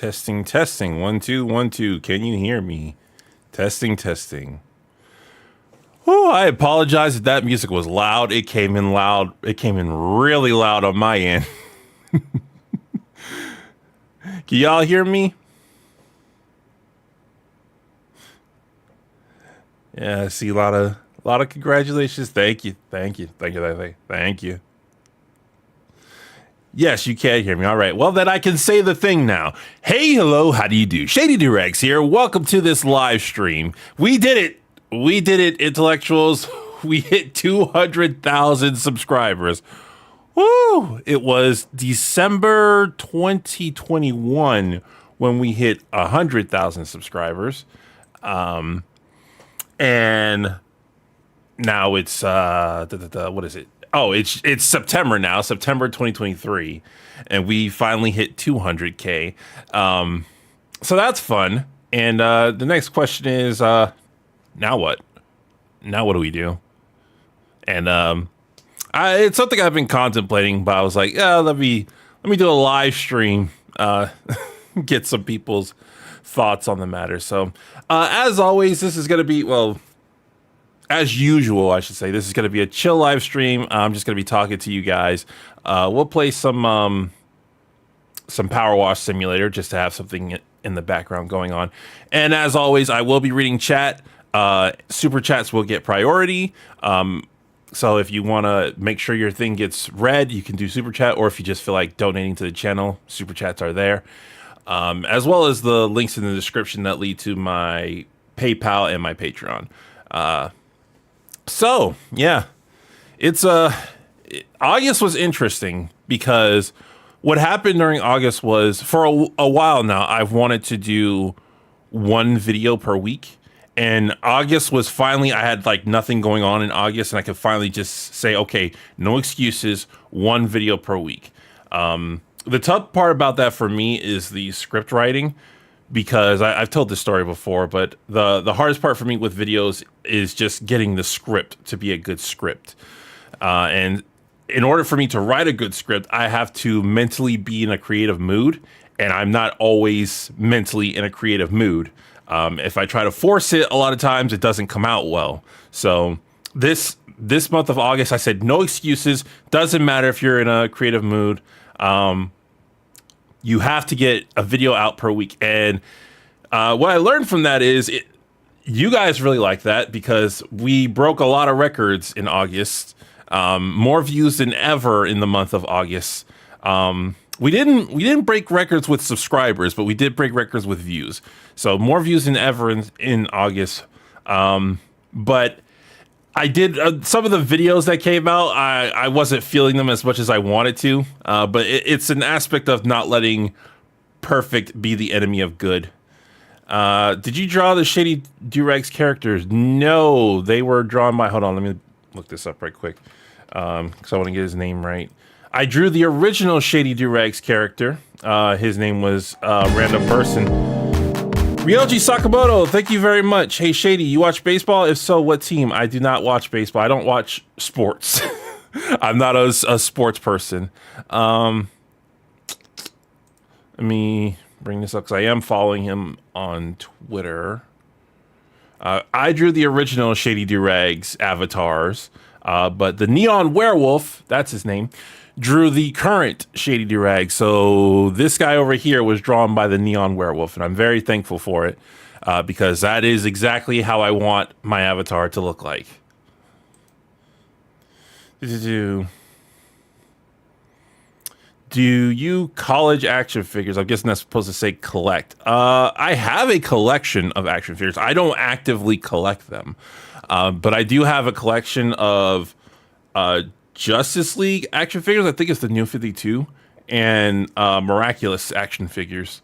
Testing, testing. 1, 2, 1, 2. Can you hear me? Testing, testing. Oh, I apologize if that music was loud. It came in loud. It came in really loud on my end. Can y'all hear me? Yeah, I see a lot of congratulations. Thank you. Thank you. Thank you. Thank you. Yes, you can hear me. All right. Well, then I can say the thing now. Hey, hello. How do you do? Shady Doorags here. Welcome to this live stream. We did it. We did it, intellectuals. We hit 200,000 subscribers. Woo! It was December 2021 when we hit 100,000 subscribers. And now it's what is it? Oh, it's September now, September 2023, and we finally hit 200K. So that's fun. And the next question is, now what? Now what do we do? And it's something I've been contemplating, but I was like, yeah, let me do a live stream, get some people's thoughts on the matter. So as always, this is going to be, well, as usual, I should say, this is going to be a chill live stream. I'm just going to be talking to you guys. We'll play some Power Wash Simulator just to have something in the background going on. And as always, I will be reading chat. Super chats will get priority. So if you want to make sure your thing gets read, you can do super chat. Or if you just feel like donating to the channel, super chats are there. As well as the links in the description that lead to my PayPal and my Patreon. So yeah, it's August was interesting because what happened during August was for a while now, I've wanted to do one video per week, and August was finally, I had like nothing going on in August, and I could finally just say, okay, no excuses, one video per week. The tough part about that for me is the script writing, because I've told this story before, but the hardest part for me with videos is just getting the script to be a good script. And in order for me to write a good script, I have to mentally be in a creative mood, and I'm not always mentally in a creative mood. If I try to force it, a lot of times it doesn't come out well. So this month of August, I said no excuses. Doesn't matter if you're in a creative mood. You have to get a video out per week. And what I learned from that is you guys really like that because we broke a lot of records in August. More views than ever in the month of August. We didn't break records with subscribers, but we did break records with views. So more views than ever in August. But I did some of the videos that came out. I wasn't feeling them as much as I wanted to, but it's an aspect of not letting perfect be the enemy of good. Did you draw the Shady Doorags characters? No, they were drawn by. Hold on, let me look this up right quick, because I want to get his name right. I drew the original Shady Doorags character. His name was Random Person. Ryoji Sakamoto, thank you very much. Hey, Shady, you watch baseball? If so, what team? I do not watch baseball. I don't watch sports. I'm not a sports person. Let me bring this up because I am following him on Twitter. I drew the original Shady Doorags avatars, but the Neon Werewolf, that's his name, drew the current Shady Doorags. So this guy over here was drawn by the Neon Werewolf, and I'm very thankful for it because that is exactly how I want my avatar to look like. Do you college action figures? I'm guessing that's supposed to say collect. I have a collection of action figures. I don't actively collect them, but I do have a collection of Justice League action figures. I think it's the New 52 and Miraculous action figures.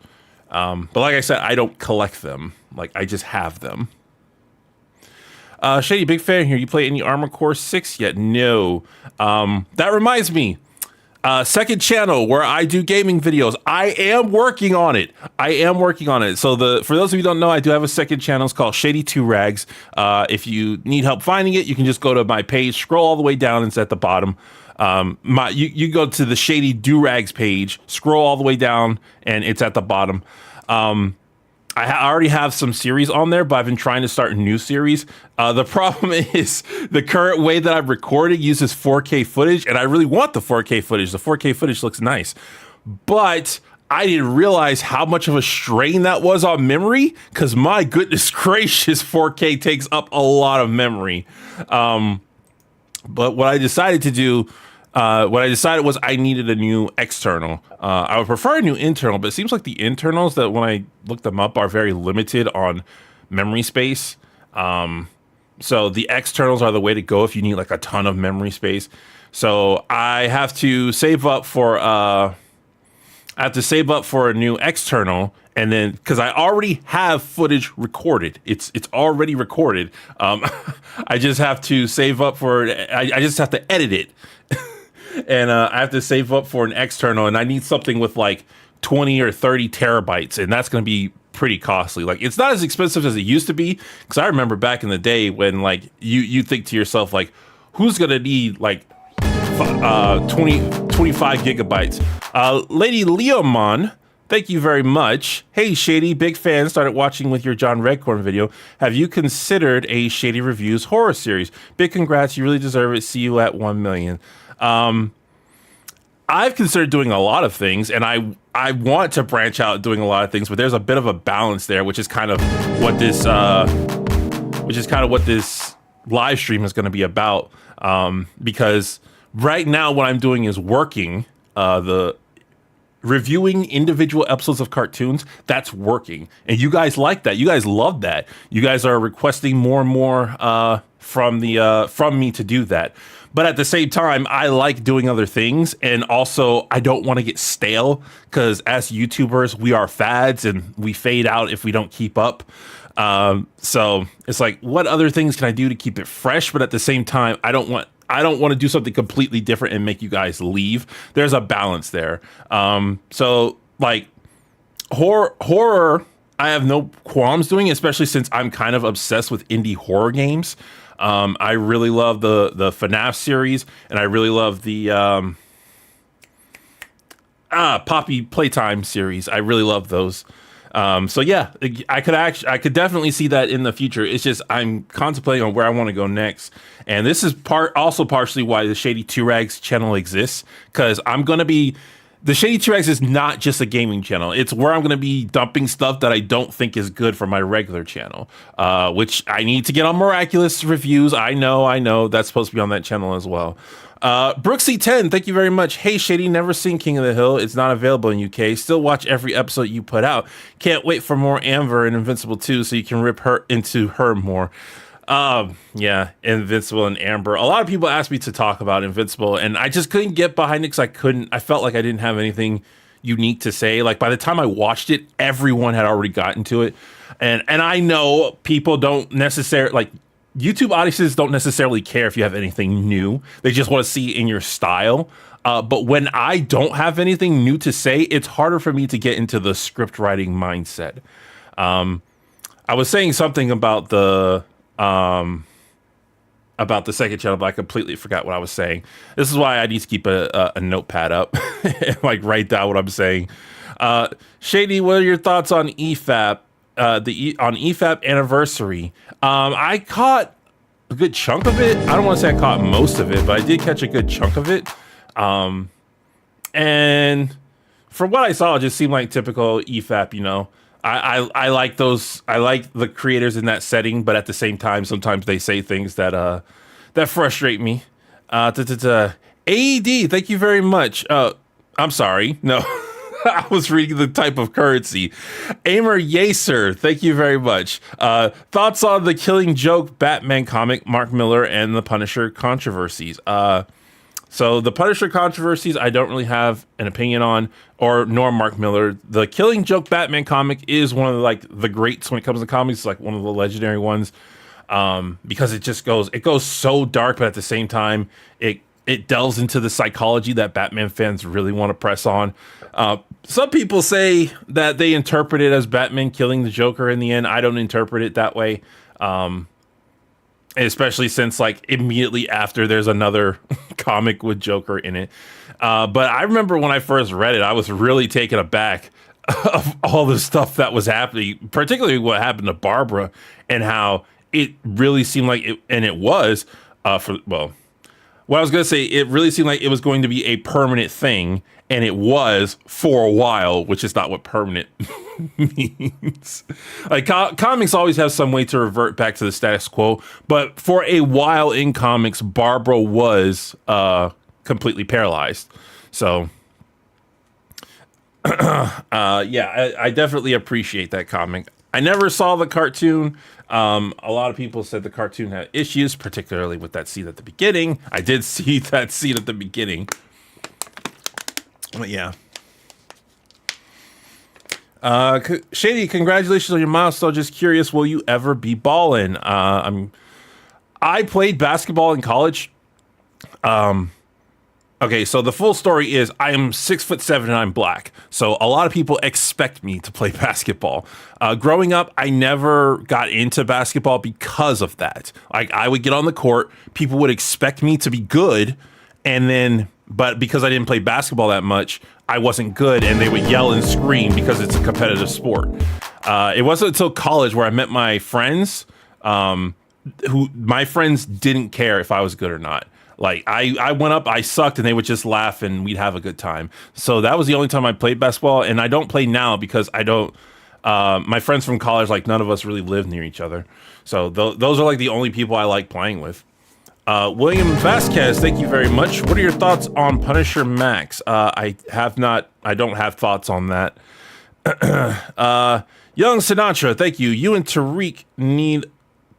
But like I said, I don't collect them. Like, I just have them. Shady, big fan here. You play any Armored Core 6 yet? No. That reminds me. Second channel where I do gaming videos. I am working on it. So for those of you who don't know, I do have a second channel. It's called Shady 2 Rags. If you need help finding it, you can just go to my page, scroll all the way down, and it's at the bottom. You go to the Shady Doorags page, scroll all the way down, and it's at the bottom. already have some series on there, but I've been trying to start a new series. The problem is the current way that I've recorded uses 4K footage, and I really want the 4K footage. The 4K footage looks nice, but I didn't realize how much of a strain that was on memory, because my goodness gracious, 4K takes up a lot of memory. But what I decided to do, was I needed a new external. I would prefer a new internal, but it seems like the internals that when I look them up are very limited on memory space. So the externals are the way to go if you need like a ton of memory space. So I have to save up for a new external, and then because I already have footage recorded, it's already recorded. I just have to save up for it. I just have to edit it. And I have to save up for an external, and I need something with like 20 or 30 terabytes, and that's going to be pretty costly. Like, it's not as expensive as it used to be, because I remember back in the day when like you think to yourself like, who's going to need like 25 gigabytes? Lady Leomon, thank you very much. Hey Shady, big fan, started watching with your John Redcorn video. Have you considered a Shady Reviews horror series? Big congrats, you really deserve it. See you at 1 million. I've considered doing a lot of things, and I want to branch out doing a lot of things, but there's a bit of a balance there, which is kind of what this live stream is going to be about. Because right now what I'm doing is working, the reviewing individual episodes of cartoons. That's working, and you guys like that. You guys love that. You guys are requesting more and more from me to do that. But at the same time, I like doing other things, and also I don't want to get stale, because as YouTubers, we are fads and we fade out if we don't keep up. So it's like, what other things can I do to keep it fresh? But at the same time, I don't want to do something completely different and make you guys leave. There's a balance there. So like horror, I have no qualms doing, especially since I'm kind of obsessed with indie horror games. I really love the FNAF series, and I really love the Poppy Playtime series. I really love those. So yeah, I could definitely see that in the future. It's just I'm contemplating on where I want to go next, and this is also partially why the Shady Doorags channel exists, because the Shady Doorags is not just a gaming channel. It's where I'm going to be dumping stuff that I don't think is good for my regular channel, which I need to get on Miraculous reviews. I know that's supposed to be on that channel as well. Brooksy10, thank you very much. Hey Shady, never seen King of the Hill. It's not available in UK. Still watch every episode you put out. Can't wait for more Amber and Invincible 2 so you can rip her into her more. Yeah, Invincible and Amber. A lot of people asked me to talk about Invincible, and I just couldn't get behind it because I felt like I didn't have anything unique to say. Like, by the time I watched it, everyone had already gotten to it. And I know people don't necessarily, like, YouTube audiences don't necessarily care if you have anything new. They just want to see it in your style. But when I don't have anything new to say, it's harder for me to get into the script writing mindset. I was saying something about the second channel, but I completely forgot what I was saying. This is why I need to keep a notepad up and like write down what I'm saying. Shady, what are your thoughts on EFAP? On EFAP anniversary? I caught a good chunk of it. I don't want to say I caught most of it, but I did catch a good chunk of it. And from what I saw, it just seemed like typical EFAP, you know. I like those. I like the creators in that setting, but at the same time, sometimes they say things that frustrate me. AED, thank you very much. I'm sorry. No, I was reading the type of currency. Amer Yaser, thank you very much. Thoughts on the Killing Joke Batman comic, Mark Miller, and the Punisher controversies. So the Punisher controversies, I don't really have an opinion on, nor Mark Miller. The Killing Joke Batman comic is one of the greats when it comes to comics. It's like one of the legendary ones, because it goes so dark, but at the same time, it delves into the psychology that Batman fans really want to press on. Some people say that they interpret it as Batman killing the Joker in the end. I don't interpret it that way. Especially since like immediately after there's another comic with Joker in it. But I remember when I first read it, I was really taken aback of all the stuff that was happening, particularly what happened to Barbara, and how it really seemed like it, and it was for well, what I was gonna say, it really seemed like it was going to be a permanent thing, and it was for a while, which is not what permanent means. Like comics always have some way to revert back to the status quo, but for a while in comics, Barbara was completely paralyzed. So yeah, I definitely appreciate that comic. I never saw the cartoon. A lot of people said the cartoon had issues, particularly with that scene at the beginning. I did see that scene at the beginning. But yeah. Shady, congratulations on your milestone. Just curious, will you ever be balling? I played basketball in college. Okay, so the full story is I am 6'7" and I'm black. So a lot of people expect me to play basketball. Growing up, I never got into basketball because of that. Like I would get on the court, people would expect me to be good, but because I didn't play basketball that much, I wasn't good, and they would yell and scream because it's a competitive sport. It wasn't until college where I met my friends, who my friends didn't care if I was good or not. Like I went up, I sucked, and they would just laugh and we'd have a good time. So that was the only time I played basketball, and I don't play now because I don't. My friends from college, like none of us really live near each other. So those are like the only people I like playing with. William Vasquez, thank you very much. What are your thoughts on Punisher Max? I don't have thoughts on that. Young Sinatra, thank you. You and Tariq need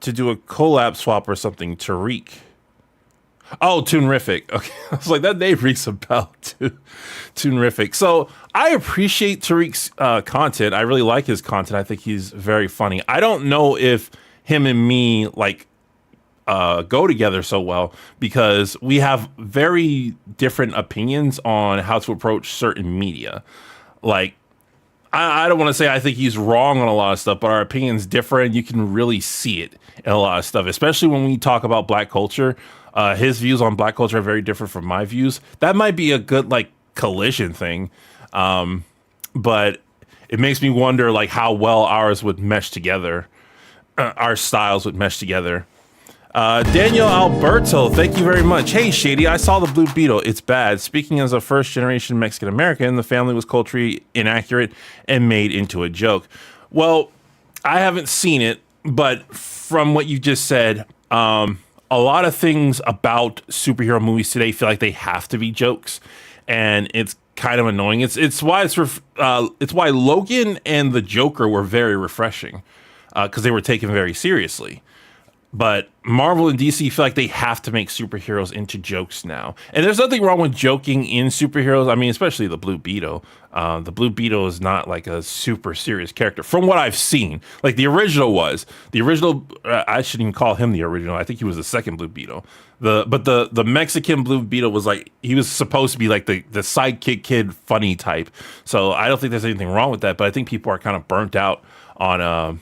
to do a collab swap or something. Tariq. Oh, Toonrific. Okay, I was like, that name rings a bell too. Toonrific. So I appreciate Tariq's content. I really like his content. I think he's very funny. I don't know if him and me like go together so well because we have very different opinions on how to approach certain media. Like, I don't want to say I think he's wrong on a lot of stuff, but our opinions differ, and you can really see it in a lot of stuff, especially when we talk about Black culture. His views on Black culture are very different from my views. That might be a good like collision thing, but it makes me wonder like how well ours would mesh together, our styles would mesh together. Daniel Alberto, thank you very much. Hey Shady, I saw the Blue Beetle. It's bad. Speaking as a first generation Mexican American, the family was culturally inaccurate and made into a joke. Well, I haven't seen it, but from what you just said, a lot of things about superhero movies today feel like they have to be jokes, and it's kind of annoying. It's why Logan and the Joker were very refreshing, because they were taken very seriously. But Marvel and DC feel like they have to make superheroes into jokes now. And there's nothing wrong with joking in superheroes. I mean, especially the Blue Beetle. The Blue Beetle is not like a super serious character from what I've seen. Like the original was. The original, I shouldn't even call him the original. I think he was the second Blue Beetle. But the Mexican Blue Beetle was like, he was supposed to be like the sidekick kid funny type. So I don't think there's anything wrong with that. But I think people are kind of burnt out on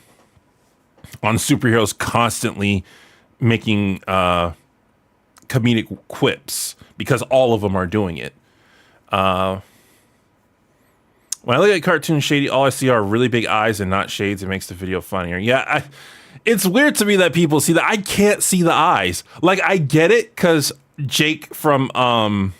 superheroes constantly making comedic quips because all of them are doing it. When I look at cartoon Shady, all I see are really big eyes and not shades. It makes the video funnier. Yeah, it's weird to me that people see that. I can't see the eyes. Like, I get it because Jake from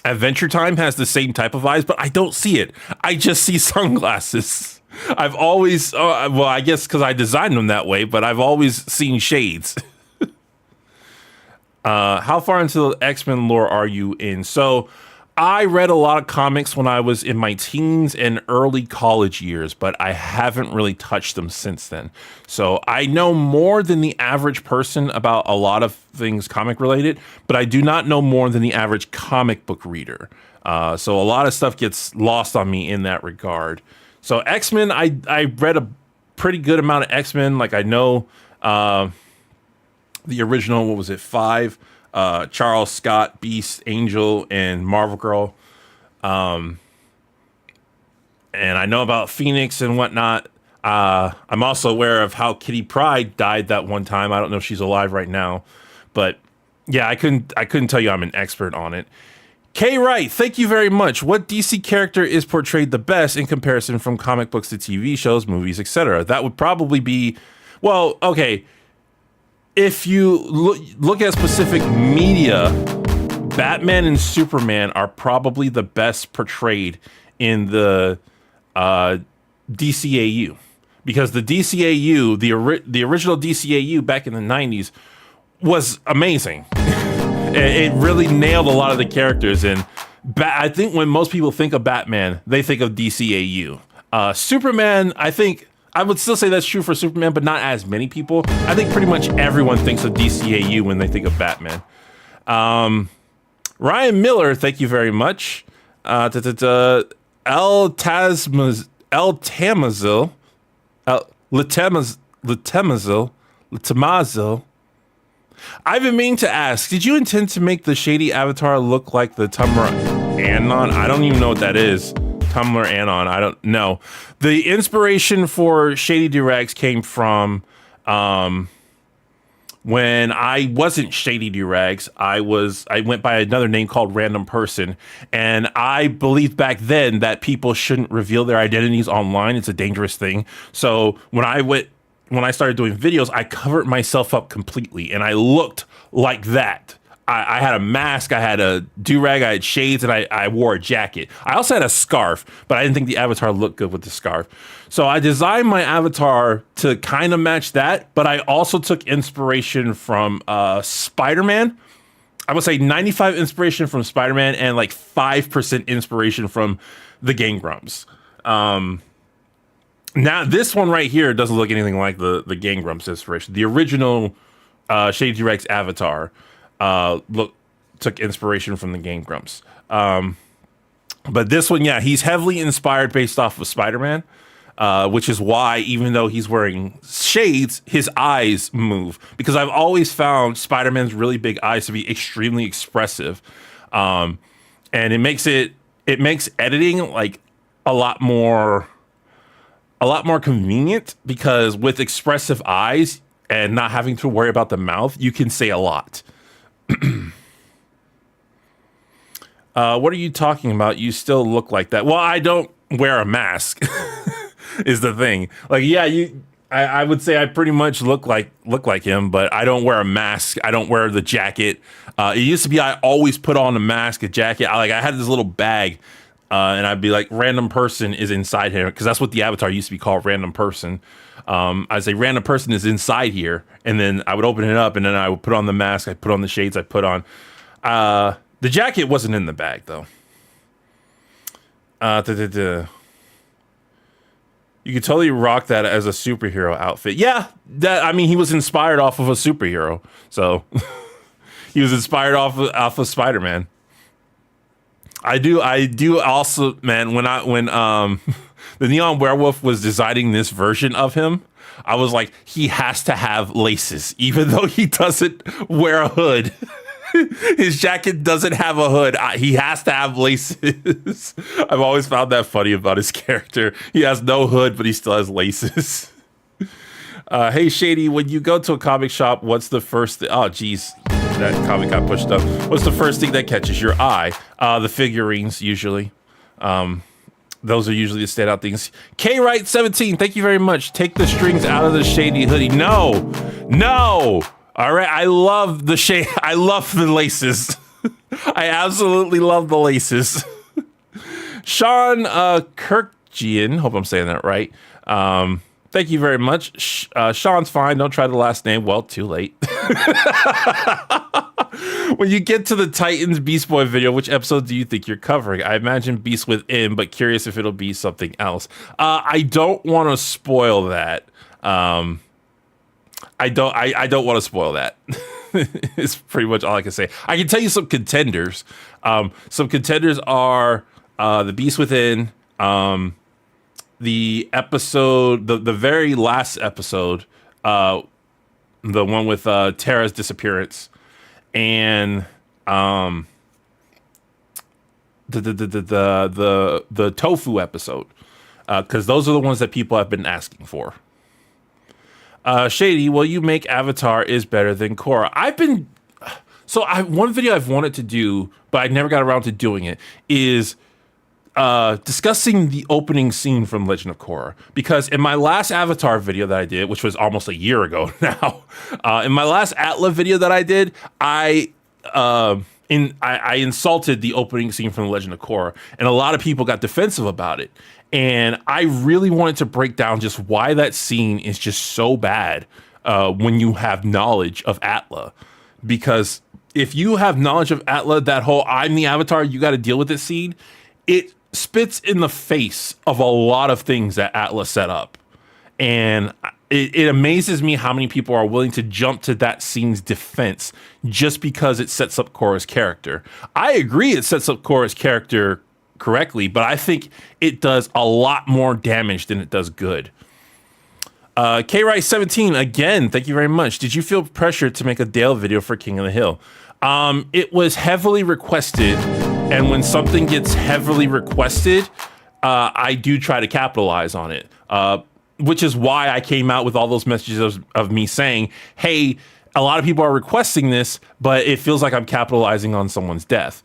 Adventure Time has the same type of eyes, but I don't see it. I just see sunglasses. I've always, well, I guess because I designed them that way, but I've always seen shades. How far into the X-Men lore are you in? So I read a lot of comics when I was in my teens and early college years, but I haven't really touched them since then. So I know more than the average person about a lot of things comic related, but I do not know more than the average comic book reader. So a lot of stuff gets lost on me in that regard. So X-Men, I read a pretty good amount of X-Men. Like I know the original, what was it, 5? Charles, Scott, Beast, Angel, and Marvel Girl. And I know about Phoenix and whatnot. I'm also aware of how Kitty Pryde died that one time. I don't know if she's alive right now. But yeah, I couldn't tell you I'm an expert on it. K Wright, thank you very much. What DC character is portrayed the best in comparison from comic books to TV shows, movies, etc.? That would probably be, well, okay. If you look at specific media, Batman and Superman are probably the best portrayed in the DCAU, because the DCAU, the original DCAU back in the 90s was amazing. It really nailed a lot of the characters, and I think when most people think of Batman, they think of DCAU. Superman, I would still say that's true for Superman, but not as many people. I think pretty much everyone thinks of DCAU when they think of Batman. Ryan Miller, thank you very much. El Tamazil, Latemazil. I've been meaning to ask, did you intend to make the Shady avatar look like the Tumblr Anon? I don't even know what that is. Tumblr Anon, I don't know. The inspiration for Shady Doorags came from when I wasn't Shady Doorags. I went by another name called Random Person, and I believed back then that people shouldn't reveal their identities online. It's a dangerous thing. So when I started doing videos, I covered myself up completely, and I looked like that. I had a mask, I had a do-rag, I had shades, and I wore a jacket. I also had a scarf, but I didn't think the avatar looked good with the scarf. So I designed my avatar to kind of match that, but I also took inspiration from Spider-Man. I would say 95 inspiration from Spider-Man and like 5% inspiration from the Game Grumps. Now, this one right here doesn't look anything like the Game Grumps inspiration. The original Shady Doorags avatar took inspiration from the Game Grumps. But this one, yeah, he's heavily inspired based off of Spider-Man, which is why even though he's wearing shades, his eyes move. Because I've always found Spider-Man's really big eyes to be extremely expressive. And it makes editing like a lot more convenient, because with expressive eyes and not having to worry about the mouth, you can say a lot. What are you talking about? You still look like that. Well, I don't wear a mask is the thing. Like, yeah, I would say I pretty much look like him, but I don't wear a mask. I don't wear the jacket. It used to be I always put on a mask, a jacket. I had this little bag, and I'd be like, Random Person is inside here, because that's what the avatar used to be called, Random Person. I'd say Random Person is inside here, and then I would open it up, and then I would put on the mask, I put on the shades, I put on the jacket wasn't in the bag though. You could totally rock that as a superhero outfit. Yeah, he was inspired off of a superhero, so he was inspired off of Spider-Man. I do also, man, when the Neon Werewolf was designing this version of him, I was like, he has to have laces, even though he doesn't wear a hood. His jacket doesn't have a hood. He has to have laces. I've always found that funny about his character. He has no hood, but he still has laces. Hey, Shady, when you go to a comic shop, what's the first thing? Oh, geez, that comic got pushed up. What's the first thing that catches your eye? The figurines, usually. Those are usually the standout things. K Wright 17, thank you very much. Take the strings out of the Shady hoodie. No. All right, I love the shade. I love the laces. I absolutely love the laces. Sean Kirkjian, hope I'm saying that right. Thank you very much. Sean's fine. Don't try the last name. Well, too late. When you get to the Titans Beast Boy video, which episode do you think you're covering? I imagine Beast Within, but curious if it'll be something else. I don't want to spoil that. I don't want to spoil that. It's pretty much all I can say. I can tell you some contenders. Some contenders are the Beast Within, the episode, the very last episode, the one with Tara's disappearance, and the tofu episode, because those are the ones that people have been asking for. Shady, will you make Avatar is better than Korra? So one video I've wanted to do, but I never got around to doing it, is discussing the opening scene from Legend of Korra. Because in my last Avatar video that I did, which was almost a year ago now, in my last Atla video that I did, I insulted the opening scene from The Legend of Korra, and a lot of people got defensive about it. And I really wanted to break down just why that scene is just so bad when you have knowledge of Atla. Because if you have knowledge of Atla, that whole I'm the Avatar, you got to deal with this scene, it spits in the face of a lot of things that Atla set up. And it amazes me how many people are willing to jump to that scene's defense just because it sets up Korra's character. I agree it sets up Korra's character correctly, but I think it does a lot more damage than it does good. K-Rice17, again, thank you very much. Did you feel pressured to make a Dale video for King of the Hill? It was heavily requested, and when something gets heavily requested, I do try to capitalize on it, which is why I came out with all those messages of me saying, hey, a lot of people are requesting this, but it feels like I'm capitalizing on someone's death.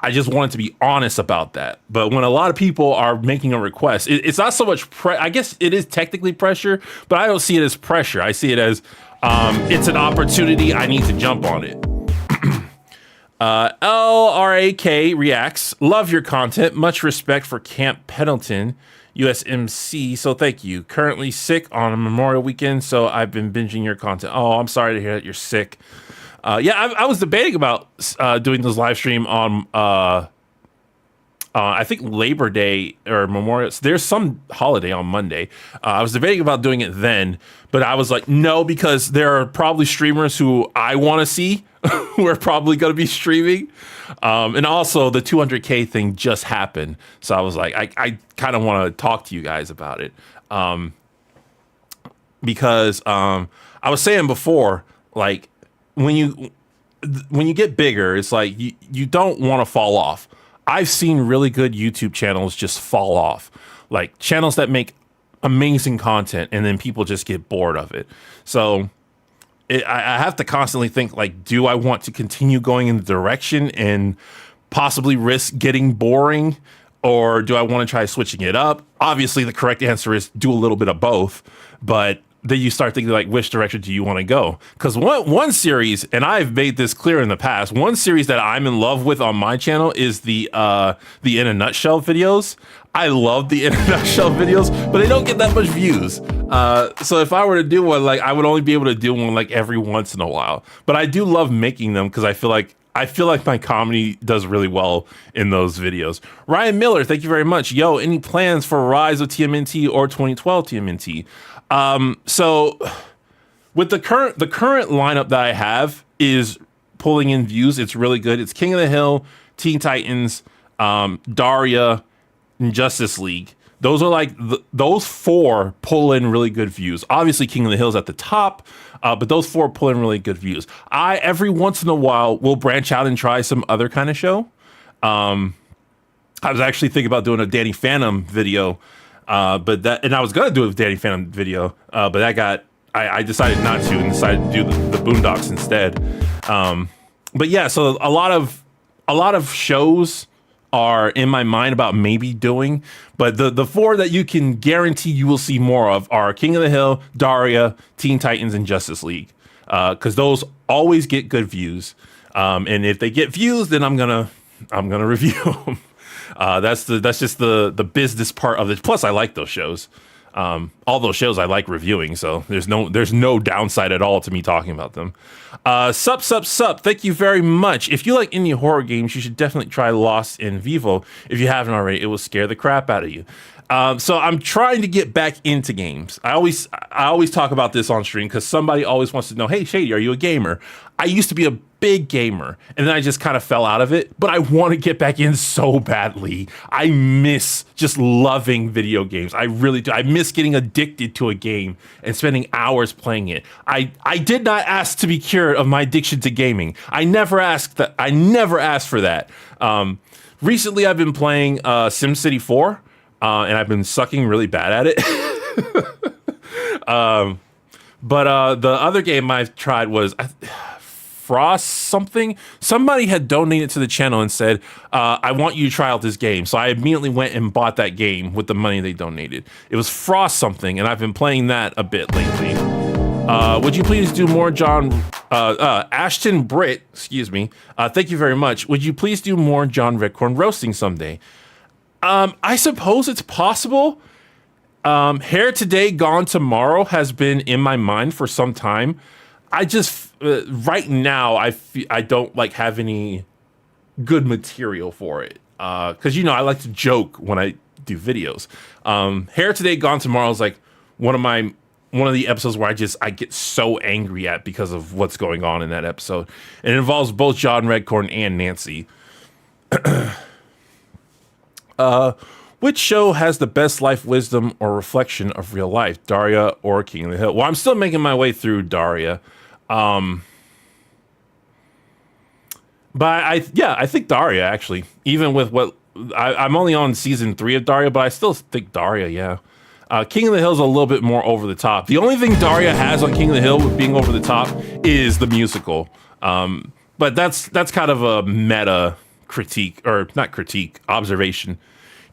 I just wanted to be honest about that. But when a lot of people are making a request, it's not so much I guess it is technically pressure, but I don't see it as pressure. I see it as it's an opportunity. I need to jump on it. LRAK reacts. Love your content. Much respect for Camp Pendleton, USMC. So thank you. Currently sick on a Memorial weekend, so I've been binging your content. Oh, I'm sorry to hear that you're sick. Yeah, I was debating about doing this live stream on, I think Labor Day or Memorial. There's some holiday on Monday. I was debating about doing it then, but I was like, no, because there are probably streamers who I want to see who are probably going to be streaming. And also the 200K thing just happened. So I was like, I kind of want to talk to you guys about it. Because I was saying before, like, when you get bigger, it's like you don't want to fall off. I've seen really good YouTube channels just fall off, like channels that make amazing content and then people just get bored of it. So I have to constantly think, like, do I want to continue going in the direction and possibly risk getting boring, or do I want to try switching it up? Obviously, the correct answer is do a little bit of both, but then you start thinking, like, which direction do you want to go? Because one series, and I've made this clear in the past, one series that I'm in love with on my channel is the In a Nutshell videos. I love the In a Nutshell videos, but they don't get that much views. So if I were to do one, like, I would only be able to do one like every once in a while. But I do love making them because I feel like my comedy does really well in those videos. Ryan Miller, thank you very much. Yo, any plans for Rise of TMNT or 2012 TMNT? So with the current lineup that I have is pulling in views. It's really good. It's King of the Hill, Teen Titans, Daria, and Justice League. Those are like those four pull in really good views. Obviously, King of the Hill is at the top, but those four pull in really good views. I every once in a while will branch out and try some other kind of show. I was actually thinking about doing a Danny Phantom video. And I was gonna do a Danny Phantom video, but I decided not to and decided to do the Boondocks instead. But yeah, so a lot of shows are in my mind about maybe doing, but the four that you can guarantee you will see more of are King of the Hill, Daria, Teen Titans, and Justice League, because those always get good views. And if they get views, then I'm gonna review them. That's just the business part of it. Plus, I like those shows. All those shows I like reviewing, so there's no downside at all to me talking about them. Sup. Thank you very much. If you like indie horror games, you should definitely try Lost in Vivo. If you haven't already, it will scare the crap out of you. So I'm trying to get back into games. I always talk about this on stream because somebody always wants to know, hey, Shady, are you a gamer? I used to be a big gamer, and then I just kind of fell out of it, but I want to get back in so badly. I miss just loving video games. I really do. I miss getting addicted to a game and spending hours playing it. I did not ask to be cured of my addiction to gaming. I never asked that. I never asked for that. Recently, I've been playing SimCity 4. And I've been sucking really bad at it. But the other game I've tried was Frost something. Somebody had donated to the channel and said, I want you to try out this game. So I immediately went and bought that game with the money they donated. It was Frost something, and I've been playing that a bit lately. Would you please do more Ashton Britt, excuse me. Thank you very much. Would you please do more John Redcorn roasting someday? I suppose it's possible. Hair Today, Gone Tomorrow has been in my mind for some time. I just, right now, I don't like have any good material for it. Cause I like to joke when I do videos. Hair Today, Gone Tomorrow is like one of the episodes where I get so angry at because of what's going on in that episode. And it involves both John Redcorn and Nancy. Which show has the best life wisdom or reflection of real life, Daria or King of the Hill? Well, I'm still making my way through Daria. But I think Daria, actually. Even with what... I'm only on season 3 of Daria, but I still think Daria, yeah. King of the Hill is a little bit more over the top. The only thing Daria has on King of the Hill with being over the top is the musical. But that's kind of a meta critique, or not critique, observation.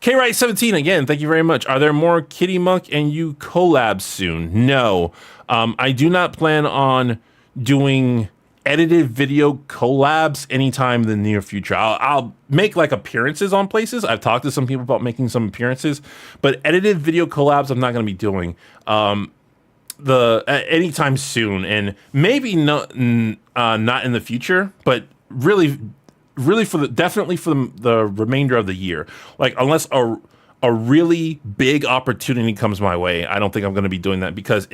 Kwright17, again, thank you very much. Are there more Kitty Monk and you collabs soon? No. I do not plan on doing edited video collabs anytime in the near future. I'll make like appearances on places. I've talked to some people about making some appearances, but edited video collabs I'm not going to be doing anytime soon, and maybe not in the future, but really definitely for the remainder of the year. Like, unless a really big opportunity comes my way, I don't think I'm going to be doing that, because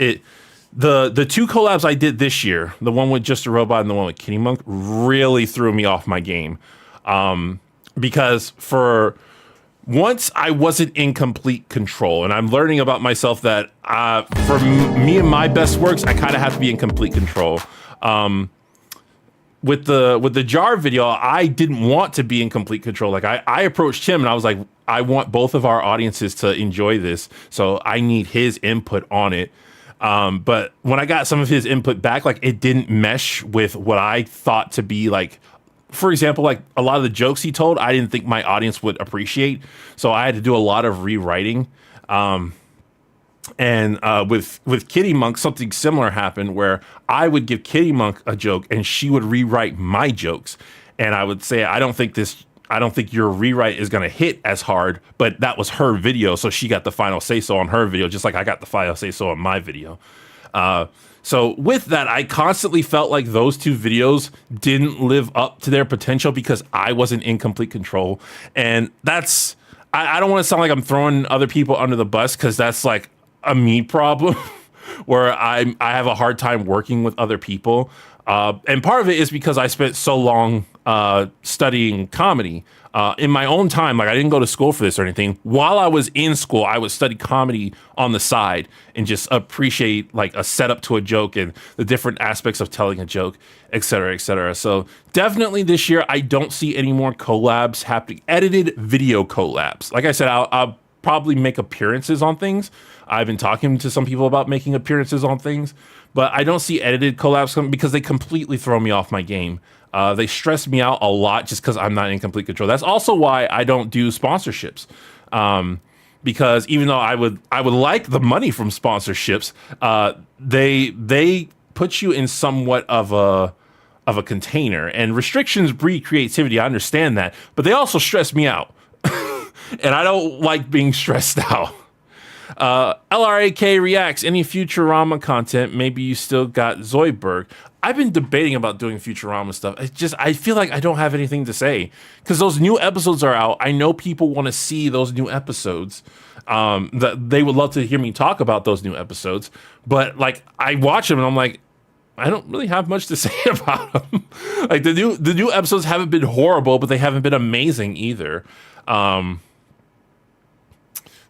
the two collabs I did this year, the one with Just a Robot and the one with Kitty Monk, really threw me off my game. Because for once I wasn't in complete control, and I'm learning about myself that for me and my best works, I kind of have to be in complete control. With the jar video, I didn't want to be in complete control. Like, I approached him and I was like, I want both of our audiences to enjoy this, so I need his input on it. But when I got some of his input back, like, it didn't mesh with what I thought to be, like, for example, like a lot of the jokes he told, I didn't think my audience would appreciate. So I had to do a lot of rewriting. And with Kitty Monk, something similar happened where I would give Kitty Monk a joke and she would rewrite my jokes. And I would say, I don't think your rewrite is going to hit as hard, but that was her video. So she got the final say so on her video, just like I got the final say so on my video. So with that, I constantly felt like those two videos didn't live up to their potential because I wasn't in complete control. And that's, I don't want to sound like I'm throwing other people under the bus, because that's like a me problem where I have a hard time working with other people. And part of it is because I spent so long studying comedy in my own time. Like, I didn't go to school for this or anything. While I was in school, I would study comedy on the side and just appreciate like a setup to a joke and the different aspects of telling a joke, et cetera, et cetera. So definitely this year, I don't see any more collabs happening, edited video collabs. Like I said, I'll probably make appearances on things. I've been talking to some people about making appearances on things, but I don't see edited collabs coming because they completely throw me off my game. They stress me out a lot just because I'm not in complete control. That's also why I don't do sponsorships. Because even though I would like the money from sponsorships, they put you in somewhat of a container, and restrictions breed creativity. I understand that, but they also stress me out. And I don't like being stressed out. LRAK reacts, any Futurama content? Maybe you still got Zoidberg. I've been debating about doing Futurama stuff. I feel like I don't have anything to say because those new episodes are out. I know people want to see those new episodes. That they would love to hear me talk about those new episodes. But like, I watch them and I'm like, I don't really have much to say about them. Like, the new episodes haven't been horrible, but they haven't been amazing either.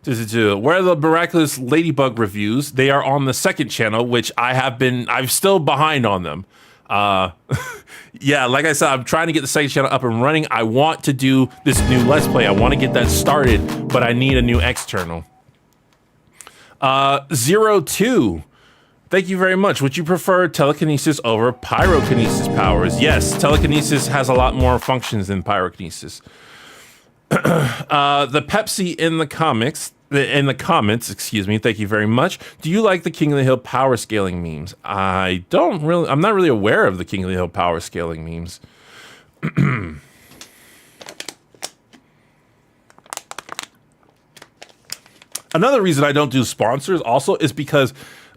Where are the miraculous ladybug reviews? They are on the second channel, which I'm still behind on them. Yeah, like I said, I'm trying to get the second channel up and running. I want to do this new Let's Play. I want to get that started, but I need a new external. 02. Thank you very much. Would you prefer telekinesis over pyrokinesis powers? Yes, telekinesis has a lot more functions than pyrokinesis. The Pepsi in the comments, excuse me, thank you very much. Do you like the King of the Hill power scaling memes? I'm not really aware of the King of the Hill power scaling memes. Another reason I don't do sponsors also is because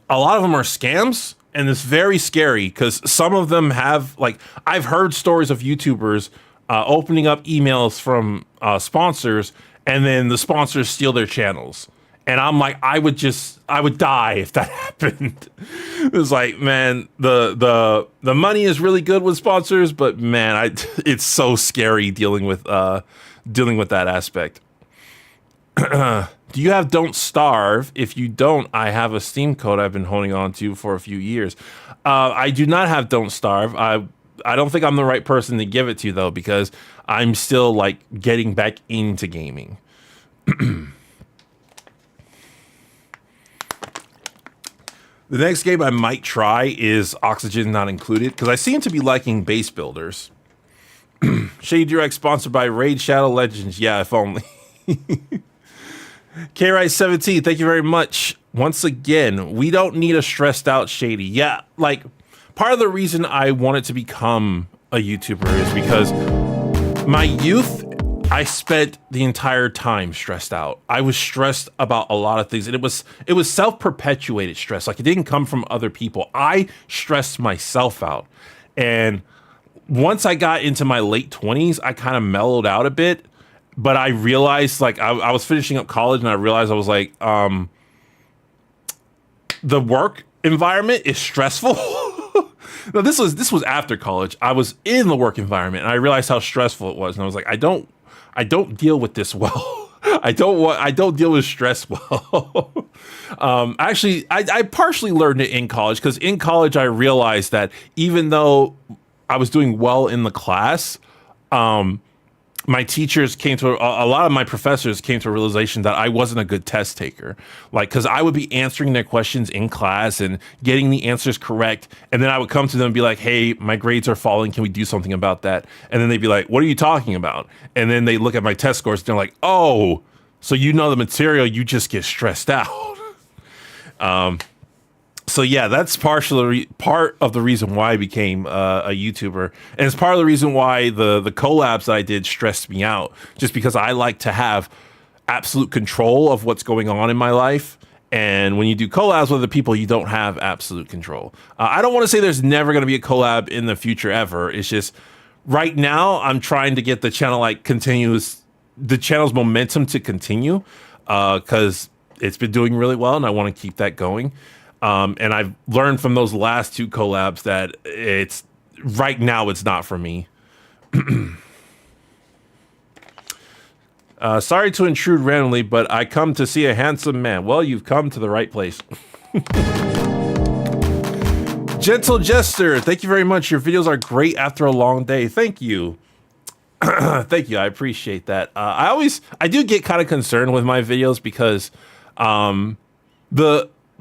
a lot of them are scams, and it's very scary because some of them have, like, I've heard stories of YouTubers opening up emails from sponsors, and then the sponsors steal their channels. And I'm like, I would die if that happened. It's like, man, the money is really good with sponsors, but man, it's so scary dealing with that aspect. Do you have Don't Starve? If you don't, I have a Steam code I've been holding on to for a few years. I do not have Don't Starve. I don't think I'm the right person to give it to, though, because I'm still, like, getting back into gaming. The next game I might try is Oxygen Not Included, because I seem to be liking base builders. Shady Doorags sponsored by Raid Shadow Legends. Yeah, if only. K-Rice17, thank you very much. Once again, we don't need a stressed out Shady. Yeah, like, part of the reason I wanted to become a YouTuber is because my youth, I spent the entire time stressed out. I was stressed about a lot of things, and it was self-perpetuated stress. Like, it didn't come from other people. I stressed myself out. And once I got into my late 20s, I kind of mellowed out a bit. But I realized, like, I was finishing up college, and I realized I was like, the work environment is stressful. No, this was after college. I was in the work environment, and I realized how stressful it was, and I was like, I don't deal with this well. I don't deal with stress well. Actually, I partially learned it in college, because in college I realized that even though I was doing well in the class, my teachers a lot of my professors came to a realization that I wasn't a good test taker. Like, because I would be answering their questions in class and getting the answers correct. And then I would come to them and be like, hey, my grades are falling. Can we do something about that? And then they'd be like, what are you talking about? And then they look at my test scores and they're like, oh, so you know the material, you just get stressed out. So yeah, that's partially part of the reason why I became a YouTuber, and it's part of the reason why the collabs that I did stressed me out, just because I like to have absolute control of what's going on in my life. And when you do collabs with other people, you don't have absolute control. I don't want to say there's never going to be a collab in the future ever. It's just right now I'm trying to get the channel the channel's momentum to continue, because it's been doing really well, and I want to keep that going. And I've learned from those last two collabs that right now it's not for me. Sorry to intrude randomly, but I come to see a handsome man. Well, you've come to the right place. Gentle Jester, thank you very much. Your videos are great after a long day. Thank you. Thank you. I appreciate that. I do get kind of concerned with my videos because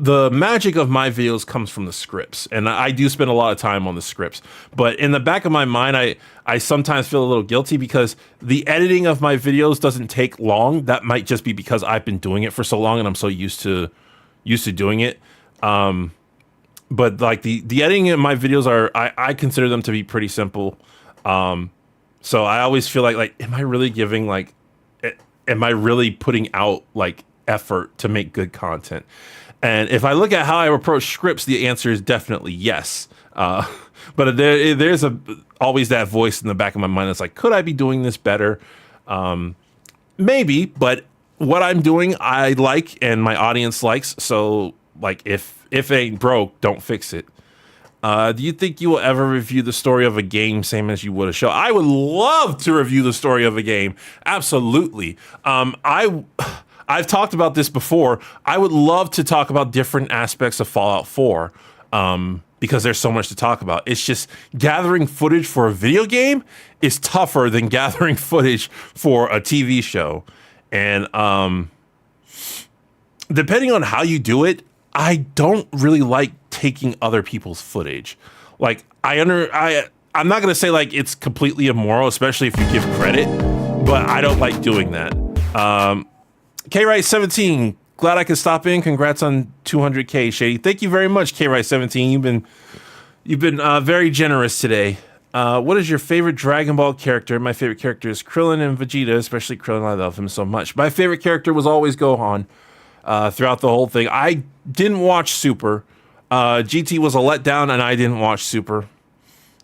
the magic of my videos comes from the scripts, and I do spend a lot of time on the scripts. But in the back of my mind, I sometimes feel a little guilty because the editing of my videos doesn't take long. That might just be because I've been doing it for so long, and I'm so used to doing it. But like the editing in my videos I consider them to be pretty simple. So I always feel like, am I really giving am I really putting out like effort to make good content? And if I look at how I approach scripts, the answer is definitely yes. But there's always that voice in the back of my mind that's like, could I be doing this better? Maybe, but what I'm doing, I like, and my audience likes. So, like, if it ain't broke, don't fix it. Do you think you will ever review the story of a game same as you would a show? I would love to review the story of a game. Absolutely. I've talked about this before. I would love to talk about different aspects of Fallout 4 because there's so much to talk about. It's just gathering footage for a video game is tougher than gathering footage for a TV show. And depending on how you do it, I don't really like taking other people's footage. Like I'm not gonna say like it's completely immoral, especially if you give credit, but I don't like doing that. K-Rice17, glad I could stop in. Congrats on 200K, Shady. Thank you very much, K-Rice17. You've been very generous today. What is your favorite Dragon Ball character? My favorite character is Krillin and Vegeta, especially Krillin. I love him so much. My favorite character was always Gohan throughout the whole thing. I didn't watch Super. GT was a letdown, and I didn't watch Super.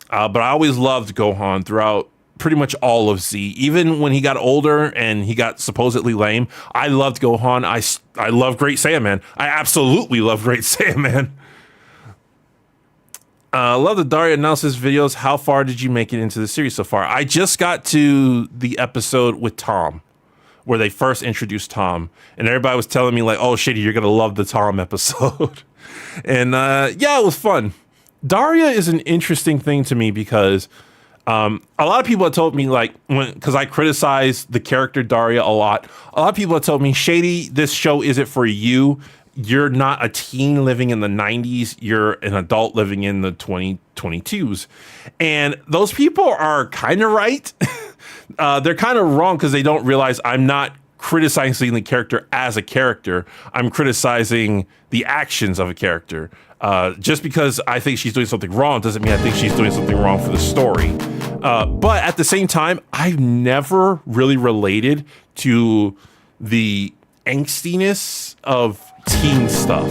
But I always loved Gohan throughout pretty much all of Z. Even when he got older and he got supposedly lame, I loved Gohan. I love Great Saiyaman. I absolutely love Great Saiyaman. Love the Daria analysis videos. How far did you make it into the series so far? I just got to the episode with Tom, where they first introduced Tom, and everybody was telling me like, "Oh, Shady, you're gonna love the Tom episode." And yeah, it was fun. Daria is an interesting thing to me because a lot of people have told me like because I criticize the character Daria a lot. A lot of people have told me, Shady, this show isn't for you. You're not a teen living in the 90s. You're an adult living in the 2022s. And those people are kind of right. They're kind of wrong because they don't realize I'm not criticizing the character as a character. I'm criticizing the actions of a character. Just because I think she's doing something wrong doesn't mean I think she's doing something wrong for the story. But at the same time, I've never really related to the angstiness of teen stuff.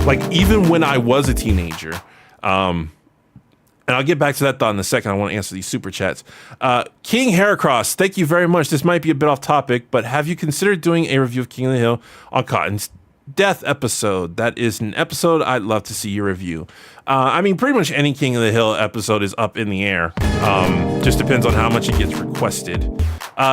Like even when I was a teenager, and I'll get back to that thought in a second. I want to answer these super chats. King Heracross, thank you very much. This might be a bit off topic, but have you considered doing a review of King of the Hill on Cotton's death episode? That is an episode I'd love to see your review. I mean, pretty much any King of the Hill episode is up in the air. Just depends on how much it gets requested.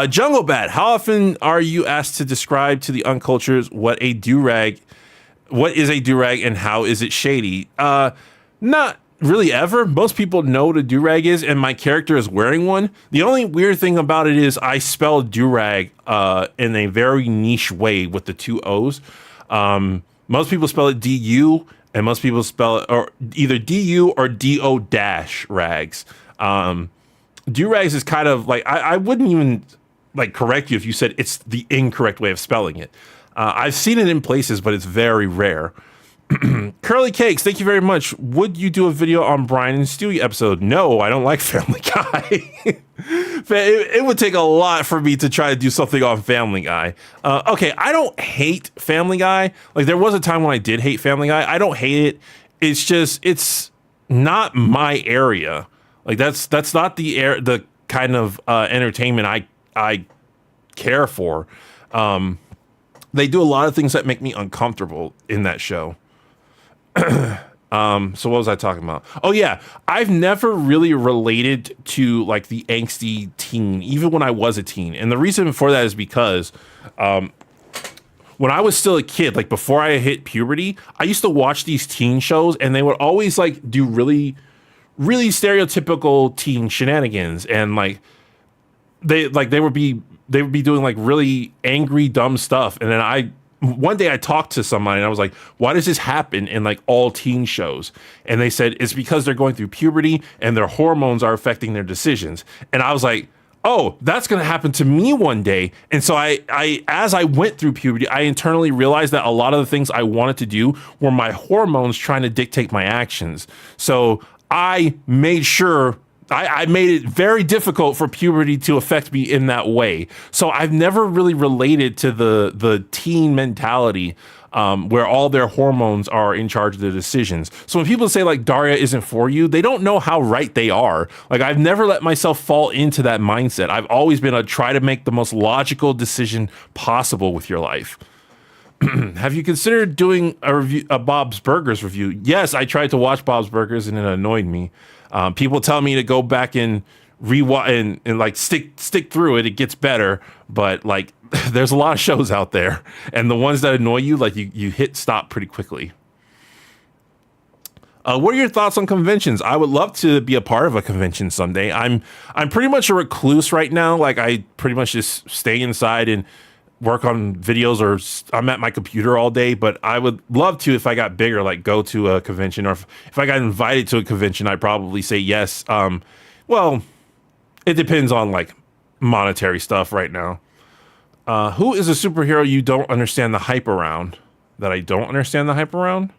Jungle Bat, how often are you asked to describe to the uncultured what is a durag and how is it shady? Not really ever. Most people know what a durag is, and my character is wearing one. The only weird thing about it is I spell durag in a very niche way with the two O's. Most people spell it D-U, and most people spell it or either D-U or D-O dash rags. Doorags is kind of like, I wouldn't even like correct you if you said it's the incorrect way of spelling it. I've seen it in places, but it's very rare. Curly Cakes, thank you very much. Would you do a video on Brian and Stewie episode? No, I don't like Family Guy. It would take a lot for me to try to do something on Family Guy. Okay, I don't hate Family Guy. Like there was a time when I did hate Family Guy. I don't hate it. It's just, it's not my area. Like that's not the kind of entertainment I care for. They do a lot of things that make me uncomfortable in that show. So what was I talking about? Oh yeah, I've never really related to like the angsty teen, even when I was a teen. And the reason for that is because when I was still a kid, like before I hit puberty, I used to watch these teen shows and they would always like do really, really stereotypical teen shenanigans. And like they would be doing like really angry, dumb stuff. And then one day I talked to somebody and I was like, why does this happen in like all teen shows? And they said, it's because they're going through puberty and their hormones are affecting their decisions. And I was like, oh, that's going to happen to me one day. And so as I went through puberty, I internally realized that a lot of the things I wanted to do were my hormones trying to dictate my actions. So I made sure I made it very difficult for puberty to affect me in that way. So I've never really related to the teen mentality where all their hormones are in charge of their decisions. So when people say like Daria isn't for you, they don't know how right they are. Like I've never let myself fall into that mindset. I've always been a try to make the most logical decision possible with your life. Have you considered doing a Bob's Burgers review? Yes, I tried to watch Bob's Burgers and it annoyed me. People tell me to go back and rewatch and like stick through it. It gets better, but like there's a lot of shows out there, and the ones that annoy you, like you hit stop pretty quickly. What are your thoughts on conventions? I would love to be a part of a convention someday. I'm pretty much a recluse right now. Like I pretty much just stay inside and work on videos or I'm at my computer all day, but I would love to, if I got bigger, like go to a convention, or if I got invited to a convention, I'd probably say yes. Well, it depends on like monetary stuff right now. Who is a superhero you don't understand the hype around? That I don't understand the hype around?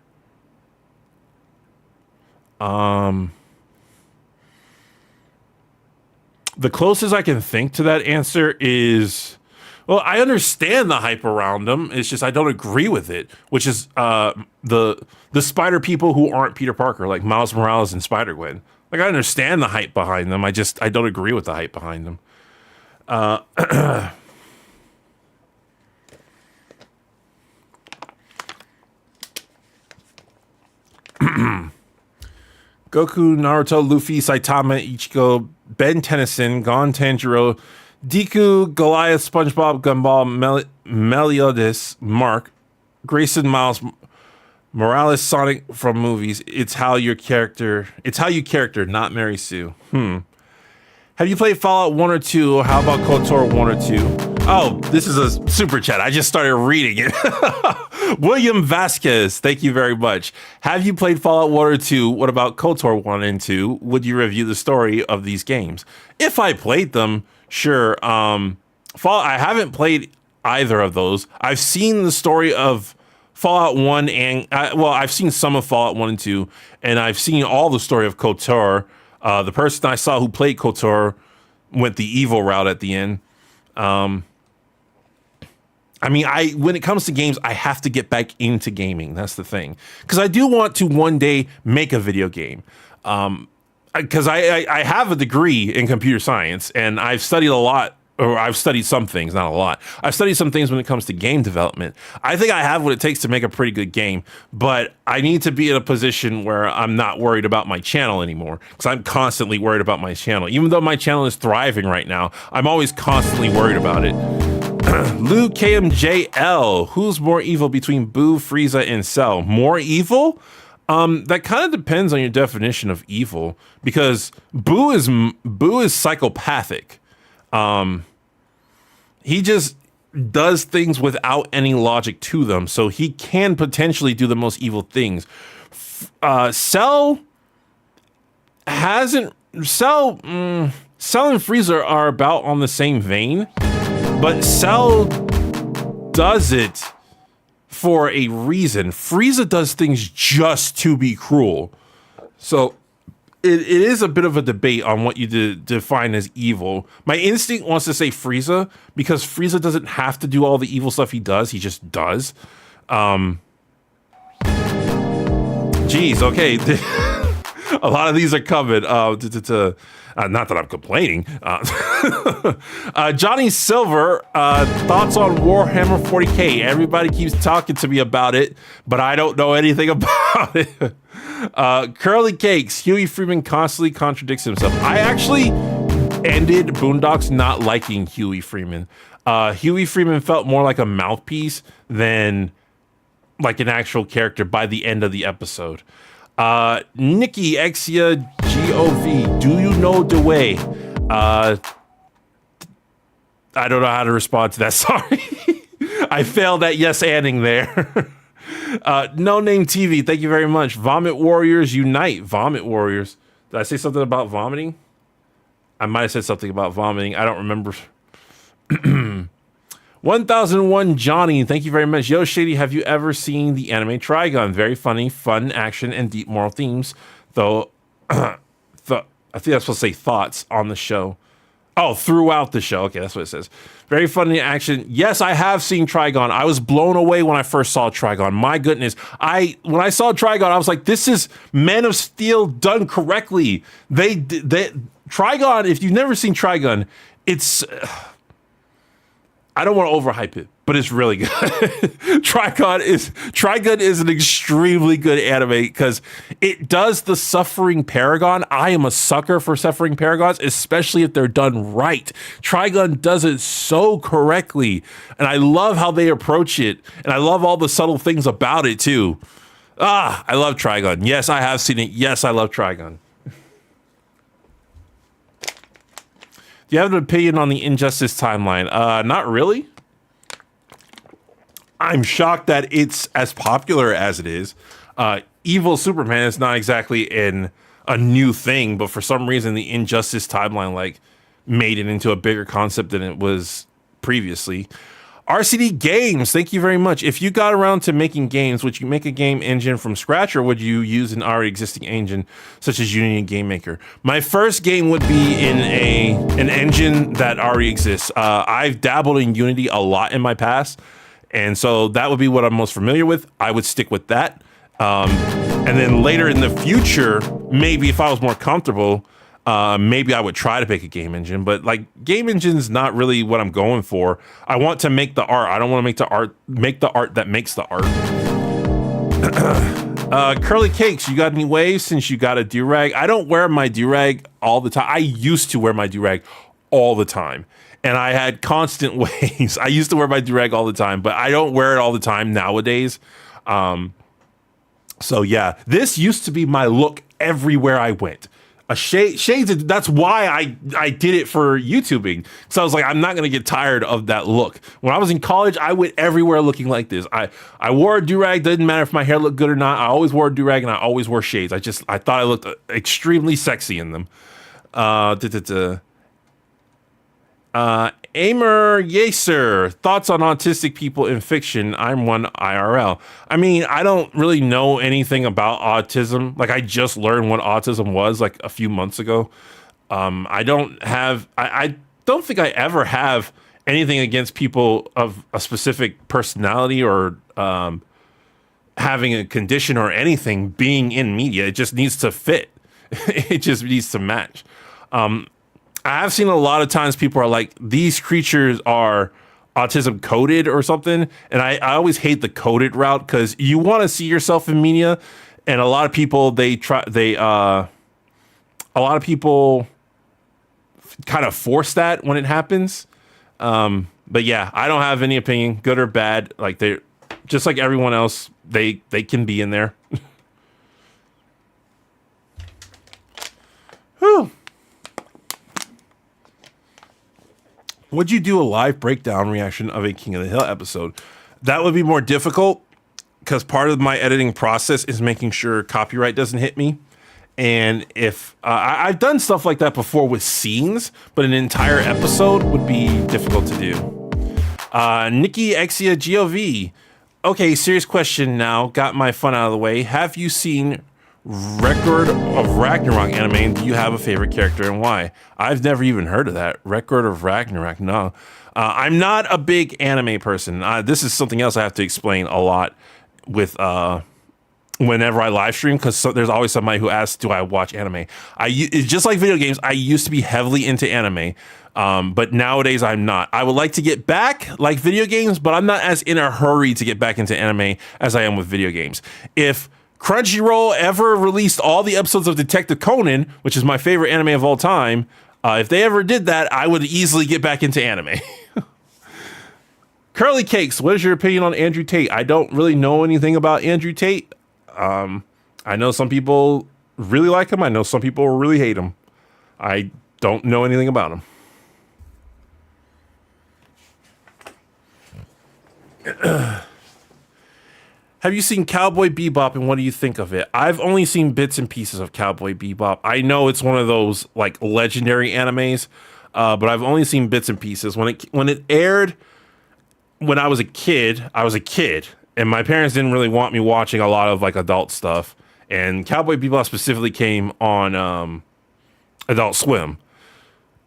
The closest I can think to that answer is, well, I understand the hype around them. It's just I don't agree with it, which is the Spider people who aren't Peter Parker, like Miles Morales and Spider-Gwen. Like, I understand the hype behind them. I don't agree with the hype behind them. Goku, Naruto, Luffy, Saitama, Ichigo, Ben Tennyson, Gon Tanjiro, Deku, Goliath, SpongeBob, Gumball, Meliodas, Mark, Grayson, Miles Morales, Sonic from movies. It's how you character, not Mary Sue. Have you played Fallout 1 or 2? How about KOTOR 1 or 2? Oh, this is a super chat. I just started reading it. William Vasquez, thank you very much. Have you played Fallout 1 or 2? What about KOTOR 1 and 2? Would you review the story of these games? If I played them, sure. Fallout, I haven't played either of those. I've seen the story of Fallout 1 and, I've seen some of Fallout 1 and 2, and I've seen all the story of KOTOR. The person I saw who played KOTOR went the evil route at the end. I mean, when it comes to games, I have to get back into gaming. That's the thing. Because I do want to one day make a video game. Because I have a degree in computer science, and I've studied a lot, or I've studied some things, not a lot. I've studied some things when it comes to game development. I think I have what it takes to make a pretty good game, but I need to be in a position where I'm not worried about my channel anymore, because I'm constantly worried about my channel. Even though my channel is thriving right now, I'm always constantly worried about it. Lou KMJL, who's more evil between Boo, Frieza, and Cell? More evil? That kind of depends on your definition of evil, because Boo is psychopathic. He just does things without any logic to them, so he can potentially do the most evil things. Cell and Frieza are about on the same vein, but Cell does it for a reason. Frieza does things just to be cruel. So it is a bit of a debate on what you define as evil. My instinct wants to say Frieza, because Frieza doesn't have to do all the evil stuff he does. He just does. Geez, okay. A lot of these are coming. Not that I'm complaining. Johnny Silver, thoughts on Warhammer 40K? Everybody keeps talking to me about it, but I don't know anything about it. Curly Cakes, Huey Freeman constantly contradicts himself. I actually ended Boondocks not liking Huey Freeman. Huey Freeman felt more like a mouthpiece than like an actual character by the end of the episode. Nikki Exia GOV, do you know the way? I don't know how to respond to that. Sorry. I failed at yes-anding there. No Name TV, thank you very much. Vomit Warriors Unite. Vomit Warriors. Did I say something about vomiting? I might have said something about vomiting. I don't remember. 1001 Johnny, thank you very much. Yo, Shady, have you ever seen the anime Trigun? Very funny, fun action, and deep moral themes. Though, I think I'm supposed to say thoughts on the show. Oh, throughout the show. Okay, that's what it says. Very funny action. Yes, I have seen Trigun. I was blown away when I first saw Trigun. My goodness. When I saw Trigun, I was like, this is Man of Steel done correctly. Trigun, if you've never seen Trigun, it's... I don't want to overhype it, but it's really good. Trigun is an extremely good anime because it does the suffering paragon. I am a sucker for suffering paragons, especially if they're done right. Trigun does it so correctly, and I love how they approach it, and I love all the subtle things about it too. I love Trigun. Yes, I have seen it. Yes, I love Trigun. Do you have an opinion on the Injustice timeline? Not really. I'm shocked that it's as popular as it is. Evil Superman is not exactly a new thing, but for some reason the Injustice timeline like made it into a bigger concept than it was previously. RCD Games, thank you very much. If you got around to making games, would you make a game engine from scratch, or would you use an already existing engine such as Unity and Game Maker? My first game would be in an engine that already exists. I've dabbled in Unity a lot in my past, and so that would be what I'm most familiar with. I would stick with that. And then later in the future, maybe if I was more comfortable, maybe I would try to pick a game engine, but like game engine's not really what I'm going for. I want to make the art. I don't want to make the art that makes the art. Curly Cakes, you got any waves since you got a do-rag? I don't wear my do-rag all the time. I used to wear my do-rag all the time, and I had constant waves. I used to wear my do-rag all the time, but I don't wear it all the time nowadays. So yeah, this used to be my look everywhere I went. Shades. That's why I did it for YouTubing. So I was like, I'm not gonna get tired of that look. When I was in college, I went everywhere looking like this. I wore a durag. Didn't matter if my hair looked good or not. I always wore a durag and I always wore shades. I thought I looked extremely sexy in them. Amer Yeser, thoughts on autistic people in fiction? I'm one IRL. I mean, I don't really know anything about autism. Like, I just learned what autism was like a few months ago. I don't think I ever have anything against people of a specific personality or having a condition or anything being in media. It just needs to fit. It just needs to match. I have seen a lot of times people are like, these creatures are autism coded or something. And I always hate the coded route because you want to see yourself in media. And a lot of people, a lot of people kind of force that when it happens. But yeah, I don't have any opinion, good or bad. Like they're just like everyone else, they can be in there. Whew. Would you do a live breakdown reaction of a King of the Hill episode? That would be more difficult because part of my editing process is making sure copyright doesn't hit me. And if I've done stuff like that before with scenes, but an entire episode would be difficult to do. Nikki Exia Gov. Okay, serious question now. Got my fun out of the way. Have you seen Record of Ragnarok anime, and do you have a favorite character and why? I've never even heard of that. Record of Ragnarok, no. I'm not a big anime person. This is something else I have to explain a lot with whenever I live stream, because there's always somebody who asks, do I watch anime? It's just like video games. I used to be heavily into anime, but nowadays I'm not. I would like to get back like video games, but I'm not as in a hurry to get back into anime as I am with video games. If Crunchyroll ever released all the episodes of Detective Conan, which is my favorite anime of all time, if they ever did that, I would easily get back into anime. Curly Cakes, what is your opinion on Andrew Tate? I don't really know anything about Andrew Tate. I know some people really like him. I know some people really hate him. I don't know anything about him. Have you seen Cowboy Bebop and what do you think of it? I've only seen bits and pieces of Cowboy Bebop. I know it's one of those like legendary animes, but I've only seen bits and pieces. When it aired when I was a kid, and my parents didn't really want me watching a lot of like adult stuff. And Cowboy Bebop specifically came on Adult Swim.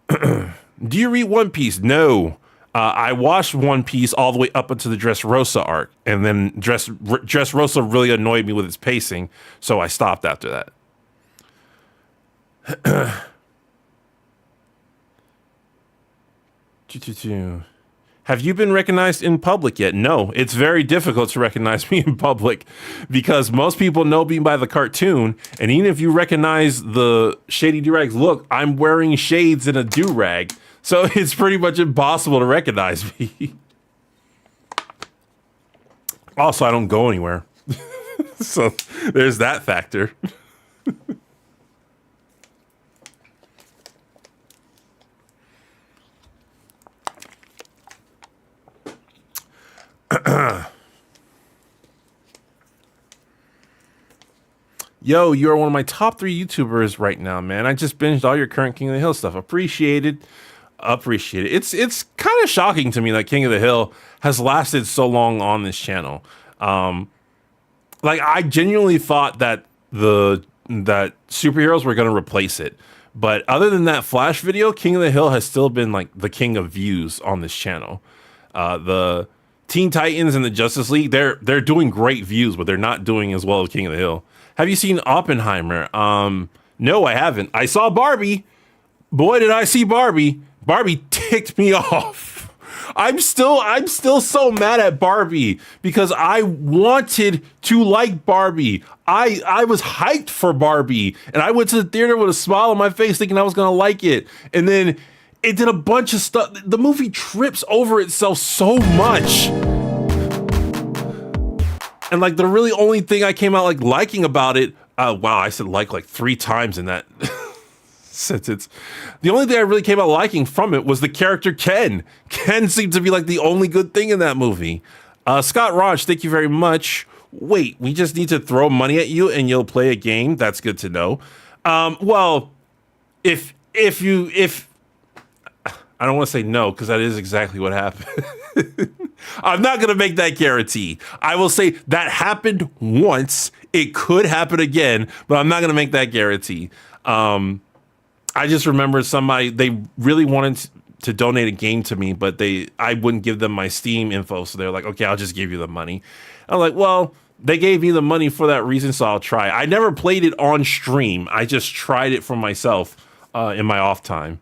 Do you read One Piece? No. I watched One Piece all the way up into the Dressrosa arc, and then Dressrosa really annoyed me with its pacing, so I stopped after that. Have you been recognized in public yet? No, it's very difficult to recognize me in public because most people know me by the cartoon, and even if you recognize the Shady Doorags look, I'm wearing shades and a do-rag. So it's pretty much impossible to recognize me. Also, I don't go anywhere. So there's that factor. Yo, you are one of my top 3 YouTubers right now, man. I just binged all your current King of the Hill stuff. Appreciated. Appreciate it. It's kind of shocking to me that King of the Hill has lasted so long on this channel. Like I genuinely thought that that superheroes were going to replace it. But other than that Flash video, King of the Hill has still been like the king of views on this channel. The Teen Titans and the Justice League, they're doing great views, but they're not doing as well as King of the Hill. Have you seen Oppenheimer? No, I haven't. I saw Barbie. Boy, did I see Barbie. Barbie ticked me off. I'm still so mad at Barbie because I wanted to like Barbie. I was hyped for Barbie, and I went to the theater with a smile on my face thinking I was going to like it. And then it did a bunch of stuff. The movie trips over itself so much. And like the really only thing I came out like liking about it, wow, I said like 3 times in that sentence. The only thing I really came out liking from it was the character Ken. Ken seemed to be like the only good thing in that movie. Scott Raj, thank you very much. Wait, we just need to throw money at you and you'll play a game? That's good to know. Well, if I don't want to say no, because that is exactly what happened. I'm not going to make that guarantee. I will say that happened once. It could happen again, but I'm not going to make that guarantee. I just remember somebody, they really wanted to donate a game to me, but I wouldn't give them my Steam info. So they're like, okay, I'll just give you the money. I'm like, well, they gave me the money for that reason, so I'll try. I never played it on stream. I just tried it for myself in my off time.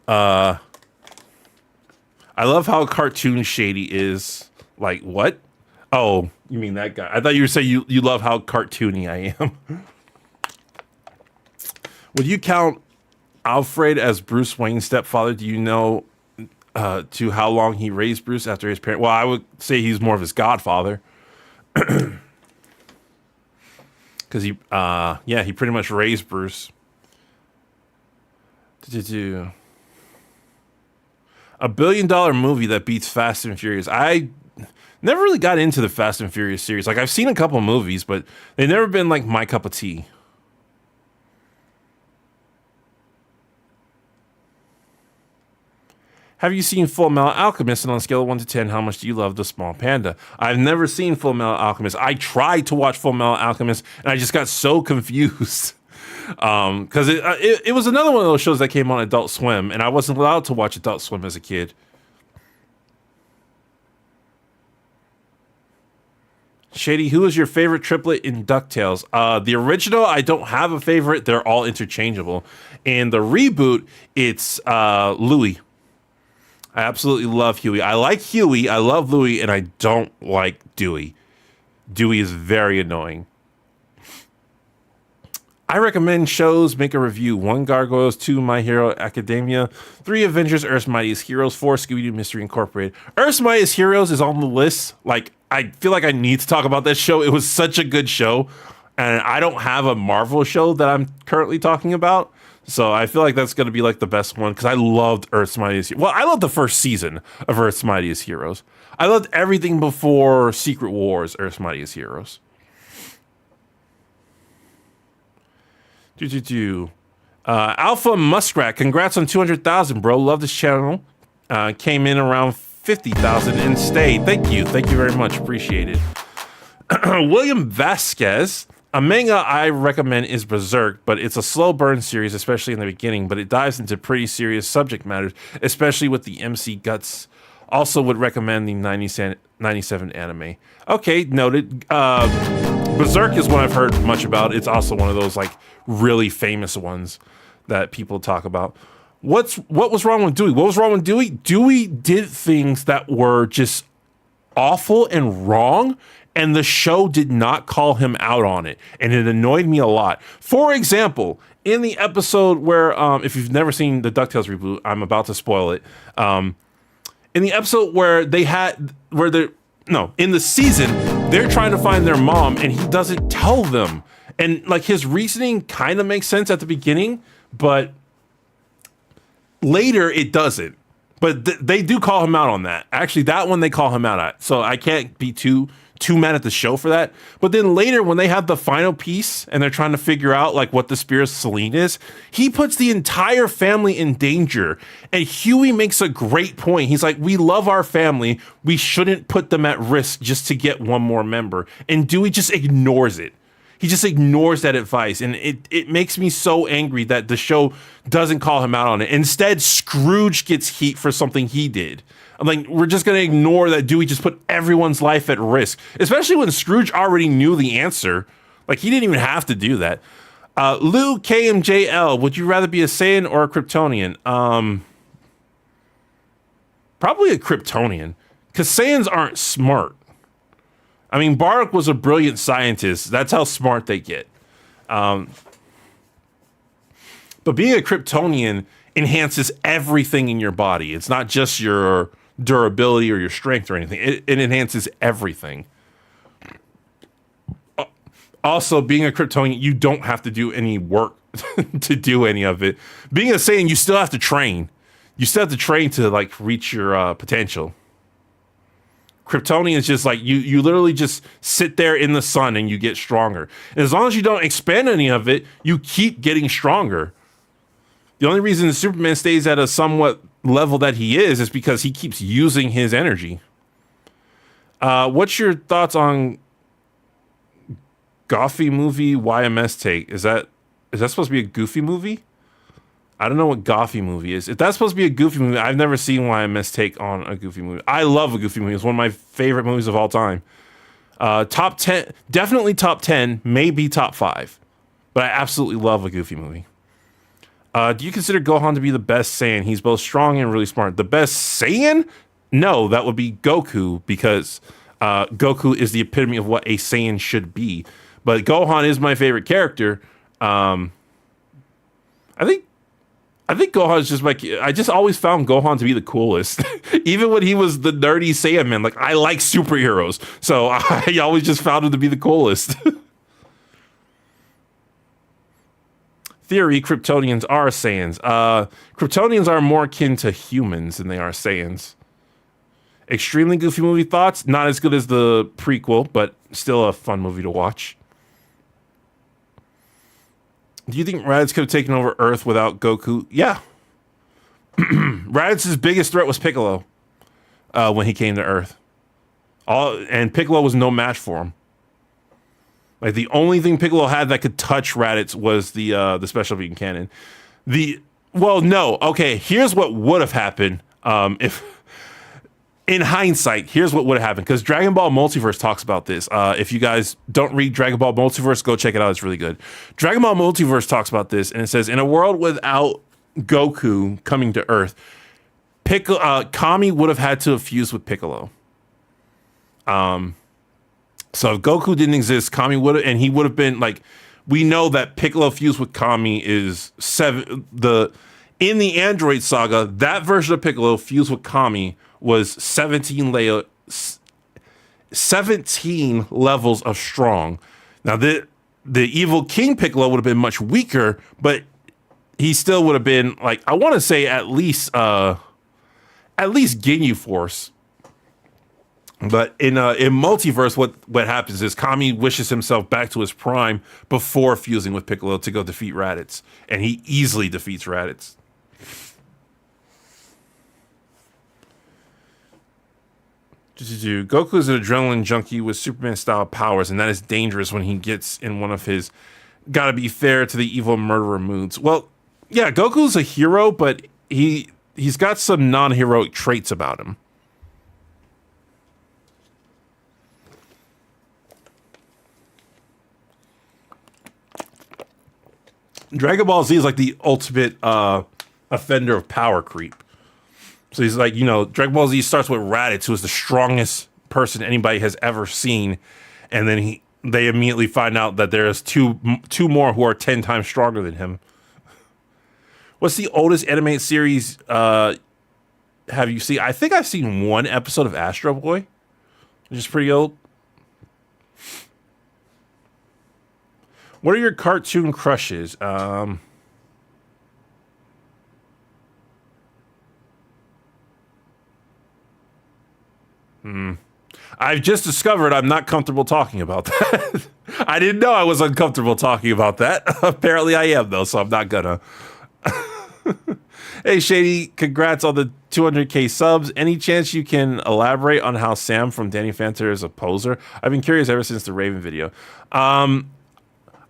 I love how cartoon Shady is. Like, what? Oh, you mean that guy. I thought you were saying you love how cartoony I am. Would you count Alfred as Bruce Wayne's stepfather? Do you know to how long he raised Bruce after his parent? Well, I would say he's more of his godfather. Because he pretty much raised Bruce. $1 billion movie that beats Fast and Furious. I never really got into the Fast and Furious series. Like, I've seen a couple movies, but they've never been like my cup of tea. Have you seen Full Metal Alchemist? And on a scale of 1 to 10, how much do you love the small panda? I've never seen Full Metal Alchemist. I tried to watch Full Metal Alchemist, and I just got so confused. Because it was another one of those shows that came on Adult Swim, and I wasn't allowed to watch Adult Swim as a kid. Shady, who is your favorite triplet in DuckTales? The original, I don't have a favorite. They're all interchangeable. And the reboot, it's Louie. I absolutely love Huey. I like Huey, I love Louie, and I don't like Dewey. Dewey is very annoying. I recommend shows, make a review. 1 Gargoyles, 2 My Hero Academia, 3 Avengers, Earth's Mightiest Heroes, 4 Scooby-Doo Mystery Incorporated. Earth's Mightiest Heroes is on the list. Like, I feel like I need to talk about that show. It was such a good show, and I don't have a Marvel show that I'm currently talking about. So I feel like that's going to be like the best one because I loved Earth's Mightiest Heroes. Well, I loved the first season of Earth's Mightiest Heroes. I loved everything before Secret Wars, Earth's Mightiest Heroes. Alpha Muskrat, congrats on 200,000, bro. Love this channel. Came in around 50,000 and stayed. Thank you very much. Appreciate it. William Vasquez. A manga I recommend is Berserk, but it's a slow burn series, especially in the beginning, but it dives into pretty serious subject matters, especially with the MC guts. Also would recommend the 97 anime. Okay, noted. Berserk is one I've heard much about. It's also one of those like really famous ones that people talk about. What was wrong with Dewey? What was wrong with Dewey? Dewey did things that were just awful and wrong, and the show did not call him out on it, and it annoyed me a lot. For example, in the episode where, if you've never seen the DuckTales reboot, I'm about to spoil it. In the episode where in the season, they're trying to find their mom, and he doesn't tell them. And like his reasoning kind of makes sense at the beginning, but later it doesn't. But they do call him out on that. Actually, that one they call him out at. So I can't be too too mad at the show for that. But then later, when they have the final piece and they're trying to figure out like what the spirit of Selene is, he puts the entire family in danger. And Huey makes a great point. He's like, we love our family. We shouldn't put them at risk just to get one more member. And Dewey just ignores it. He just ignores that advice. And it makes me so angry that the show doesn't call him out on it. Instead, Scrooge gets heat for something he did. I'm like, we're just going to ignore that Dewey just put everyone's life at risk, especially when Scrooge already knew the answer. Like, he didn't even have to do that. Lou KMJL, would you rather be a Saiyan or a Kryptonian? Probably a Kryptonian, because Saiyans aren't smart. I mean, Barak was a brilliant scientist. That's how smart they get. But being a Kryptonian enhances everything in your body. It's not just your durability or your strength or anything. It enhances everything. Also, being a Kryptonian, you don't have to do any work to do any of it. Being a Saiyan, you still have to train. You still have to train to like reach your potential. Kryptonian is just like you literally just sit there in the sun and you get stronger. And as long as you don't expend any of it, you keep getting stronger. The only reason Superman stays at a somewhat level that he is because he keeps using his energy. What's your thoughts on Goofy movie YMS take? Is that supposed to be a Goofy movie? I don't know what Goofy movie is. If that's supposed to be a Goofy movie, I've never seen YMS take on a Goofy movie. I love a Goofy movie. It's one of my favorite movies of all time. Top 10, definitely top 10, maybe top 5. But I absolutely love a Goofy movie. Do you consider Gohan to be the best Saiyan? He's both strong and really smart. The best Saiyan? No, that would be Goku, because Goku is the epitome of what a Saiyan should be. But Gohan is my favorite character. I think Gohan is just like, I just always found Gohan to be the coolest. Even when he was the nerdy Saiyaman, like, I like superheroes. So I always just found him to be the coolest. Theory, Kryptonians are Saiyans. Kryptonians are more akin to humans than they are Saiyans. Extremely Goofy movie thoughts. Not as good as the prequel, but still a fun movie to watch. Do you think Raditz could have taken over Earth without Goku? Yeah. Raditz's biggest threat was Piccolo when he came to Earth. And Piccolo was no match for him. Like, the only thing Piccolo had that could touch Raditz was the special beam cannon. No. Okay, here's what would have happened if... In hindsight, here's what would have happened, because Dragon Ball Multiverse talks about this. If you guys don't read Dragon Ball Multiverse, go check it out. It's really good. Dragon Ball Multiverse talks about this, and it says, in a world without Goku coming to Earth, Kami would have had to have fused with Piccolo. So if Goku didn't exist, Kami would have, and he would have been like, we know that Piccolo fused with Kami is in the Android Saga, that version of Piccolo fused with Kami was 17 levels of strong. Now, the evil King Piccolo would have been much weaker, but he still would have been, like, I want to say at least Ginyu Force. But in Multiverse, what happens is Kami wishes himself back to his prime before fusing with Piccolo to go defeat Raditz, and he easily defeats Raditz. Goku is an adrenaline junkie with Superman-style powers, and that is dangerous when he gets in one of his gotta be fair to the evil murderer moods. Well, yeah, Goku's a hero, but he's got some non-heroic traits about him. Dragon Ball Z is like the ultimate offender of power creep. So he's like, Dragon Ball Z starts with Raditz, who is the strongest person anybody has ever seen, and then they immediately find out that there's two more who are 10 times stronger than him. What's the oldest animated series have you seen? I think I've seen one episode of Astro Boy, which is pretty old. What are your cartoon crushes? I've just discovered I'm not comfortable talking about that. I didn't know I was uncomfortable talking about that. Apparently I am, though, so I'm not gonna. Hey, Shady, congrats on the 200K subs. Any chance you can elaborate on how Sam from Danny Phantom is a poser? I've been curious ever since the Raven video.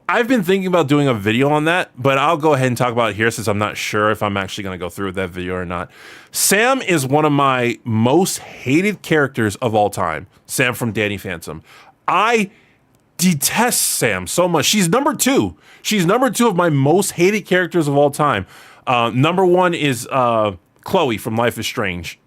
I've been thinking about doing a video on that, but I'll go ahead and talk about it here since I'm not sure if I'm actually going to go through with that video or not. Sam is one of my most hated characters of all time. Sam from Danny Phantom. I detest Sam so much. She's number 2. She's number 2 of my most hated characters of all time. Number 1 is Chloe from Life is Strange.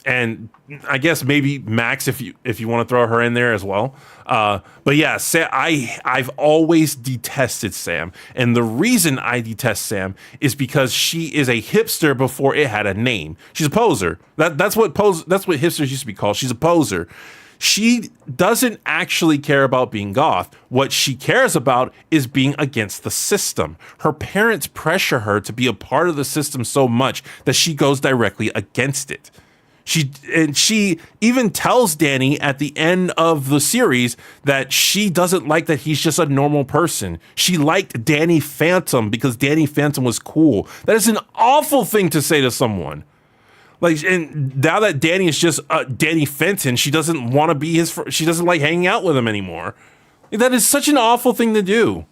And I guess maybe Max if you want to throw her in there as well. But yeah, I've always detested Sam. And the reason I detest Sam is because she is a hipster before it had a name. She's a poser. That's what hipsters used to be called. She's a poser. She doesn't actually care about being goth. What she cares about is being against the system. Her parents pressure her to be a part of the system so much that she goes directly against it. She even tells Danny at the end of the series that she doesn't like that he's just a normal person. She liked Danny Phantom because Danny Phantom was cool. That is an awful thing to say to someone. Like, and now that Danny is just Danny Fenton, she doesn't want to be his. She doesn't like hanging out with him anymore. That is such an awful thing to do.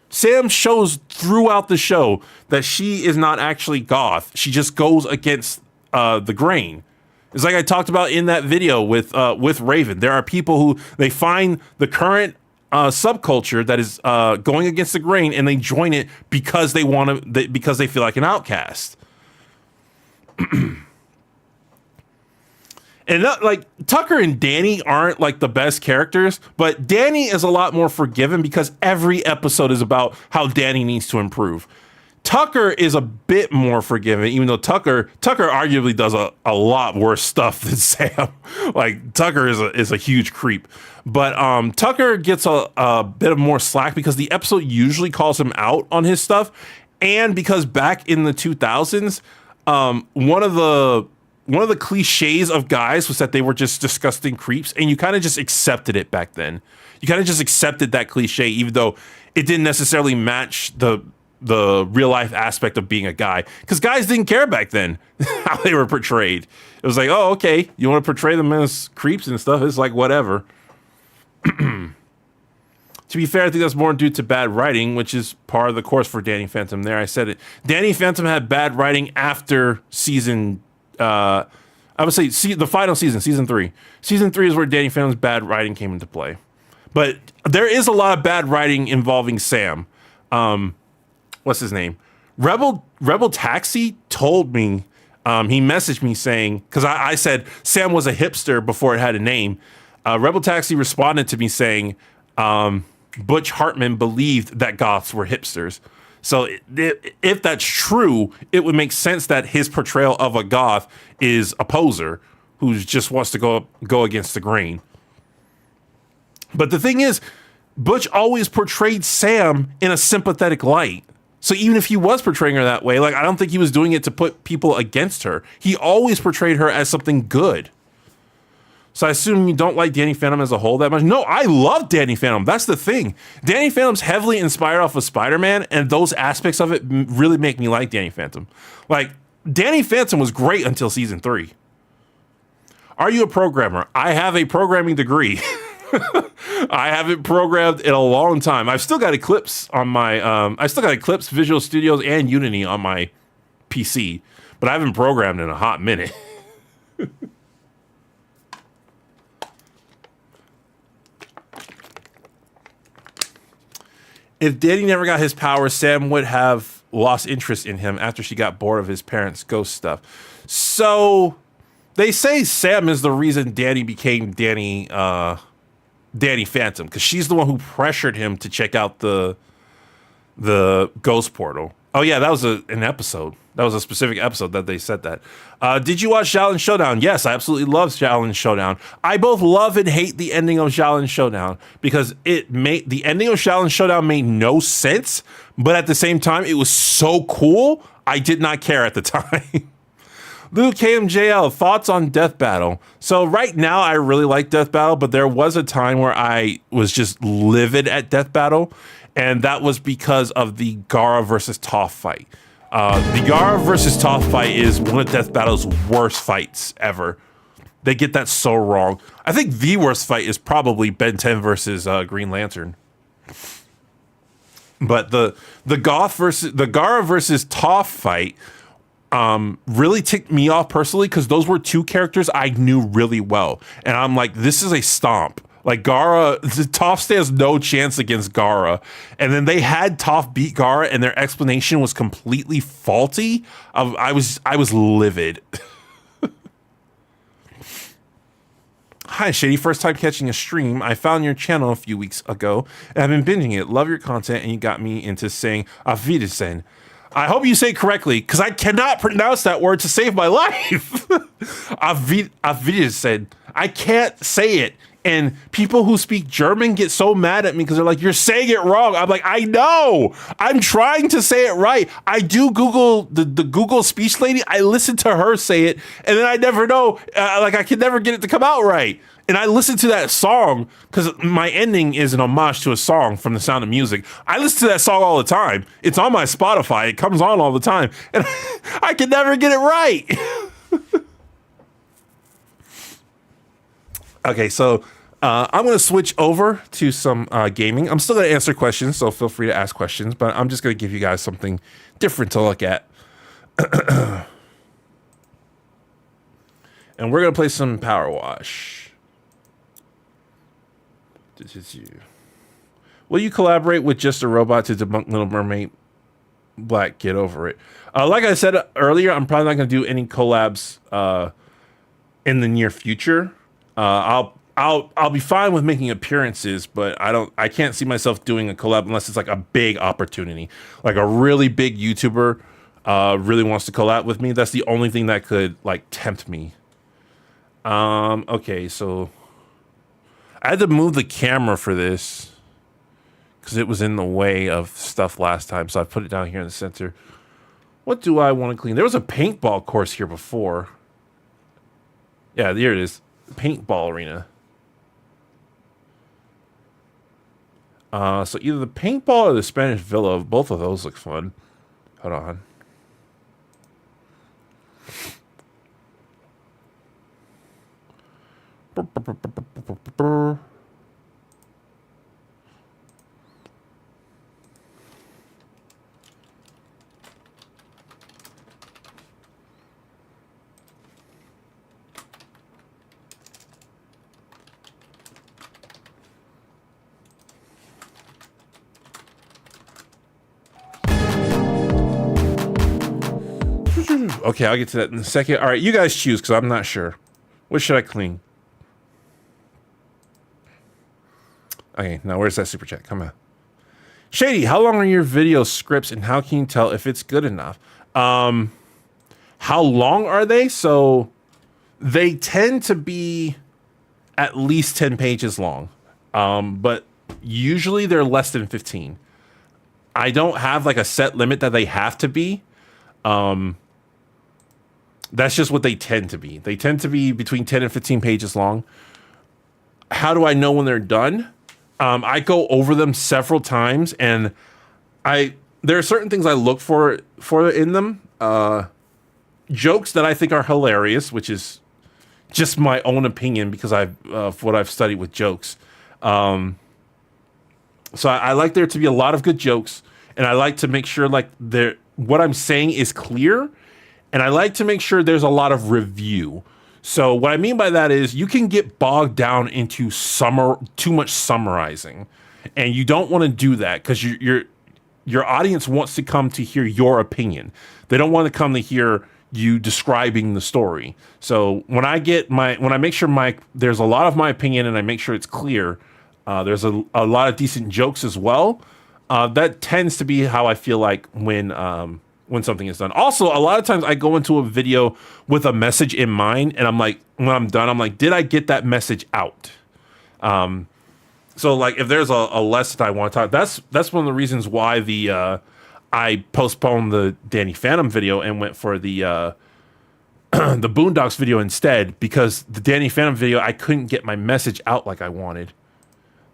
Sam shows throughout the show that she is not actually goth. She just goes against the grain. It's like I talked about in that video with Raven. There are people who they find the current subculture that is going against the grain, and they join it because they want to, because they feel like an outcast. And like Tucker and Danny aren't like the best characters, but Danny is a lot more forgiven because every episode is about how Danny needs to improve. Tucker is a bit more forgiving, even though Tucker arguably does a lot worse stuff than Sam. Like Tucker is a huge creep, but Tucker gets a bit of more slack because the episode usually calls him out on his stuff, and because back in the 2000s, one of the cliches of guys was that they were just disgusting creeps, and you kind of just accepted it back then. You kind of just accepted that cliche, even though it didn't necessarily match the real life aspect of being a guy, because guys didn't care back then how they were portrayed. It was like, oh, okay, you want to portray them as creeps and stuff, it's like whatever. To be fair, I think that's more due to bad writing, which is part of the course for Danny Phantom. There, I said it. Danny Phantom had bad writing after season I would say the final season, season 3. Season 3 is where Danny Phantom's bad writing came into play. But there is a lot of bad writing involving Sam. What's his name? Rebel Taxi told me, he messaged me saying, because I said Sam was a hipster before it had a name. Rebel Taxi responded to me saying, Butch Hartman believed that goths were hipsters. So if that's true, it would make sense that his portrayal of a goth is a poser who just wants to go against the grain. But the thing is, Butch always portrayed Sam in a sympathetic light. So even if he was portraying her that way, like I don't think he was doing it to put people against her. He always portrayed her as something good. So I assume you don't like Danny Phantom as a whole that much. No, I love Danny Phantom. That's the thing. Danny Phantom's heavily inspired off of Spider-Man, and those aspects of it really make me like Danny Phantom. Like, Danny Phantom was great until season 3. Are you a programmer? I have a programming degree. I haven't programmed in a long time. I've still got Eclipse on my, Eclipse, Visual Studios, and Unity on my PC, but I haven't programmed in a hot minute. If Danny never got his powers, Sam would have lost interest in him after she got bored of his parents' ghost stuff. So they say Sam is the reason Danny became Danny Phantom, because she's the one who pressured him to check out the ghost portal. Oh yeah, that was an episode. That was a specific episode that they said that. Did you watch Xiaolin Showdown? Yes, I absolutely love Xiaolin Showdown. I both love and hate the ending of Xiaolin Showdown because the ending of Xiaolin Showdown made no sense, but at the same time, it was so cool. I did not care at the time. Luke KMJL, thoughts on Death Battle. So right now I really like Death Battle, but there was a time where I was just livid at Death Battle, and that was because of the Gara versus Toph fight. The Gara versus Toph fight is one of Death Battle's worst fights ever. They get that so wrong. I think the worst fight is probably Ben 10 versus Green Lantern. But the Gara versus Toph fight really ticked me off personally, because those were two characters I knew really well, and I'm like, this is a stomp. Like, Toph stands no chance against Gara, and then they had Toph beat Gara, and their explanation was completely faulty. I was livid. Hi, Shady. First time catching a stream. I found your channel a few weeks ago, and I've been binging it. Love your content, and you got me into saying Auf Wiedersehen. I hope you say it correctly, because I cannot pronounce that word to save my life. Auf Wiedersehen. I can't say it. And people who speak German get so mad at me because they're like, you're saying it wrong. I'm like, I know. I'm trying to say it right. I do Google the Google speech lady. I listen to her say it, and then I never know. I can never get it to come out right. And I listen to that song because my ending is an homage to a song from The Sound of Music. I listen to that song all the time. It's on my Spotify. It comes on all the time. And I can never get it right. Okay, so I'm going to switch over to some gaming. I'm still going to answer questions, so feel free to ask questions, but I'm just going to give you guys something different to look at. And we're going to play some Power Wash. This is you. Will you collaborate with Just a Robot to debunk Little Mermaid? Black, get over it. Like I said earlier, I'm probably not going to do any collabs in the near future. I'll be fine with making appearances, but I can't see myself doing a collab unless it's like a big opportunity, like a really big YouTuber really wants to collab with me. That's the only thing that could like tempt me. Okay, so I had to move the camera for this because it was in the way of stuff last time, so I put it down here in the center. What do I want to clean? There was a paintball course here before. Yeah, there it is. Paintball arena. So either the paintball or the Spanish Villa, both of those look fun. Hold on. Okay, I'll get to that in a second. All right, you guys choose because I'm not sure. What should I clean? Okay, now where's that super chat? Come on. Shady, how long are your video scripts and how can you tell if it's good enough? How long are they? So they tend to be at least 10 pages long. But usually they're less than 15. I don't have like a set limit that they have to be. That's just what they tend to be. They tend to be between 10 and 15 pages long. How do I know when they're done? I go over them several times, and there are certain things I look for in them. Jokes that I think are hilarious, which is just my own opinion because of what I've studied with jokes. So I like there to be a lot of good jokes, and I like to make sure like what I'm saying is clear. And I like to make sure there's a lot of review. So what I mean by that is you can get bogged down into too much summarizing. And you don't want to do that because your audience wants to come to hear your opinion. They don't want to come to hear you describing the story. So when I make sure there's a lot of my opinion and I make sure it's clear, there's a lot of decent jokes as well. That tends to be how I feel like when something is done. Also, a lot of times I go into a video with a message in mind, and I'm like, when I'm done, I'm like, did I get that message out? So like, if there's a lesson I want to talk, that's one of the reasons why I postponed the Danny Phantom video and went for the the Boondocks video instead, because the Danny Phantom video, I couldn't get my message out like I wanted.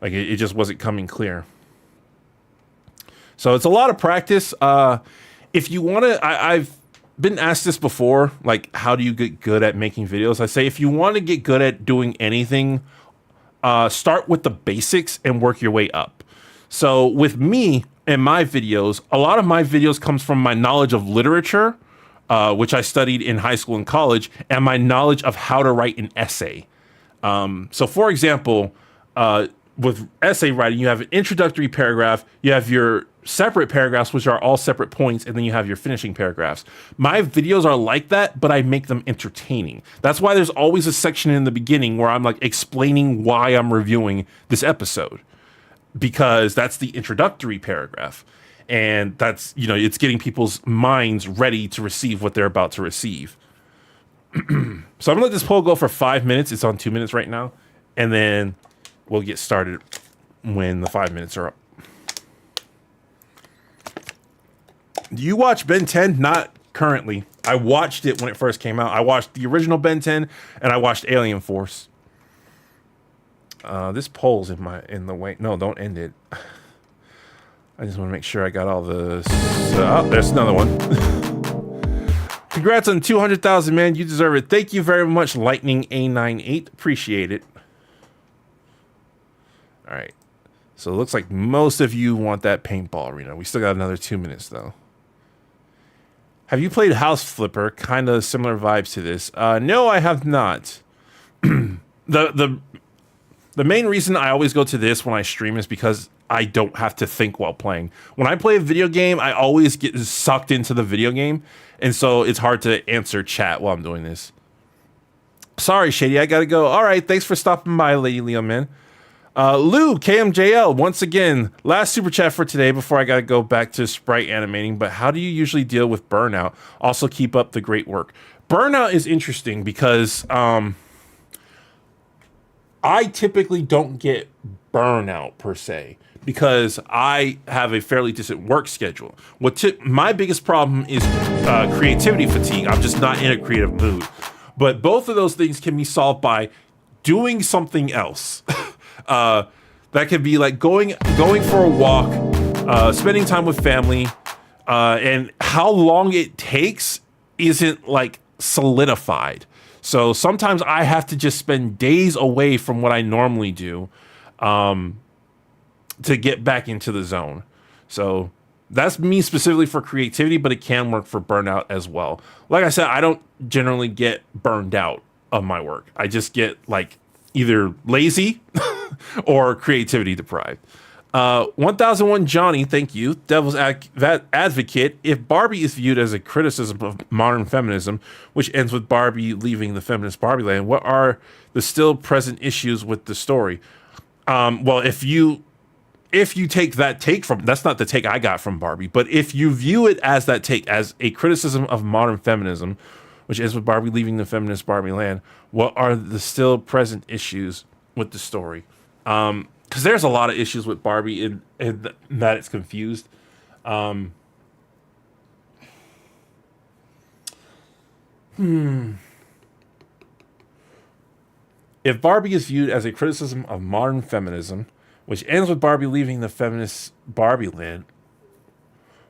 Like it just wasn't coming clear. So it's a lot of practice. If you want to, I've been asked this before, like how do you get good at making videos? I say if you want to get good at doing anything, start with the basics and work your way up. So with me and my videos, a lot of my videos comes from my knowledge of literature, which I studied in high school and college, and my knowledge of how to write an essay. So for example, with essay writing, you have an introductory paragraph, you have your separate paragraphs, which are all separate points, and then you have your finishing paragraphs. My videos are like that, but I make them entertaining. That's why there's always a section in the beginning where I'm like explaining why I'm reviewing this episode, because that's the introductory paragraph. And that's, you know, it's getting people's minds ready to receive what they're about to receive. So I'm gonna let this poll go for 5 minutes. It's on 2 minutes right now. And then we'll get started when the 5 minutes are up. Do you watch Ben 10? Not currently. I watched it when it first came out. I watched the original Ben 10 and I watched Alien Force. This poll's in the way. No, don't end it. I just want to make sure I got all the... oh, there's another one. Congrats on 200,000, man. You deserve it. Thank you very much, Lightning A98. Appreciate it. All right. So it looks like most of you want that paintball arena. We still got another 2 minutes, though. Have you played House Flipper? Kind of similar vibes to this. No, I have not. The main reason I always go to this when I stream is because I don't have to think while playing. When I play a video game, I always get sucked into the video game, and so it's hard to answer chat while I'm doing this. Sorry, Shady, I gotta go. All right, thanks for stopping by, Lady Leo, man. Lou, KMJL, once again, last super chat for today before I gotta go back to sprite animating, but how do you usually deal with burnout? Also, keep up the great work. Burnout is interesting because I typically don't get burnout per se, because I have a fairly decent work schedule. My biggest problem is creativity fatigue. I'm just not in a creative mood. But both of those things can be solved by doing something else. That could be like going for a walk, spending time with family, and how long it takes isn't like solidified. So sometimes I have to just spend days away from what I normally do to get back into the zone. So that's me specifically for creativity, but it can work for burnout as well. Like I said, I don't generally get burned out of my work. I just get like either lazy or creativity deprived. 1001 Johnny, thank you. Devil's Advocate. If Barbie is viewed as a criticism of modern feminism, which ends with Barbie leaving the feminist Barbie land, what are the still present issues with the story? Well, if you take that take from, that's not the take I got from Barbie, but if you view it as that take, as a criticism of modern feminism, which ends with Barbie leaving the feminist Barbie land, what are the still present issues with the story? Because there's a lot of issues with Barbie in that it's confused. If Barbie is viewed as a criticism of modern feminism, which ends with Barbie leaving the feminist Barbie land,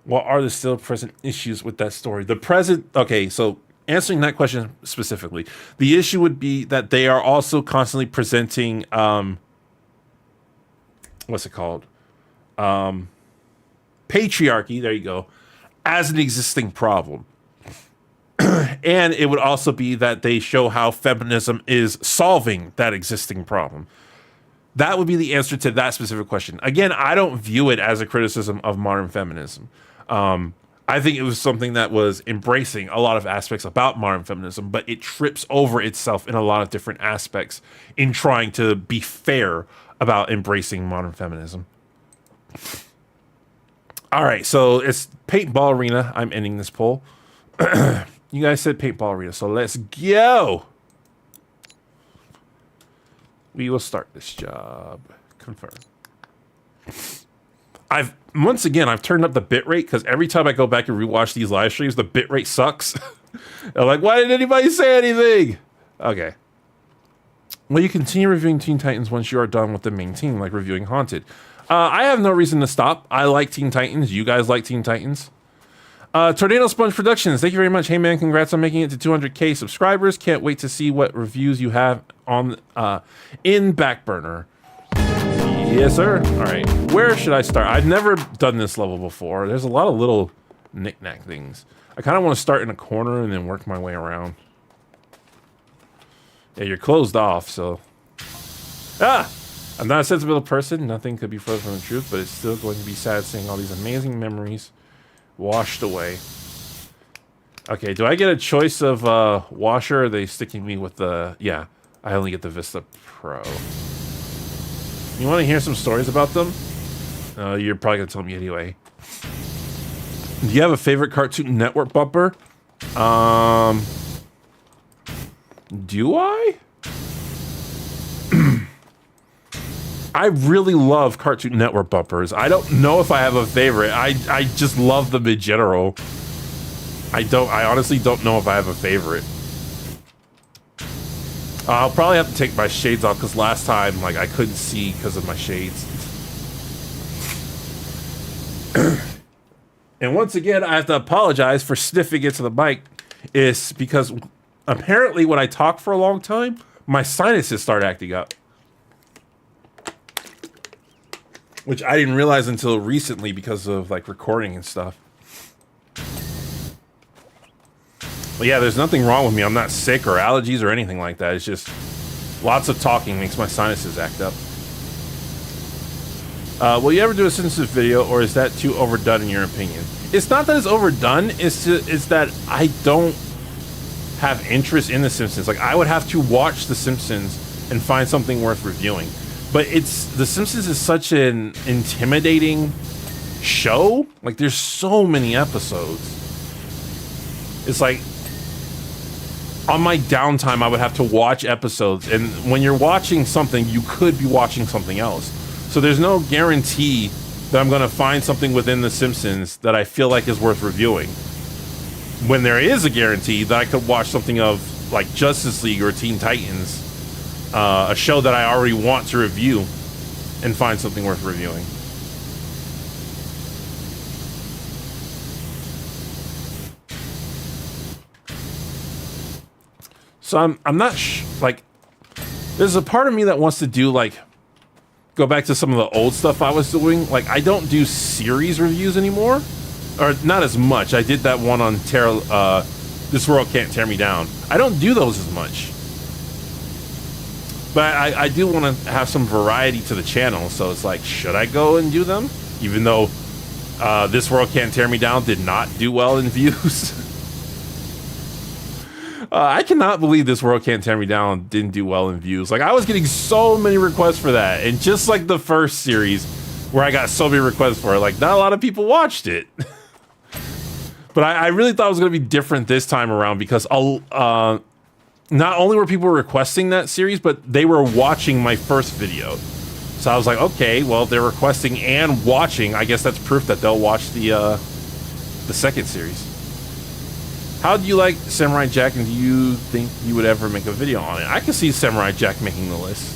what are the still present issues with that story? The present, okay, so answering that question specifically, the issue would be that they are also constantly presenting, what's it called? Patriarchy, there you go, as an existing problem. And it would also be that they show how feminism is solving that existing problem. That would be the answer to that specific question. Again, I don't view it as a criticism of modern feminism. I think it was something that was embracing a lot of aspects about modern feminism, but it trips over itself in a lot of different aspects in trying to be fair about embracing modern feminism. All right, so it's Paintball Arena. I'm ending this poll. You guys said Paintball Arena, so let's go. We will start this job. Confirm. I've turned up the bitrate because every time I go back and rewatch these live streams, the bitrate sucks. I'm like, why didn't anybody say anything? Okay. Will you continue reviewing Teen Titans once you are done with the main team, like reviewing Haunted? I have no reason to stop. I like Teen Titans. You guys like Teen Titans? Tornado Sponge Productions, thank you very much. Hey man, congrats on making it to 200k subscribers. Can't wait to see what reviews you have on in Backburner. Yes, sir. All right, where should I start? I've never done this level before. There's a lot of little knick-knack things. I kind of want to start in a corner and then work my way around. Yeah, you're closed off, so... Ah! I'm not a sentimental person. Nothing could be further from the truth, but it's still going to be sad seeing all these amazing memories washed away. Okay, do I get a choice of washer, or are they sticking me with the... Yeah, I only get the Vista Pro. You want to hear some stories about them? You're probably going to tell me anyway. Do you have a favorite Cartoon Network bumper? Do I? I really love Cartoon Network bumpers. I don't know if I have a favorite. I just love them in general. I honestly don't know if I have a favorite. I'll probably have to take my shades off because last time, like, I couldn't see because of my shades. And once again, I have to apologize for sniffing into the mic. It's because apparently when I talk for a long time, my sinuses start acting up. Which I didn't realize until recently because of, like, recording and stuff. But yeah, there's nothing wrong with me. I'm not sick or allergies or anything like that. It's just lots of talking makes my sinuses act up. Will you ever do a Simpsons video, or is that too overdone in your opinion? It's not that it's overdone. It's that I don't have interest in The Simpsons. Like, I would have to watch The Simpsons and find something worth reviewing. But The Simpsons is such an intimidating show. Like, there's so many episodes. It's like, on my downtime, I would have to watch episodes. And when you're watching something, you could be watching something else. So there's no guarantee that I'm going to find something within The Simpsons that I feel like is worth reviewing. When there is a guarantee that I could watch something of, like, Justice League or Teen Titans, a show that I already want to review, and find something worth reviewing. So I'm not like, there's a part of me that wants to do, like, go back to some of the old stuff I was doing. Like, I don't do series reviews anymore, or not as much. I did that one on This World Can't Tear Me Down. I don't do those as much. But I do want to have some variety to the channel, so it's like, should I go and do them? Even though This World Can't Tear Me Down did not do well in views. I cannot believe This World Can't Tear Me Down didn't do well in views. Like, I was getting so many requests for that, and just like the first series, where I got so many requests for it, like, not a lot of people watched it. But I really thought it was going to be different this time around, because not only were people requesting that series, but they were watching my first video. So I was like, okay, well, if they're requesting and watching, I guess that's proof that they'll watch the second series. How do you like Samurai Jack, and do you think you would ever make a video on it? I can see Samurai Jack making the list.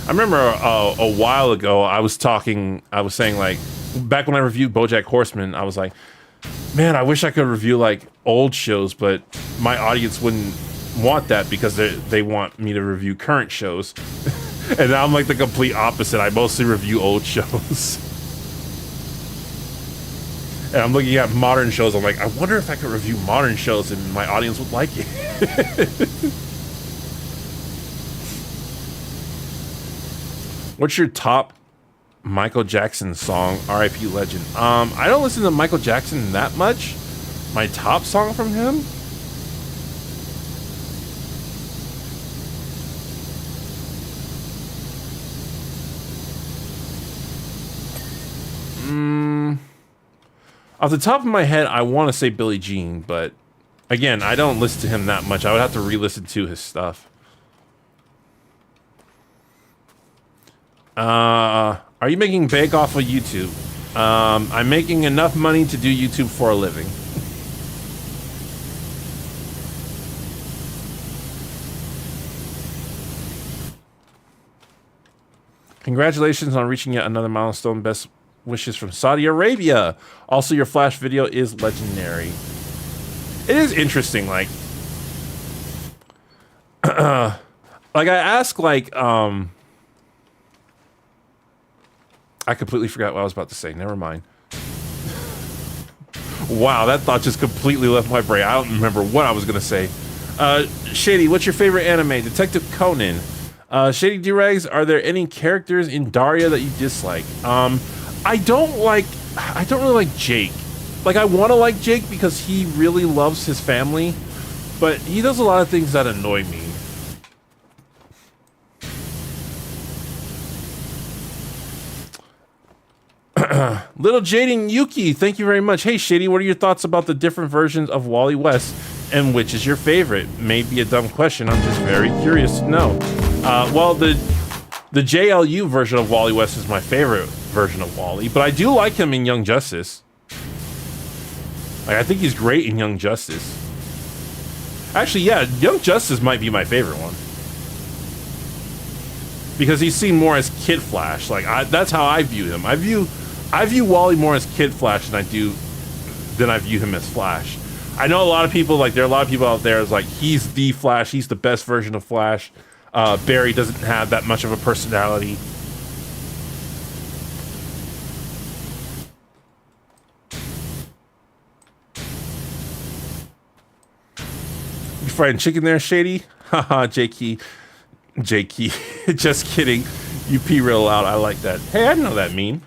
I remember a while ago, I was saying, like, back when I reviewed BoJack Horseman, I was like, man, I wish I could review, like, old shows, but my audience wouldn't want that because they want me to review current shows. And now I'm like the complete opposite. I mostly review old shows. And I'm looking at modern shows. I'm like, I wonder if I could review modern shows and my audience would like it. What's your top Michael Jackson song, R.I.P. Legend? I don't listen to Michael Jackson that much. My top song from him? Off the top of my head, I want to say Billie Jean, but again, I don't listen to him that much. I would have to re-listen to his stuff. Are you making bank off of YouTube? I'm making enough money to do YouTube for a living. Congratulations on reaching yet another milestone. Best wishes from Saudi Arabia. Also, your Flash video is legendary. It is interesting, like I ask, like, I completely forgot what I was about to say. Never mind. Wow, that thought just completely left my brain. I don't remember what I was gonna say. Shady, what's your favorite anime? Detective Conan. Shady Doorags, are there any characters in Daria that you dislike? I don't really like Jake. Like, I want to like Jake because he really loves his family, but he does a lot of things that annoy me. Little Jaden Yuki, thank you very much. Hey Shady, what are your thoughts about the different versions of Wally West, and which is your favorite? Maybe a dumb question, I'm just very curious to know. Well, the JLU version of Wally West is my favorite version of Wally, but I do like him in Young Justice. Like, I think he's great in Young Justice. Actually, yeah, Young Justice might be my favorite one. Because he's seen more as Kid Flash. Like, that's how I view him. I view Wally more as Kid Flash than I view him as Flash. I know a lot of people, like, there are a lot of people out there is like, he's the Flash, he's the best version of Flash. Barry doesn't have that much of a personality. You frying chicken there, Shady? Haha, Jakey. Just kidding. You pee real loud. I like that. Hey, I didn't know that mean.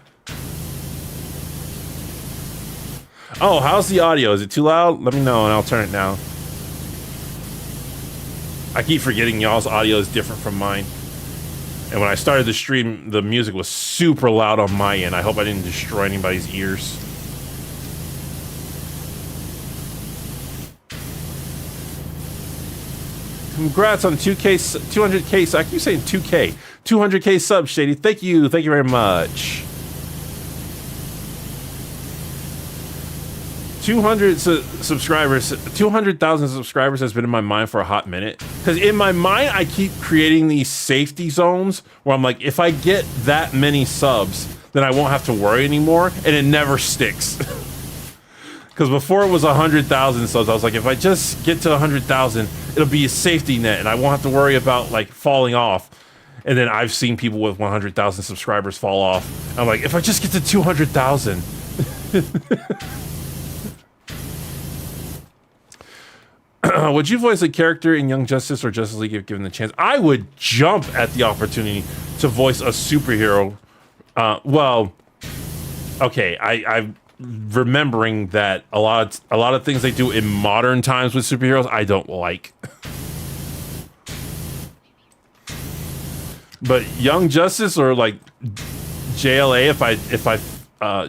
Oh, how's the audio? Is it too loud? Let me know and I'll turn it down. I keep forgetting y'all's audio is different from mine. And when I started the stream, the music was super loud on my end. I hope I didn't destroy anybody's ears. Congrats on 200K. I keep saying 2K. 200K subs, Shady. Thank you very much. 200,000 subscribers has been in my mind for a hot minute. Because in my mind, I keep creating these safety zones where I'm like, if I get that many subs, then I won't have to worry anymore, and it never sticks. Because before it was 100,000 subs, I was like, if I just get to 100,000, it'll be a safety net, and I won't have to worry about, like, falling off. And then I've seen people with 100,000 subscribers fall off. I'm like, if I just get to 200,000. Would you voice a character in Young Justice or Justice League if given the chance? I would jump at the opportunity to voice a superhero. Well, okay, I'm remembering that a lot of things they do in modern times with superheroes I don't like. But Young Justice or like JLA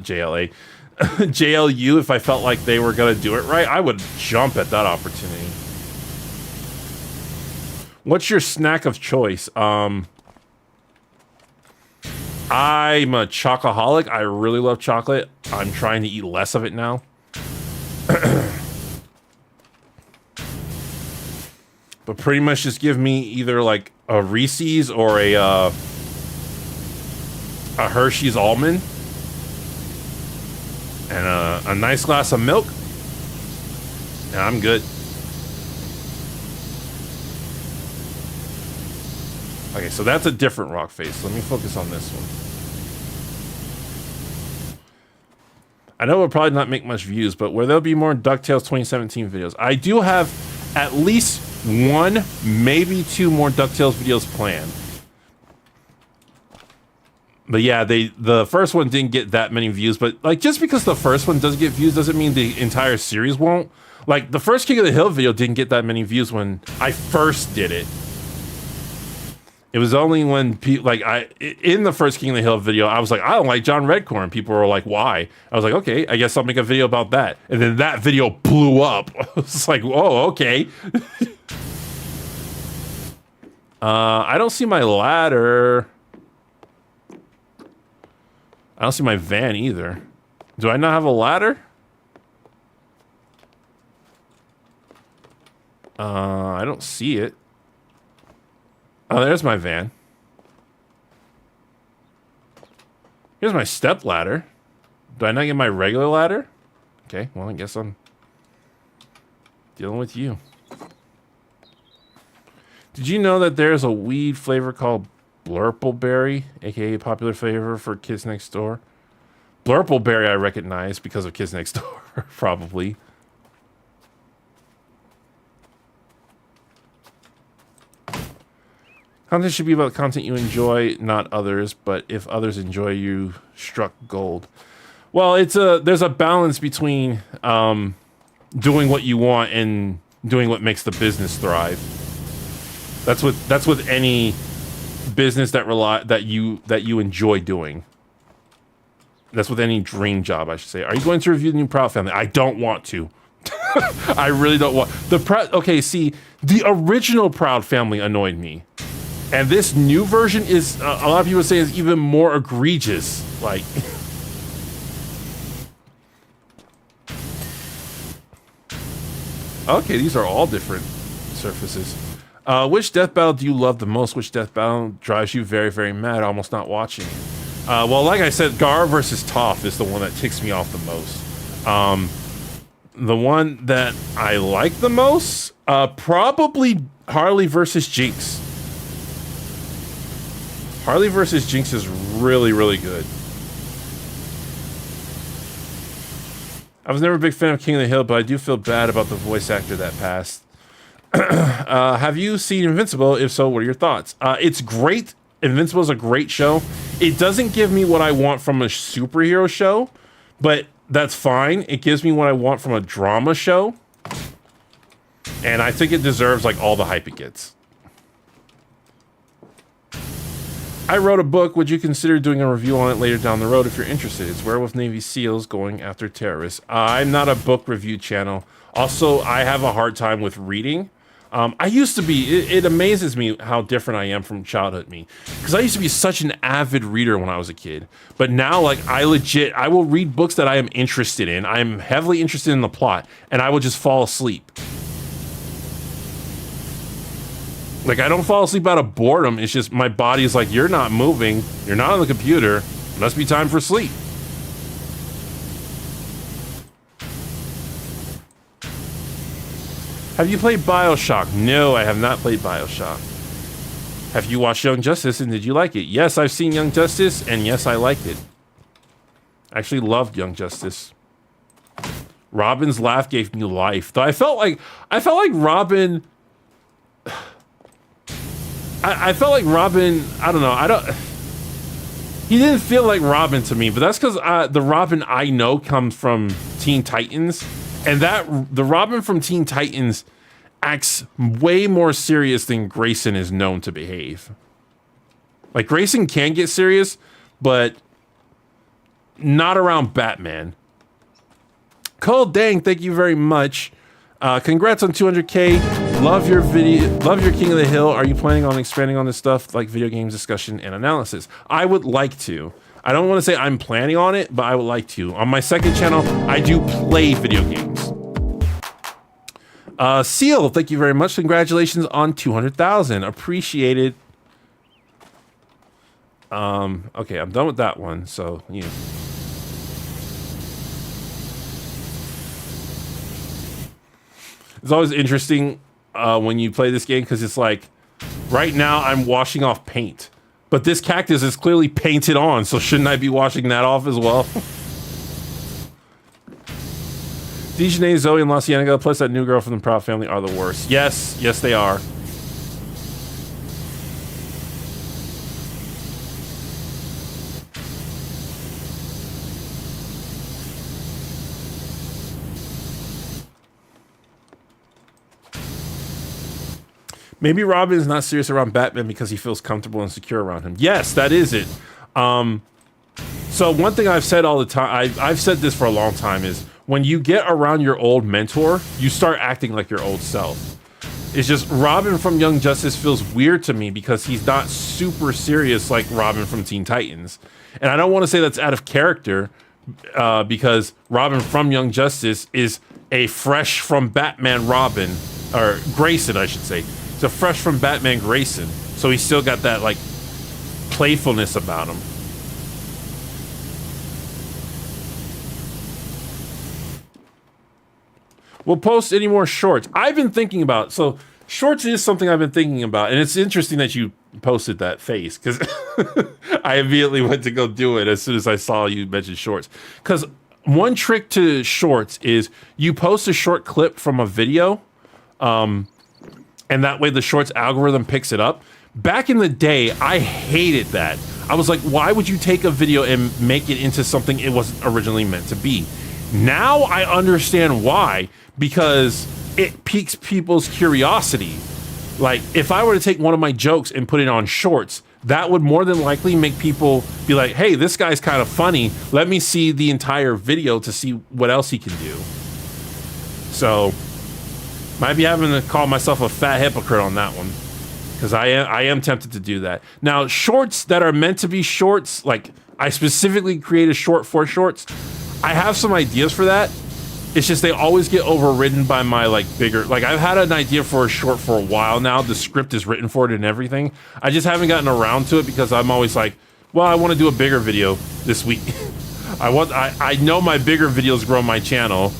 JLA JLU, if I felt like they were gonna do it right, I would jump at that opportunity. What's your snack of choice? I'm a chocoholic. I really love chocolate. I'm trying to eat less of it now. But pretty much just give me either like a Reese's or a Hershey's almond. And a nice glass of milk, and I'm good. Okay, so that's a different rock face. Let me focus on this one. I know it'll probably not make much views, but where there'll be more DuckTales 2017 videos. I do have at least one, maybe two more DuckTales videos planned. But yeah, the first one didn't get that many views, but like just because the first one doesn't get views doesn't mean the entire series won't. Like the first King of the Hill video didn't get that many views when I first did it. It was only when people in the first King of the Hill video, I was like, I don't like John Redcorn. People were like, why? I was like, okay, I guess I'll make a video about that. And then that video blew up. I was like, oh, okay. I don't see my ladder. I don't see my van either. Do I not have a ladder? I don't see it. Oh, there's my van. Here's my step ladder. Do I not get my regular ladder? Okay, well, I guess I'm dealing with you. Did you know that there's a weed flavor called Blurpleberry, aka a popular flavor for Kids Next Door? Blurpleberry I recognize because of Kids Next Door, probably. Content should be about the content you enjoy, not others, but if others enjoy, you struck gold. Well, there's a balance between doing what you want and doing what makes the business thrive. That's with any business that you enjoy doing. That's with any dream job, I should say. Are you going to review the new Proud Family? I don't want to. I really don't want okay, see, the original Proud Family annoyed me. And this new version is, a lot of people say, is even more egregious. Like, okay, these are all different surfaces. Which death battle do you love the most? Which death battle drives you very, very mad, almost not watching? Well, like I said, Gar versus Toph is the one that ticks me off the most. The one that I like the most, probably Harley versus Jinx. Harley versus Jinx is really, really good. I was never a big fan of King of the Hill, but I do feel bad about the voice actor that passed. Have you seen Invincible? If so, what are your thoughts? It's great. Invincible is a great show. It doesn't give me what I want from a superhero show, but that's fine. It gives me what I want from a drama show. And I think it deserves like all the hype it gets. I wrote a book. Would you consider doing a review on it later down the road if you're interested? It's Werewolf Navy SEALs going after terrorists. I'm not a book review channel. Also, I have a hard time with reading. I used to be. It amazes me how different I am from childhood me. Because I used to be such an avid reader when I was a kid. But now, like, I will read books that I am interested in. I'm heavily interested in the plot. And I will just fall asleep. Like, I don't fall asleep out of boredom. It's just my body is like, you're not moving. You're not on the computer. It must be time for sleep. Have you played BioShock? No, I have not played BioShock. Have you watched Young Justice and did you like it? Yes, I've seen Young Justice and yes, I liked it. I actually loved Young Justice. Robin's laugh gave me life. Though I felt like Robin... I felt like Robin, I don't know, he didn't feel like Robin to me, but that's because the Robin I know comes from Teen Titans, and the Robin from Teen Titans acts way more serious than Grayson is known to behave. Like, Grayson can get serious, but not around Batman. Cole Dang, thank you very much. Congrats on 200K. Love your video. Love your King of the Hill. Are you planning on expanding on this stuff like video games discussion and analysis? I would like to. I don't want to say I'm planning on it, but I would like to. On my second channel, I do play video games. Seal, thank you very much. Congratulations on 200,000. Appreciated. Okay, I'm done with that one. So, you know. It's always interesting when you play this game because it's like, right now I'm washing off paint, but this cactus is clearly painted on, so shouldn't I be washing that off as well? Dejanay, Zoe, and La Cienega, plus that new girl from the Proud Family are the worst. Yes, yes they are. Maybe Robin is not serious around Batman because he feels comfortable and secure around him. Yes, that is it. So one thing I've said all the time, I've said this for a long time, is when you get around your old mentor, you start acting like your old self. It's just Robin from Young Justice feels weird to me because he's not super serious like Robin from Teen Titans. And I don't want to say that's out of character because Robin from Young Justice is a fresh from Batman Robin, or Grayson, I should say. It's a fresh from Batman Grayson. So he's still got that, like, playfulness about him. We'll post any more shorts. I've been thinking about, so shorts is something I've been thinking about, and it's interesting that you posted that face, because I immediately went to go do it as soon as I saw you mention shorts. Because one trick to shorts is you post a short clip from a video, and that way the shorts algorithm picks it up. Back in the day, I hated that. I was like, why would you take a video and make it into something it wasn't originally meant to be? Now I understand why, because it piques people's curiosity. Like, if I were to take one of my jokes and put it on shorts, that would more than likely make people be like, hey, this guy's kind of funny. Let me see the entire video to see what else he can do. So, might be having to call myself a fat hypocrite on that one, because I am tempted to do that. Now, shorts that are meant to be shorts, like I specifically create a short for shorts, I have some ideas for that. It's just they always get overridden by my, like, bigger... Like, I've had an idea for a short for a while now. The script is written for it and everything. I just haven't gotten around to it because I'm always like, well, I want to do a bigger video this week. I know my bigger videos grow my channel.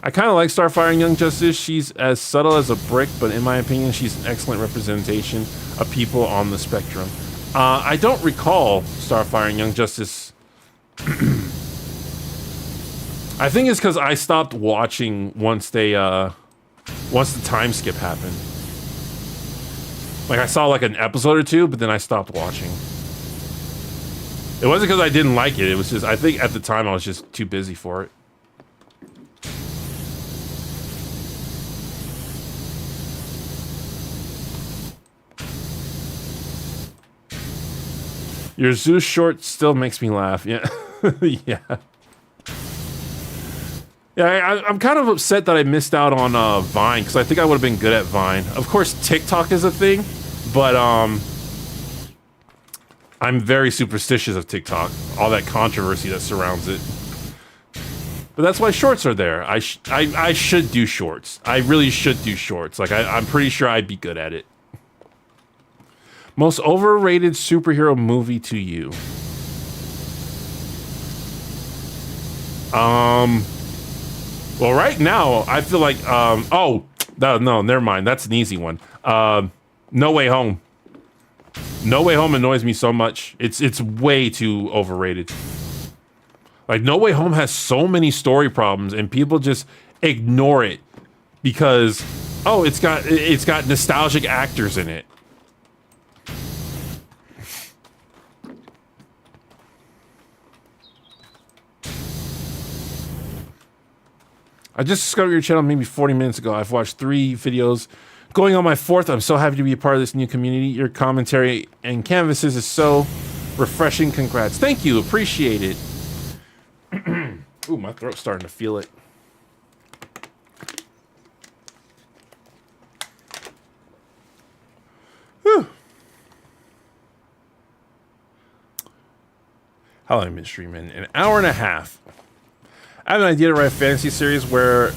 I kind of like Starfire and Young Justice. She's as subtle as a brick, but in my opinion, she's an excellent representation of people on the spectrum. I don't recall Starfire and Young Justice. I think it's because I stopped watching once the time skip happened. Like, I saw like an episode or two, but then I stopped watching. It wasn't because I didn't like it. It was just, I think at the time I was just too busy for it. Your Zeus short still makes me laugh. Yeah. Yeah. Yeah, I'm kind of upset that I missed out on Vine, because I think I would have been good at Vine. Of course, TikTok is a thing, but I'm very superstitious of TikTok. All that controversy that surrounds it. But that's why shorts are there. I should do shorts. I really should do shorts. Like, I'm pretty sure I'd be good at it. Most overrated superhero movie to you? Well, right now, I feel like, oh, no, never mind. That's an easy one. No Way Home. No Way Home annoys me so much. It's way too overrated. Like, No Way Home has so many story problems, and people just ignore it because, oh, it's got nostalgic actors in it. I just discovered your channel maybe 40 minutes ago. I've watched 3 videos. Going on my 4th, I'm so happy to be a part of this new community. Your commentary and canvases is so refreshing. Congrats. Thank you. Appreciate it. Ooh, my throat's starting to feel it. Whew. How long have I been streaming? An hour and a half. I have an idea to write a fantasy series where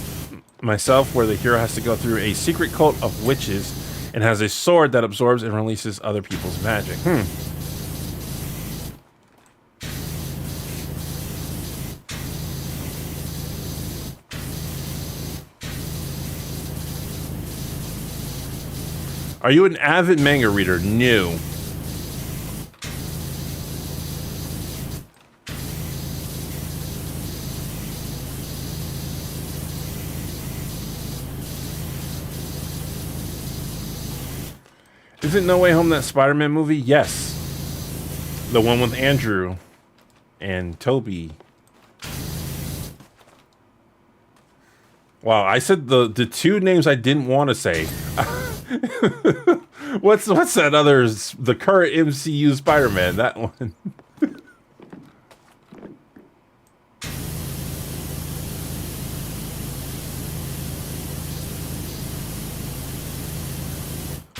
the hero has to go through a secret cult of witches and has a sword that absorbs and releases other people's magic. Are you an avid manga reader? No. Isn't No Way Home that Spider-Man movie? Yes. The one with Andrew and Toby. Wow, I said the 2 names I didn't want to say. What's that other, the current MCU Spider-Man, that one.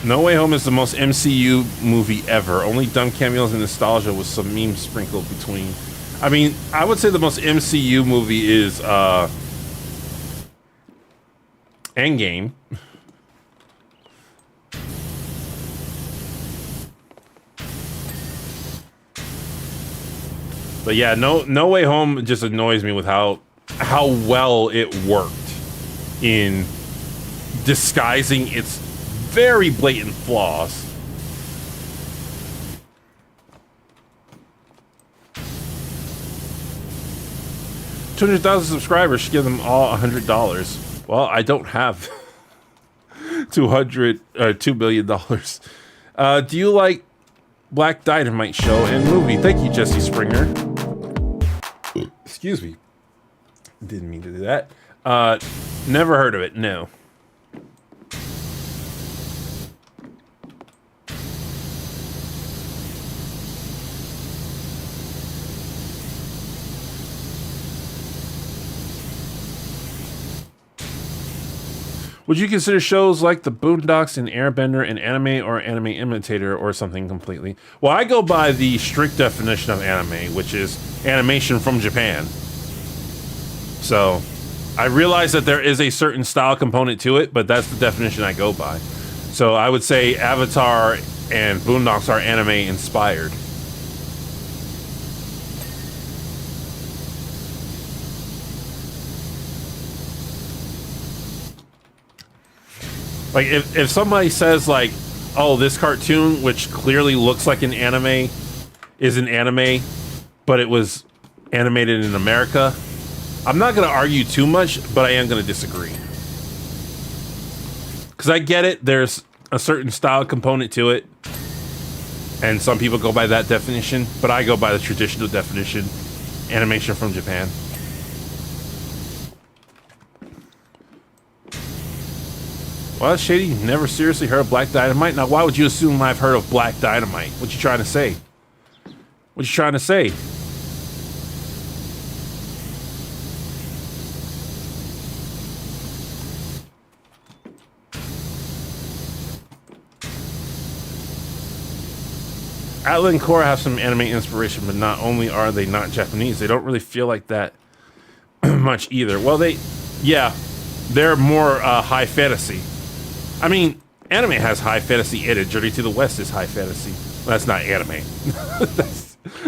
No Way Home is the most MCU movie ever. Only dumb cameos and nostalgia with some memes sprinkled between. I mean, I would say the most MCU movie is Endgame. But yeah, No Way Home just annoys me with how well it worked in disguising its very blatant flaws. $200,000 subscribers should give them all $100. Well, I don't have $2 billion. Do you like Black Dynamite show and movie? Thank you, Jesse Springer. Excuse me. Didn't mean to do that. Never heard of it. No. Would you consider shows like The Boondocks and Airbender an anime or anime imitator or something completely? Well, I go by the strict definition of anime, which is animation from Japan. So, I realize that there is a certain style component to it, but that's the definition I go by. So, I would say Avatar and Boondocks are anime inspired. Like, if somebody says, like, oh, this cartoon, which clearly looks like an anime, is an anime, but it was animated in America, I'm not going to argue too much, but I am going to disagree. Because I get it, there's a certain style component to it, and some people go by that definition, but I go by the traditional definition, animation from Japan. Well, Shady, you never seriously heard of Black Dynamite? Now, why would you assume I've heard of Black Dynamite? What you trying to say? What you trying to say? Atla and Korra have some anime inspiration, but not only are they not Japanese, they don't really feel like that much either. Well, yeah, they're more high fantasy. I mean, anime has high fantasy in it. Journey to the West is high fantasy. Well, that's not anime.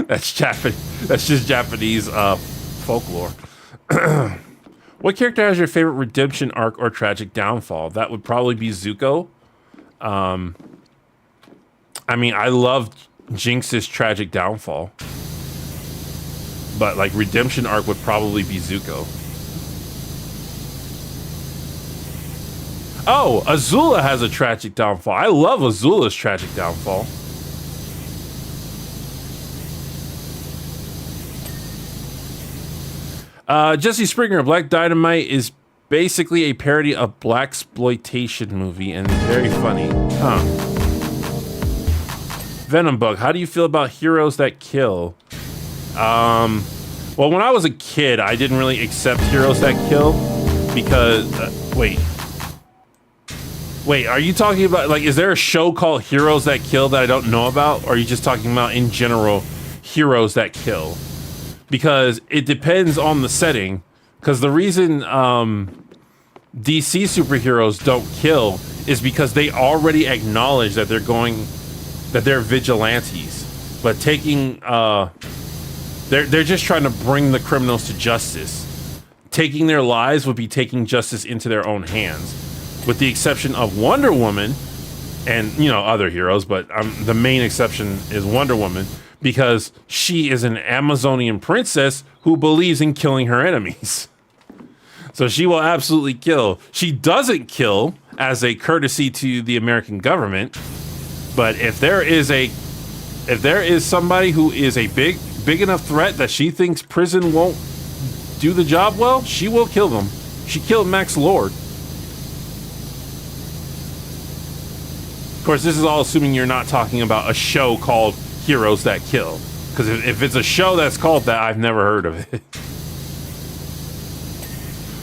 that's Japanese. That's just Japanese folklore. What character has your favorite redemption arc or tragic downfall? That would probably be Zuko. I mean, I loved Jinx's tragic downfall, but like redemption arc would probably be Zuko. Oh, Azula has a tragic downfall. I love Azula's tragic downfall. Jesse Springer, Black Dynamite is basically a parody of blaxploitation movie and very funny. Huh. Venom Bug, how do you feel about heroes that kill? Well, when I was a kid, I didn't really accept heroes that kill because, Wait, are you talking about, like, is there a show called Heroes That Kill that I don't know about? Or are you just talking about, in general, heroes that kill? Because it depends on the setting. Because the reason DC superheroes don't kill is because they already acknowledge that they're vigilantes. But they're just trying to bring the criminals to justice. Taking their lives would be taking justice into their own hands. With the exception of Wonder Woman and, you know, other heroes, but the main exception is Wonder Woman because she is an Amazonian princess who believes in killing her enemies. So she will absolutely kill. She doesn't kill as a courtesy to the American government, but if there is somebody who is a big enough threat that she thinks prison won't do the job well, she will kill them. She killed Max Lord. Of course, this is all assuming you're not talking about a show called Heroes That Kill. Because if it's a show that's called that, I've never heard of it.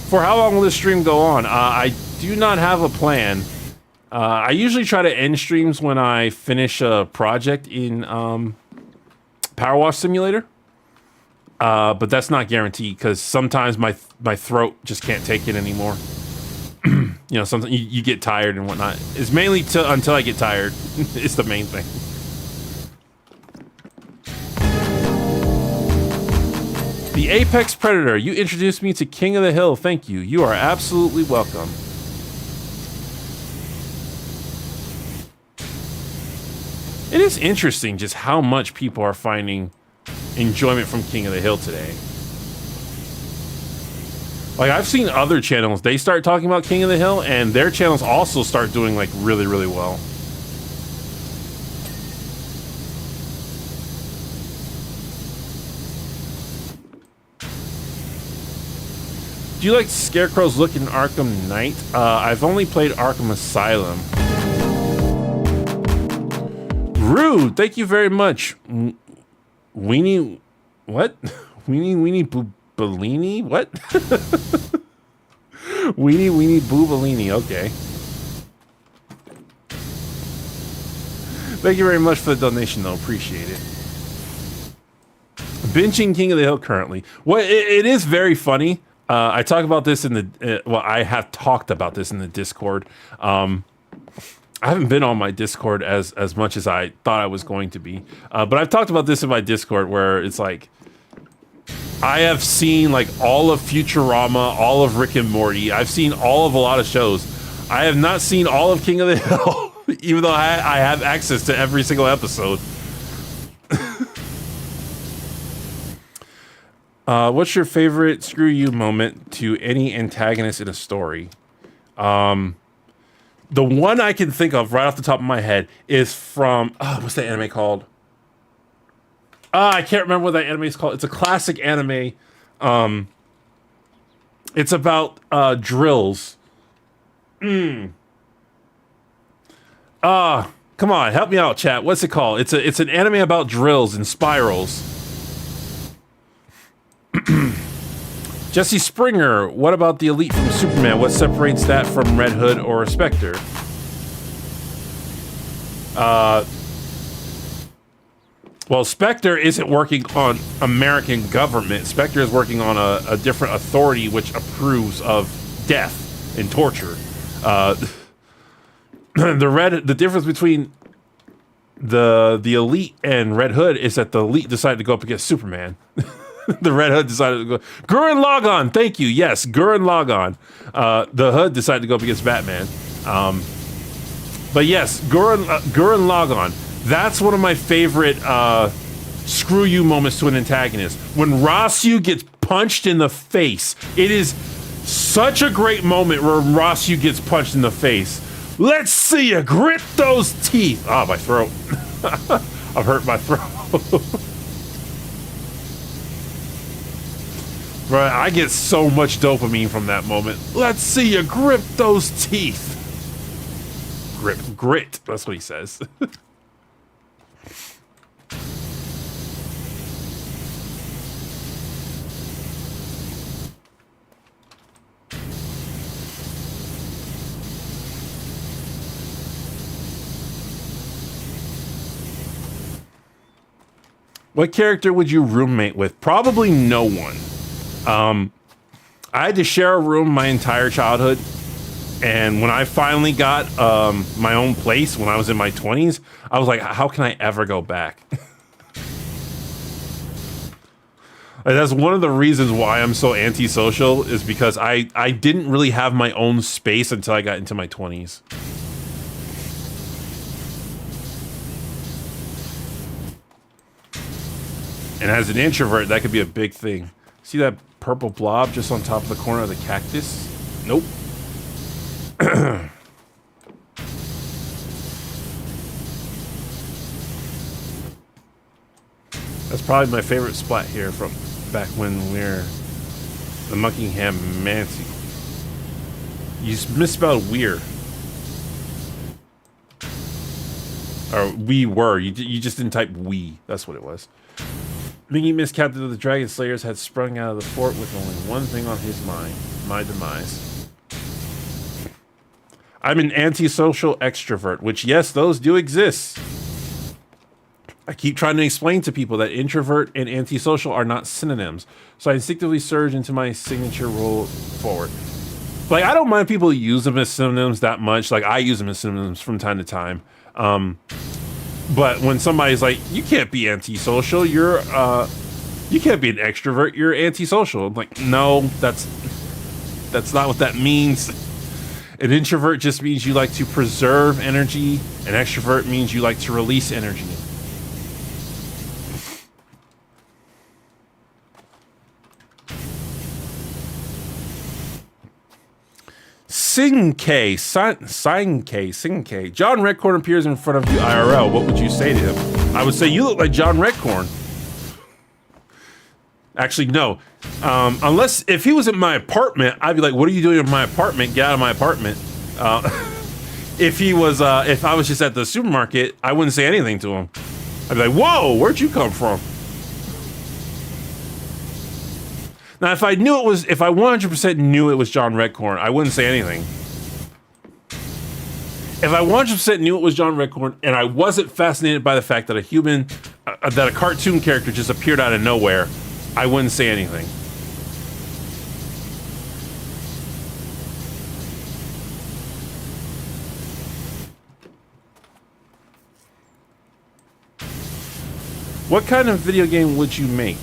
For how long will this stream go on? I do not have a plan. I usually try to end streams when I finish a project in Power Wash Simulator. But that's not guaranteed because sometimes my throat just can't take it anymore. You know, sometimes you get tired and whatnot. It's mainly until I get tired. It's the main thing. The Apex Predator, you introduced me to King of the Hill. Thank you. You are absolutely welcome. It is interesting just how much people are finding enjoyment from King of the Hill today. Like, I've seen other channels, they start talking about King of the Hill, and their channels also start doing, like, really, really well. Do you like Scarecrow's look in Arkham Knight? I've only played Arkham Asylum. Rude, thank you very much. Weenie, what? Weenie Bellini? What? Weenie Boobalini, okay. Thank you very much for the donation, though. Appreciate it. Binging King of the Hill currently. Well, it is very funny. I talk about this in the... well, I have talked about this in the Discord. I haven't been on my Discord as much as I thought I was going to be. But I've talked about this in my Discord where it's like... I have seen like all of Futurama, all of Rick and Morty. I've seen all of a lot of shows. I have not seen all of King of the Hill, even though I have access to every single episode. What's your favorite screw you moment to any antagonist in a story? The one I can think of right off the top of my head is from, what's that anime called? I can't remember what that anime is called. It's a classic anime. It's about drills. Come on, help me out, chat. What's it called? It's an anime about drills and spirals. Jesse Springer, what about the Elite from Superman? What separates that from Red Hood or Spectre? Well, Spectre isn't working on American government. Spectre is working on a different authority which approves of death and torture. The difference between the Elite and Red Hood is that the Elite decided to go up against Superman. The Red Hood decided to go... Gurren Lagann, thank you. Yes, Gurren Lagann. The Hood decided to go up against Batman. But yes, Gurren Lagann. That's one of my favorite screw you moments to an antagonist. When Rasu gets punched in the face. It is such a great moment where Rasu gets punched in the face. Let's see you grit those teeth. Ah, my throat. I've hurt my throat. Right, I get so much dopamine from that moment. Let's see you grip those teeth. Grit. That's what he says. What character would you roommate with? Probably no one. I had to share a room my entire childhood, and when I finally got my own place when I was in my 20s, I was like, how can I ever go back? Like, that's one of the reasons why I'm so antisocial, is because I didn't really have my own space until I got into my 20s. And as an introvert, that could be a big thing. See that purple blob just on top of the corner of the cactus? Nope. That's probably my favorite spot here from back when we're the Muckingham Mancy. You misspelled we're. Or we were. You just didn't type we. That's what it was. Mingy Miss Captain of the Dragon Slayers had sprung out of the fort with only one thing on his mind: my demise. I'm an antisocial extrovert, which, yes, those do exist. I keep trying to explain to people that introvert and antisocial are not synonyms. So I instinctively surge into my signature role forward. Like, I don't mind people use them as synonyms that much. Like, I use them as synonyms from time to time. But when somebody's like, you can't be antisocial, you can't be an extrovert, you're antisocial. I'm like, no, that's not what that means. An introvert just means you like to preserve energy. An extrovert means you like to release energy. Sing K. John Redcorn appears in front of you IRL. What would you say to him? I would say, you look like John Redcorn. Actually, no. Unless, if he was in my apartment, I'd be like, what are you doing in my apartment? Get out of my apartment. If I was just at the supermarket, I wouldn't say anything to him. I'd be like, whoa, where'd you come from? Now, if I 100% knew it was John Redcorn, I wouldn't say anything. If I 100% knew it was John Redcorn and I wasn't fascinated by the fact that that a cartoon character just appeared out of nowhere, I wouldn't say anything. What kind of video game would you make?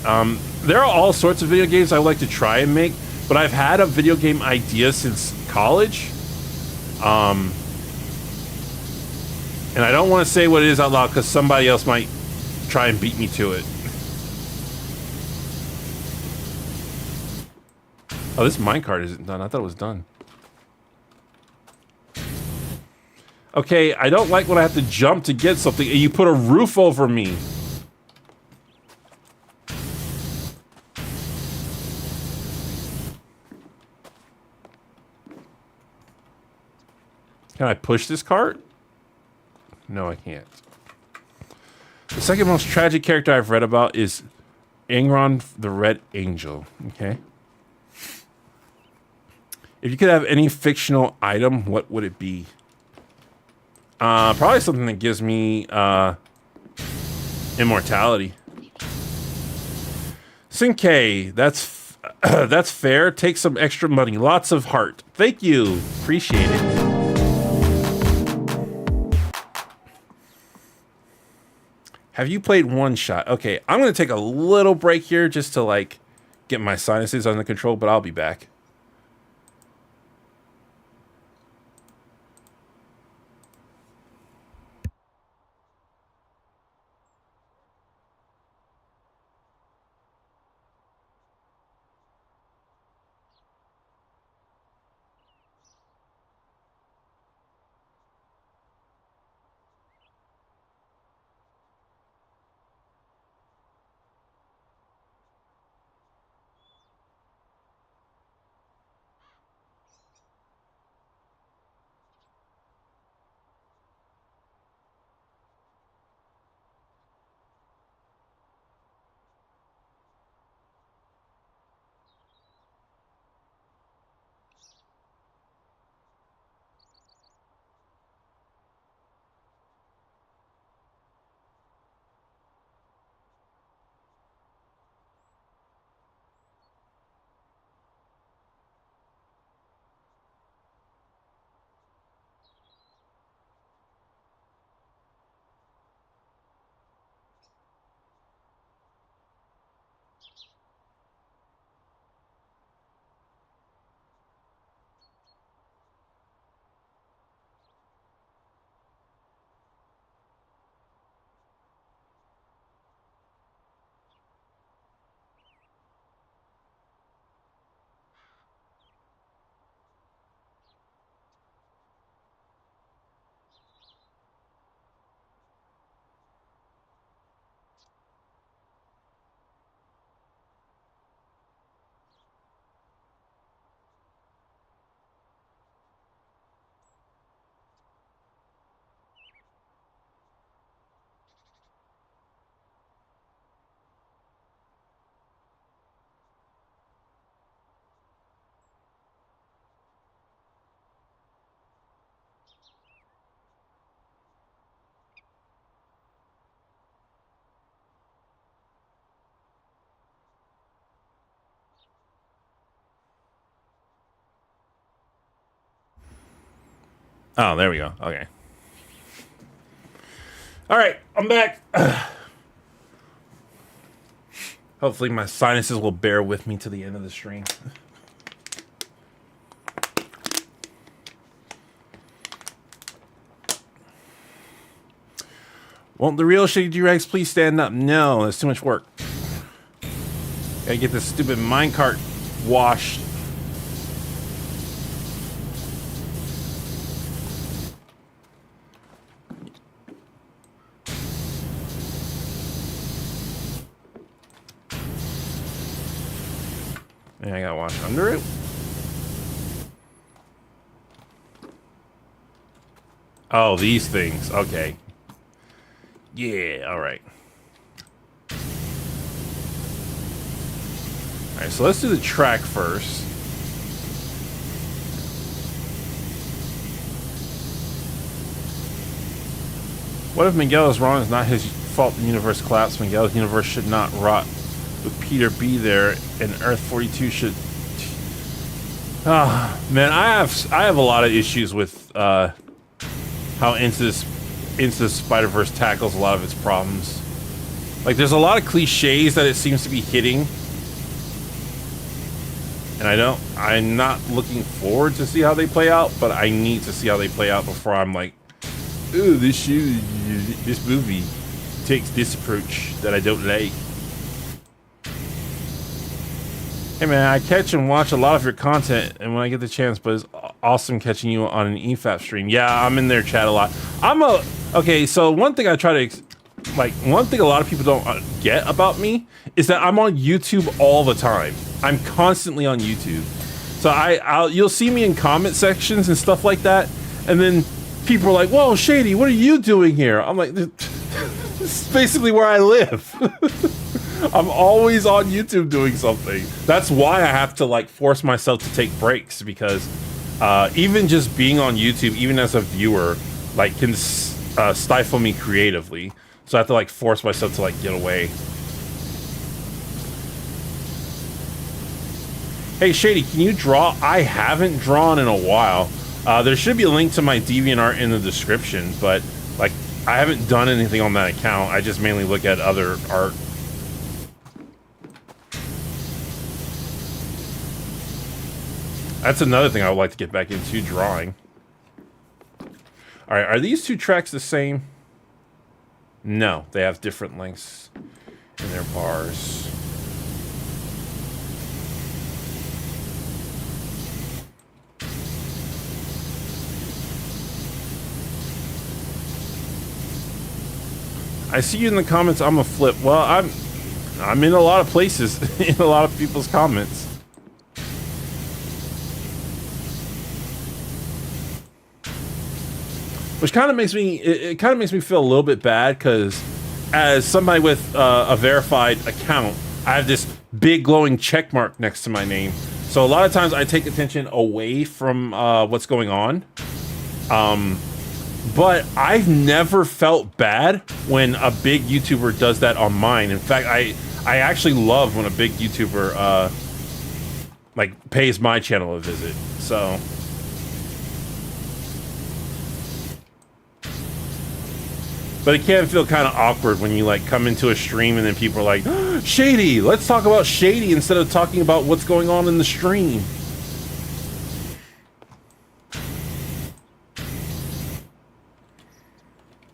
There are all sorts of video games I would like to try and make, but I've had a video game idea since college. And I don't want to say what it is out loud because somebody else might try and beat me to it. Oh, this minecart isn't done. I thought it was done. Okay, I don't like when I have to jump to get something and you put a roof over me. Can I push this cart? No, I can't. The second most tragic character I've read about is Angron the Red Angel. Okay. If you could have any fictional item, what would it be? Probably something that gives me immortality. Sinkei, that's fair. Take some extra money. Lots of heart. Thank you. Appreciate it. Have you played One Shot? Okay, I'm going to take a little break here just to, like, get my sinuses under control, but I'll be back. Oh, there we go. Okay. All right, I'm back. Hopefully my sinuses will bear with me to the end of the stream. Won't the real Shady Doorags please stand up? No, that's too much work. Gotta get this stupid minecart washed. And I gotta wash under it. Oh, these things. Okay. Yeah, alright. Alright, so let's do the track first. What if Miguel is wrong? It's not his fault the universe collapsed. Miguel's universe should not rot. With Peter be there, and Earth 42 should... Ah, man, I have a lot of issues with how Into the Spider-Verse tackles a lot of its problems. Like, there's a lot of cliches that it seems to be hitting. And I'm not looking forward to see how they play out, but I need to see how they play out before I'm like, ooh, this movie takes this approach that I don't like. Hey man, I catch and watch a lot of your content, and when I get the chance, but it's awesome catching you on an EFAP stream. Yeah, I'm in their chat a lot. Okay, so one thing I try to, one thing a lot of people don't get about me is that I'm on YouTube all the time. I'm constantly on YouTube. So you'll see me in comment sections and stuff like that, and then people are like, whoa, Shady, what are you doing here? I'm like, this is basically where I live. I'm always on YouTube doing something. That's why I have to like force myself to take breaks, because even just being on YouTube, even as a viewer, like can stifle me creatively. So I have to like force myself to like get away. Hey Shady, can you draw? I haven't drawn in a while. There should be a link to my DeviantArt in the description, but like I haven't done anything on that account. I just mainly look at other art. That's another thing I would like to get back into, drawing. Alright, are these two tracks the same? No, they have different lengths in their bars. I see you in the comments, I'm a flip. Well, I'm in a lot of places, in a lot of people's comments. Which kind of makes me, it kind of makes me feel a little bit bad, because as somebody with a verified account, I have this big glowing check mark next to my name. So a lot of times I take attention away from what's going on. But I've never felt bad when a big YouTuber does that on mine. In fact, I actually love when a big YouTuber like pays my channel a visit. So. But it can feel kind of awkward when you like come into a stream and then people are like, oh, Shady, let's talk about Shady instead of talking about what's going on in the stream.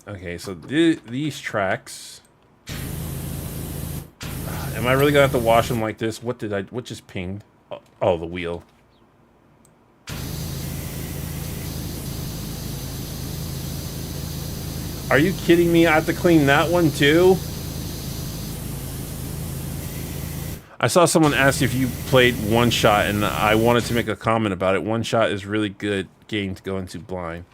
Okay, so these tracks. Am I really gonna have to wash them like this? What just pinged? Oh, the wheel. Are you kidding me? I have to clean that one too? I saw someone ask if you played One Shot, and I wanted to make a comment about it. One Shot is really good game to go into blind.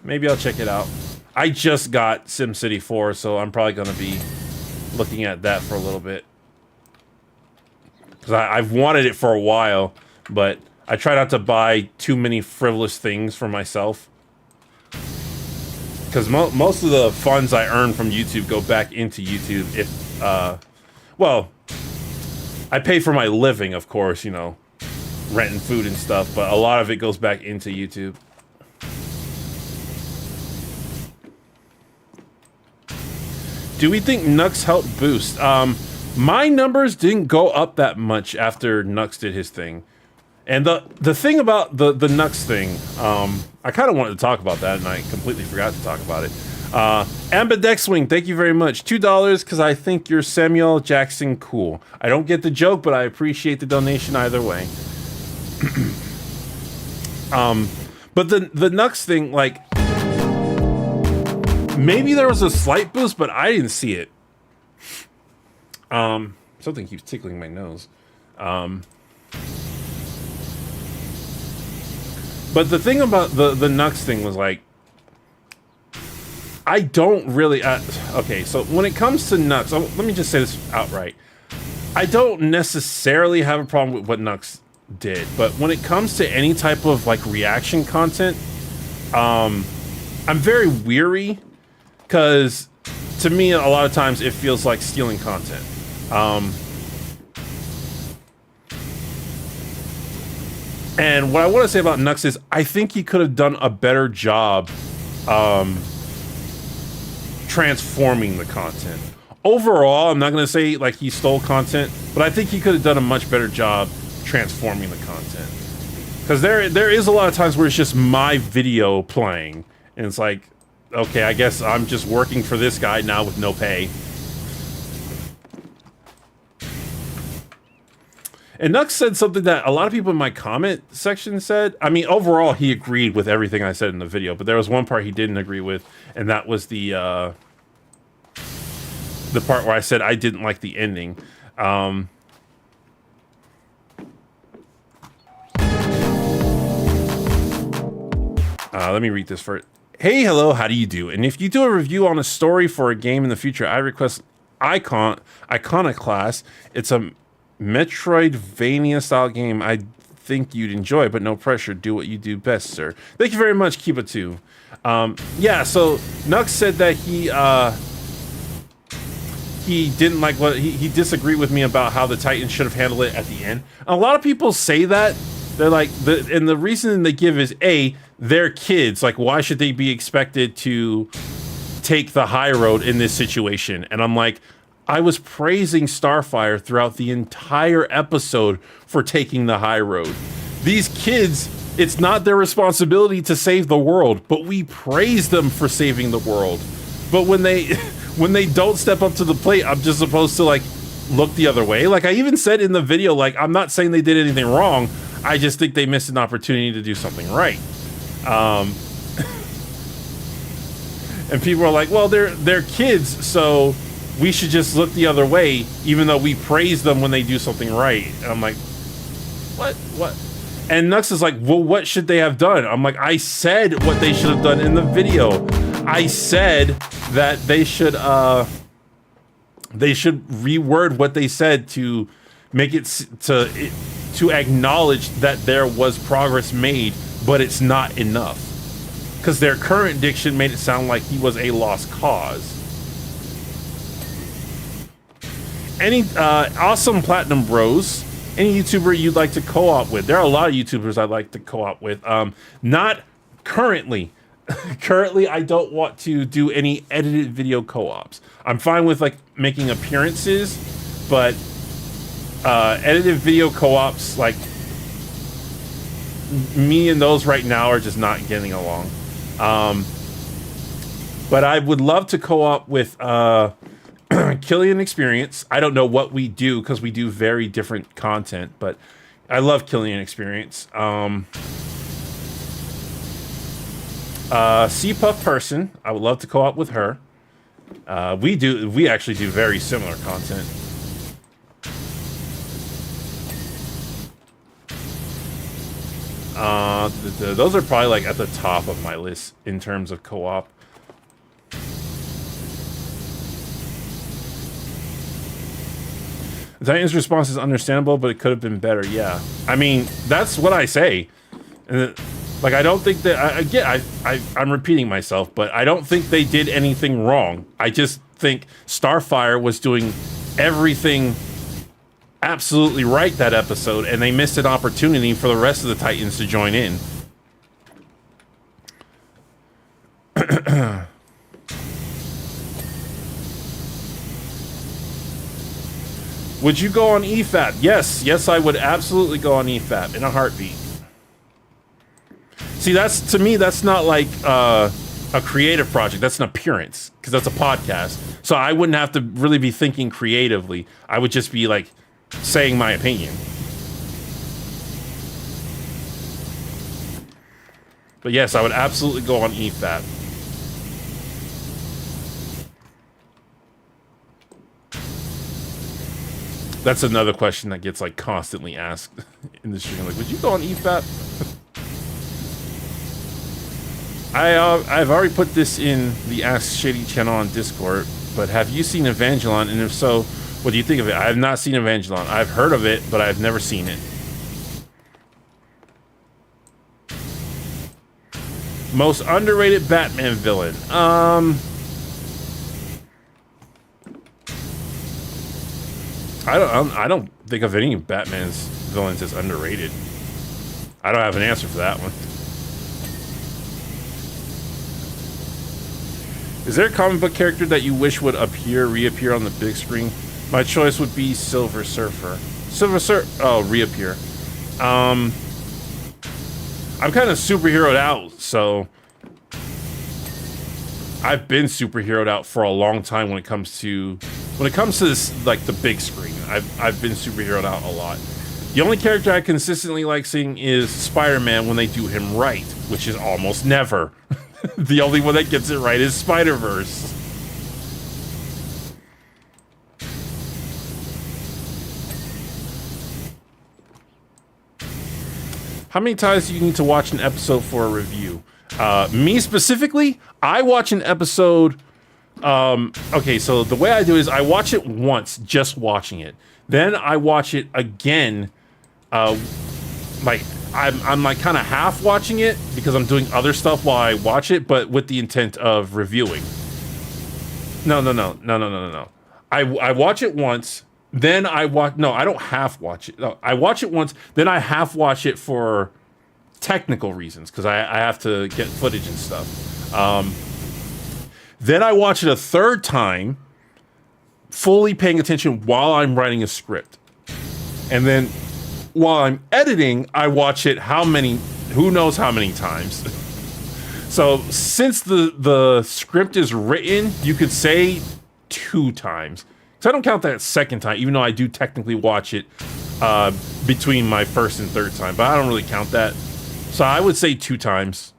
Maybe I'll check it out. I just got SimCity 4, so I'm probably going to be looking at that for a little bit. Because I've wanted it for a while, but I try not to buy too many frivolous things for myself. Because most of the funds I earn from YouTube go back into YouTube. If, well, I pay for my living, of course, you know, rent and food and stuff, but a lot of it goes back into YouTube. Do we think Nux helped boost? My numbers didn't go up that much after Nux did his thing. And the thing about the Nux thing, I kind of wanted to talk about that, and I completely forgot to talk about it. Ambidexwing, thank you very much. $2 because I think you're Samuel Jackson cool. I don't get the joke, but I appreciate the donation either way. But the Nux thing, like, maybe there was a slight boost, but I didn't see it. Something keeps tickling my nose. But the thing about the Nux thing was, like, I don't really... okay, so when it comes to Nux, let me just say this outright. I don't necessarily have a problem with what Nux did, but when it comes to any type of, like, reaction content, I'm very weary, because to me, a lot of times, it feels like stealing content. And what I want to say about Nux is, I think he could have done a better job transforming the content. Overall, I'm not going to say like he stole content, but I think he could have done a much better job transforming the content. Because there is a lot of times where it's just my video playing, and it's like, okay, I guess I'm just working for this guy now with no pay. And Nux said something that a lot of people in my comment section said. I mean, overall, he agreed with everything I said in the video, but there was one part he didn't agree with, and that was the part where I said I didn't like the ending. Let me read this first. Hey, hello, how do you do? And if you do a review on a story for a game in the future, I request Iconoclast. It's a Metroidvania style game I think you'd enjoy, but no pressure. Do what you do best, sir. Thank you very much, Kiba2. Yeah, so Nux said that he didn't like what he disagreed with me about how the Titans should have handled it at the end. A lot of people say that. They're like, and the reason they give is they're kids. Like, why should they be expected to take the high road in this situation? And I'm like, I was praising Starfire throughout the entire episode for taking the high road. These kids, it's not their responsibility to save the world, but we praise them for saving the world. But when they don't step up to the plate, I'm just supposed to like look the other way. Like I even said in the video, like I'm not saying they did anything wrong. I just think they missed an opportunity to do something right. And people are like, well, they're kids, so we should just look the other way, even though we praise them when they do something right. And I'm like, what? And Nux is like, well, what should they have done? I'm like, I said what they should have done in the video. I said that they should reword what they said to make it to acknowledge that there was progress made, but it's not enough. Because their current diction made it sound like he was a lost cause. Any awesome Platinum Bros, any YouTuber you'd like to co-op with? There are a lot of YouTubers I'd like to co-op with. Not currently. Currently, I don't want to do any edited video co-ops. I'm fine with like making appearances, but edited video co-ops, like me and those right now are just not getting along. But I would love to co-op with Killian Experience. I don't know what we do because we do very different content, but I love Killian Experience. C-Puff Person, I would love to co-op with her. We actually do very similar content. Those are probably like at the top of my list in terms of co-op. Titan's response is understandable, but it could have been better. Yeah, I mean that's what I say. Like I don't think that I'm repeating myself, but I don't think they did anything wrong. I just think Starfire was doing everything absolutely right that episode, and they missed an opportunity for the rest of the Titans to join in. Would you go on EFAP? Yes, yes, I would absolutely go on EFAP in a heartbeat. See, that's, to me, that's not like a creative project. That's an appearance, because that's a podcast. So I wouldn't have to really be thinking creatively. I would just be like saying my opinion. But yes, I would absolutely go on EFAP. That's another question that gets like constantly asked in the stream. Like, would you go on EFAP? I've already put this in the Ask Shady channel on Discord, but have you seen Evangelon? And if so, what do you think of it? I have not seen Evangelon. I've heard of it, but I've never seen it. Most underrated Batman villain. I don't think of any of Batman's villains as underrated. I don't have an answer for that one. Is there a comic book character that you wish would reappear on the big screen? My choice would be Silver Surfer. Reappear. I'm kind of superheroed out, so I've been superheroed out for a long time when it comes to this, like, the big screen. I've been superheroed out a lot. The only character I consistently like seeing is Spider-Man when they do him right, which is almost never. The only one that gets it right is Spider-Verse. How many times do you need to watch an episode for a review? Me specifically, I watch an episode. Okay, so the way I do it is I watch it once, just watching it. Then I watch it again. Like I'm like kind of half watching it because I'm doing other stuff while I watch it, but with the intent of reviewing. No. I watch it once, then I watch. No, I don't half watch it. No, I watch it once, then I half watch it for technical reasons because I have to get footage and stuff. Then I watch it a third time, fully paying attention while I'm writing a script, and then while I'm editing, I watch it who knows how many times. So since the script is written, you could say 2 times. So I don't count that second time, even though I do technically watch it between my first and third time, but I don't really count that. So I would say 2 times.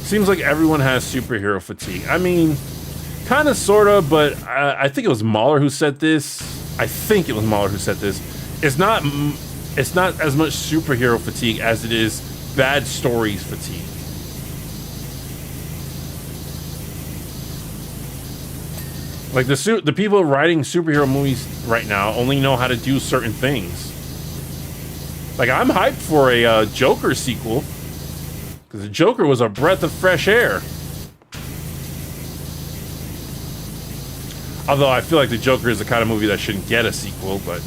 Seems like everyone has superhero fatigue. I mean, kind of, sort of, but I think it was Mahler who said this. It's not as much superhero fatigue as it is bad stories fatigue. Like the people writing superhero movies right now only know how to do certain things. Like, I'm hyped for a Joker sequel. Because the Joker was a breath of fresh air. Although I feel like the Joker is the kind of movie that shouldn't get a sequel, but...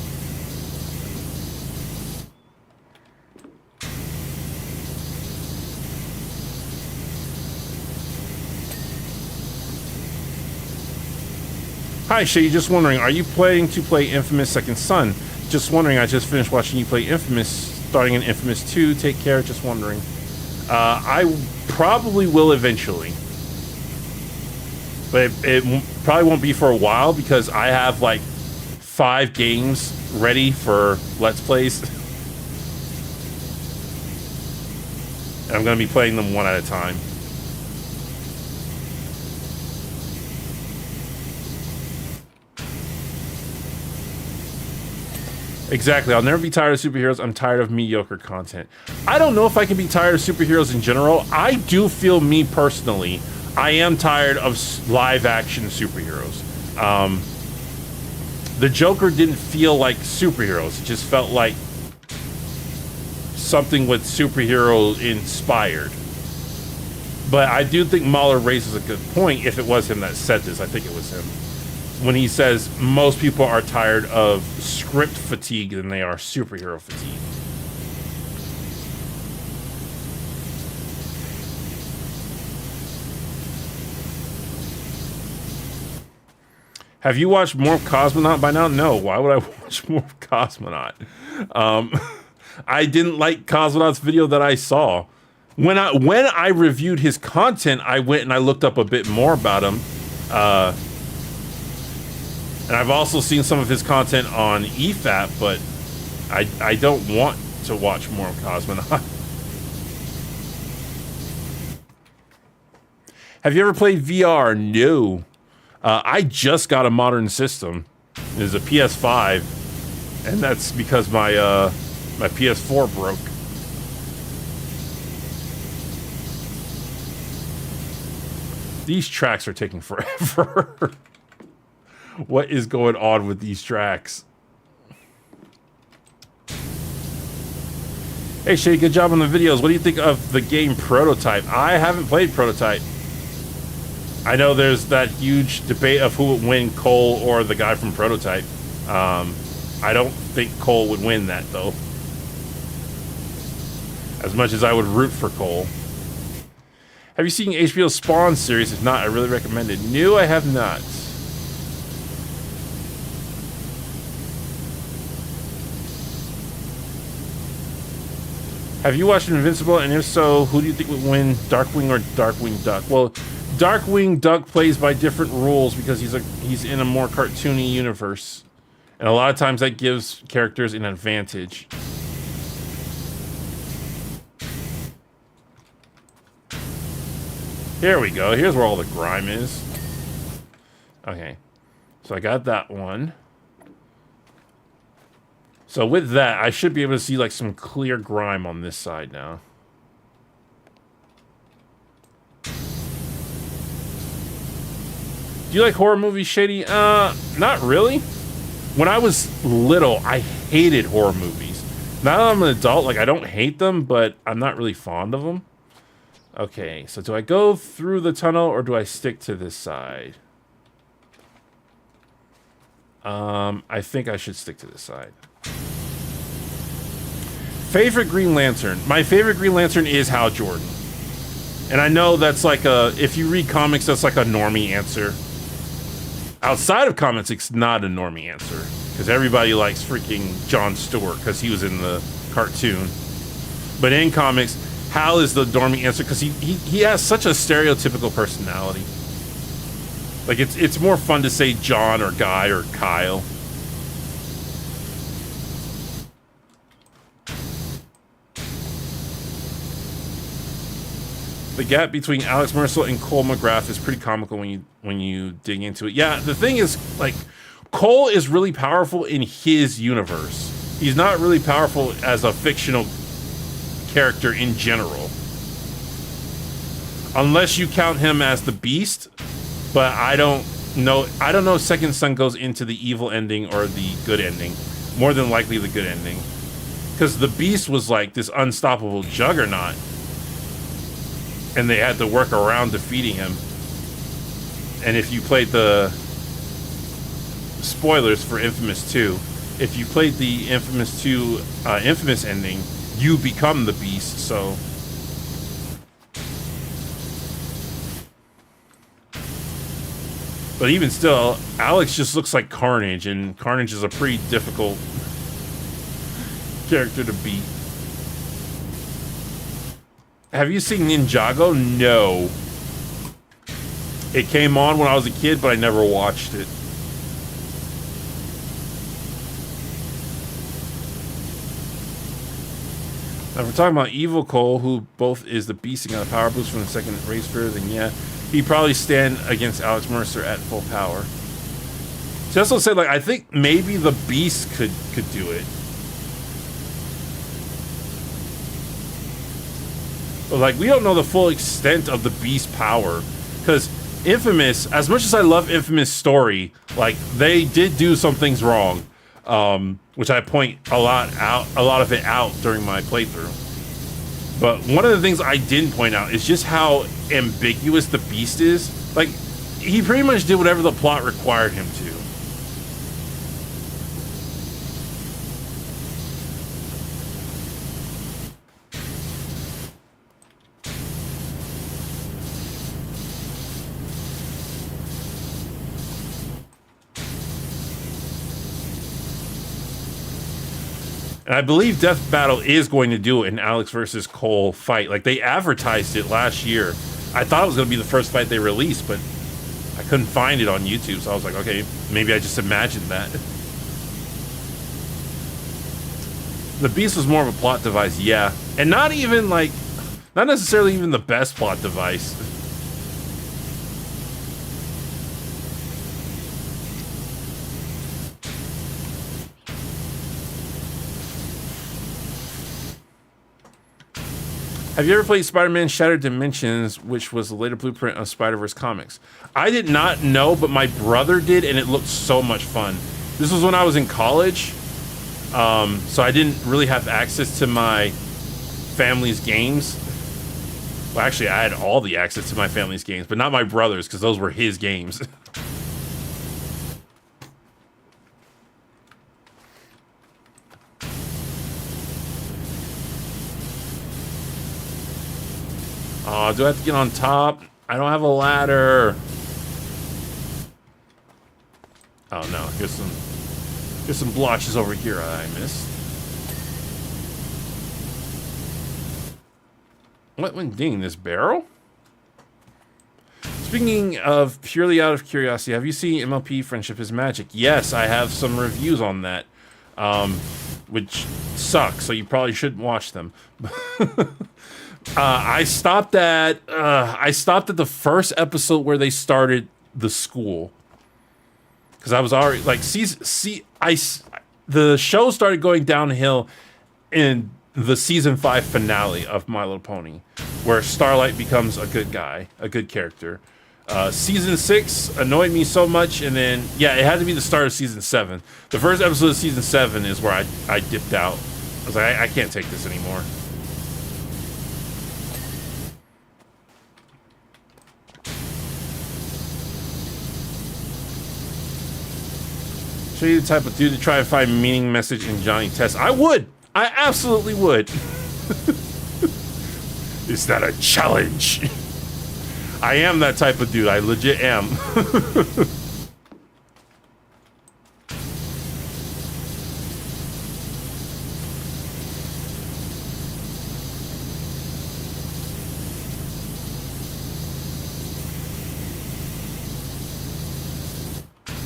Hi, Shady, just wondering, are you planning to play Infamous Second Son? Just wondering, I just finished watching you play Infamous, starting in Infamous 2. Take care, just wondering. I probably will eventually. But it probably won't be for a while because I have like 5 games ready for Let's Plays. And I'm going to be playing them one at a time. Exactly. I'll never be tired of superheroes. I'm tired of mediocre content. I don't know if I can be tired of superheroes in general. I do feel, me personally, I am tired of live action superheroes. The Joker didn't feel like superheroes. It just felt like something with superhero inspired. But I do think Mahler raises a good point. If it was him that said this, I think it was him. When he says most people are tired of script fatigue than they are superhero fatigue. Have you watched more Cosmonaut by now? No. Why would I watch more Cosmonaut? I didn't like Cosmonaut's video that I saw. When I reviewed his content, I went and I looked up a bit more about him. And I've also seen some of his content on EFAP, but I don't want to watch more Cosmonaut. Have you ever played VR? No. I just got a modern system. It is a PS5, and that's because my my PS4 broke. These tracks are taking forever. What is going on with these tracks? Hey Shady, good job on the videos. What do you think of the game Prototype? I haven't played Prototype. I know there's that huge debate of who would win, Cole or the guy from Prototype. I don't think Cole would win that though. As much as I would root for Cole. Have you seen HBO's Spawn series? If not, I really recommend it. No, I have not. Have you watched Invincible? And if so, who do you think would win, Darkwing or Darkwing Duck? Well, Darkwing Duck plays by different rules because he's in a more cartoony universe. And a lot of times that gives characters an advantage. Here we go. Here's where all the grime is. Okay. So I got that one. So with that, I should be able to see like some clear grime on this side now. Do you like horror movies, Shady? Not really. When I was little, I hated horror movies. Now that I'm an adult, like I don't hate them, but I'm not really fond of them. Okay, so do I go through the tunnel or do I stick to this side? I think I should stick to this side. Favorite Green Lantern. My favorite Green Lantern is Hal Jordan. And I know that's like a, if you read comics, that's like a normie answer. Outside of comics, it's not a normie answer. Because everybody likes freaking Jon Stewart because he was in the cartoon. But in comics, Hal is the normie answer because he has such a stereotypical personality. Like it's more fun to say John or Guy or Kyle. The gap between Alex Mercer and Cole McGrath is pretty comical when you dig into it. Yeah, the thing is, like, Cole is really powerful in his universe. He's not really powerful as a fictional character in general. Unless you count him as the Beast, but I don't know if Second Son goes into the evil ending or the good ending. More than likely the good ending. Because the Beast was like this unstoppable juggernaut. And they had to work around defeating him. And if you played the spoilers for Infamous 2, if you played the Infamous 2 Infamous ending, you become the Beast, so. But even still, Alex just looks like Carnage, and Carnage is a pretty difficult character to beat. Have you seen Ninjago? No. It came on when I was a kid, but I never watched it. Now, if we're talking about Evil Cole, who both is the Beast and got a power boost from the second race spirit, then yeah, he'd probably stand against Alex Mercer at full power. She also said, like, I think maybe the Beast could do it. But, like, we don't know the full extent of the Beast's power. Because Infamous, as much as I love Infamous' story, like, they did do some things wrong. Which I point a lot of it out during my playthrough. But one of the things I didn't point out is just how ambiguous the Beast is. Like, he pretty much did whatever the plot required him to. And I believe Death Battle is going to do an Alex versus Cole fight. Like, they advertised it last year. I thought it was going to be the first fight they released, but I couldn't find it on YouTube, so I was like, okay, maybe I just imagined that. The Beast was more of a plot device, yeah. And not even, like, not necessarily even the best plot device. Have you ever played Spider-Man Shattered Dimensions, which was the later blueprint of Spider-Verse comics? I did not know, but my brother did, and it looked so much fun. This was when I was in college, so I didn't really have access to my family's games. Well, actually, I had all the access to my family's games, but not my brother's, because those were his games. Oh, do I have to get on top? I don't have a ladder. Oh no, here's some blotches over here I missed. What went ding? This barrel? Speaking of purely out of curiosity, have you seen MLP Friendship is Magic? Yes, I have some reviews on that, which suck, so you probably shouldn't watch them. I stopped at the first episode where they started the school, because I was already like the show started going downhill in the season 5 finale of My Little Pony, where Starlight becomes a good guy, a good character. Season 6 annoyed me so much, and then yeah, it had to be the start of season 7. The first episode of season 7 is where I dipped out. I was like, I can't take this anymore. Show you the type of dude to try and find meaning message in Johnny Test. I would. I absolutely would. Is that a challenge? I am that type of dude. I legit am.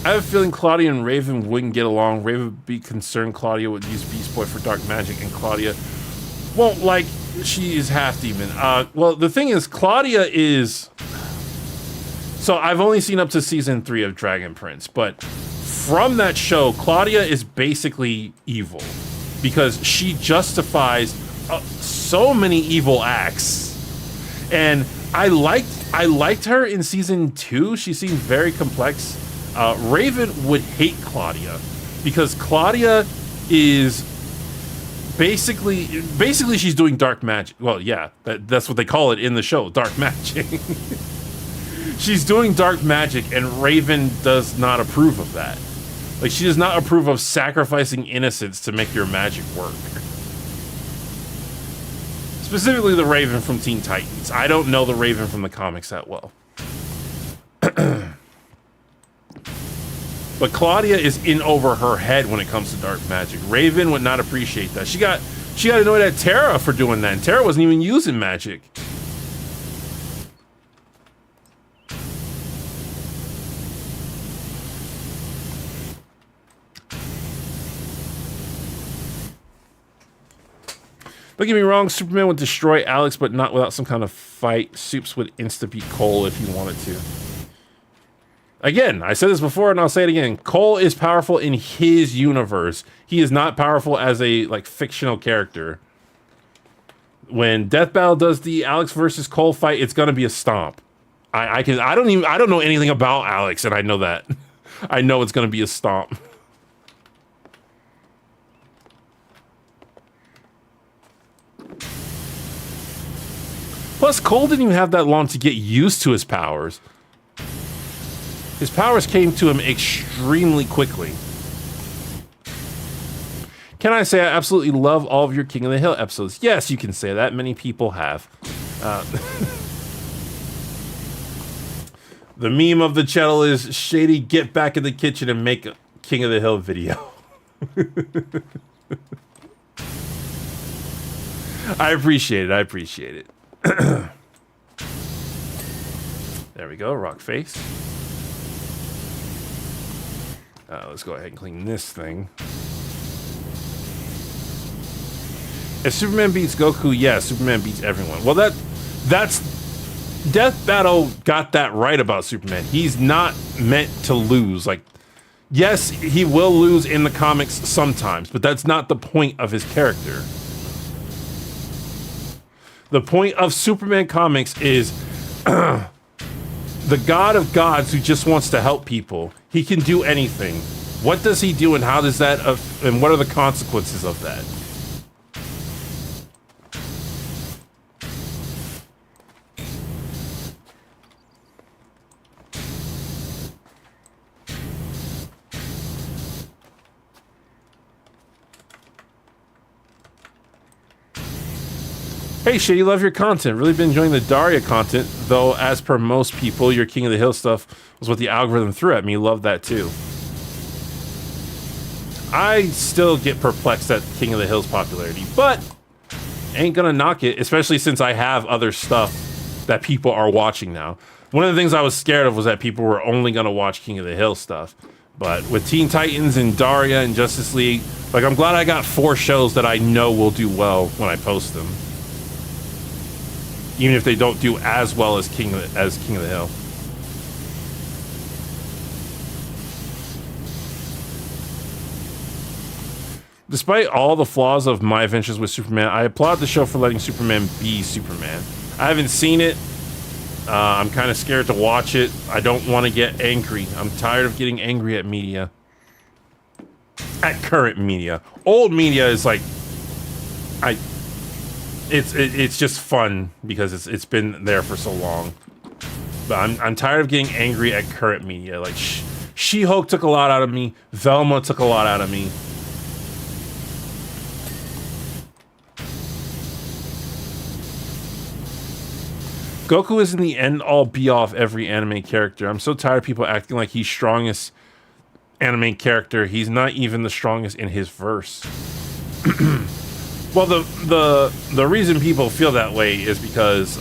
I have a feeling Claudia and Raven wouldn't get along. Raven would be concerned Claudia would use Beast Boy for dark magic, and Claudia won't, like, she is half demon. Well, the thing is, Claudia is... So I've only seen up to season 3 of Dragon Prince, but from that show, Claudia is basically evil, because she justifies so many evil acts. And I liked her in season 2. She seemed very complex. Raven would hate Claudia because Claudia is basically she's doing dark magic. Well, yeah, that's what they call it in the show, dark magic. She's doing dark magic, and Raven does not approve of that. Like, she does not approve of sacrificing innocents to make your magic work. Specifically the Raven from Teen Titans. I don't know the Raven from the comics that well. But Claudia is in over her head when it comes to dark magic. Raven would not appreciate that. She got annoyed at Terra for doing that, and Terra wasn't even using magic. Don't get me wrong, Superman would destroy Alex, but not without some kind of fight. Supes would insta-beat Cole if he wanted to. Again, I said this before and I'll say it again. Cole is powerful in his universe. He is not powerful as a, like, fictional character. When Death Battle does the Alex versus Cole fight, it's gonna be a stomp. I don't know anything about Alex, and I know that. I know it's gonna be a stomp. Plus, Cole didn't even have that long to get used to his powers. His powers came to him extremely quickly. Can I say I absolutely love all of your King of the Hill episodes? Yes, you can say that. Many people have. The meme of the channel is, Shady, get back in the kitchen and make a King of the Hill video. I appreciate it. I appreciate it. There we go. Rock face. Let's go ahead and clean this thing. If Superman beats Goku, yeah, Superman beats everyone. Well, that's Death Battle got that right about Superman. He's not meant to lose. Like, yes, he will lose in the comics sometimes, but that's not the point of his character. The point of Superman comics is the god of gods who just wants to help people. He can do anything. What does he do, and how does that, and what are the consequences of that? Hey, Shady, love your content. Really been enjoying the Daria content, though, as per most people, your King of the Hill stuff was what the algorithm threw at me. Love that, too. I still get perplexed at King of the Hill's popularity, but ain't gonna knock it, especially since I have other stuff that people are watching now. One of the things I was scared of was that people were only gonna watch King of the Hill stuff. But with Teen Titans and Daria and Justice League, like, I'm glad I got 4 shows that I know will do well when I post them. Even if they don't do as well as King of the Hill. Despite all the flaws of My Adventures with Superman, I applaud the show for letting Superman be Superman. I haven't seen it. I'm kind of scared to watch it. I don't want to get angry. I'm tired of getting angry at media. At current media. Old media is like... It's just fun because it's been there for so long. But I'm tired of getting angry at current media. Like, She-Hulk took a lot out of me. Velma took a lot out of me. Goku isn't the end-all be-all of every anime character. I'm so tired of people acting like he's strongest anime character. He's not even the strongest in his verse. Well, the reason people feel that way is because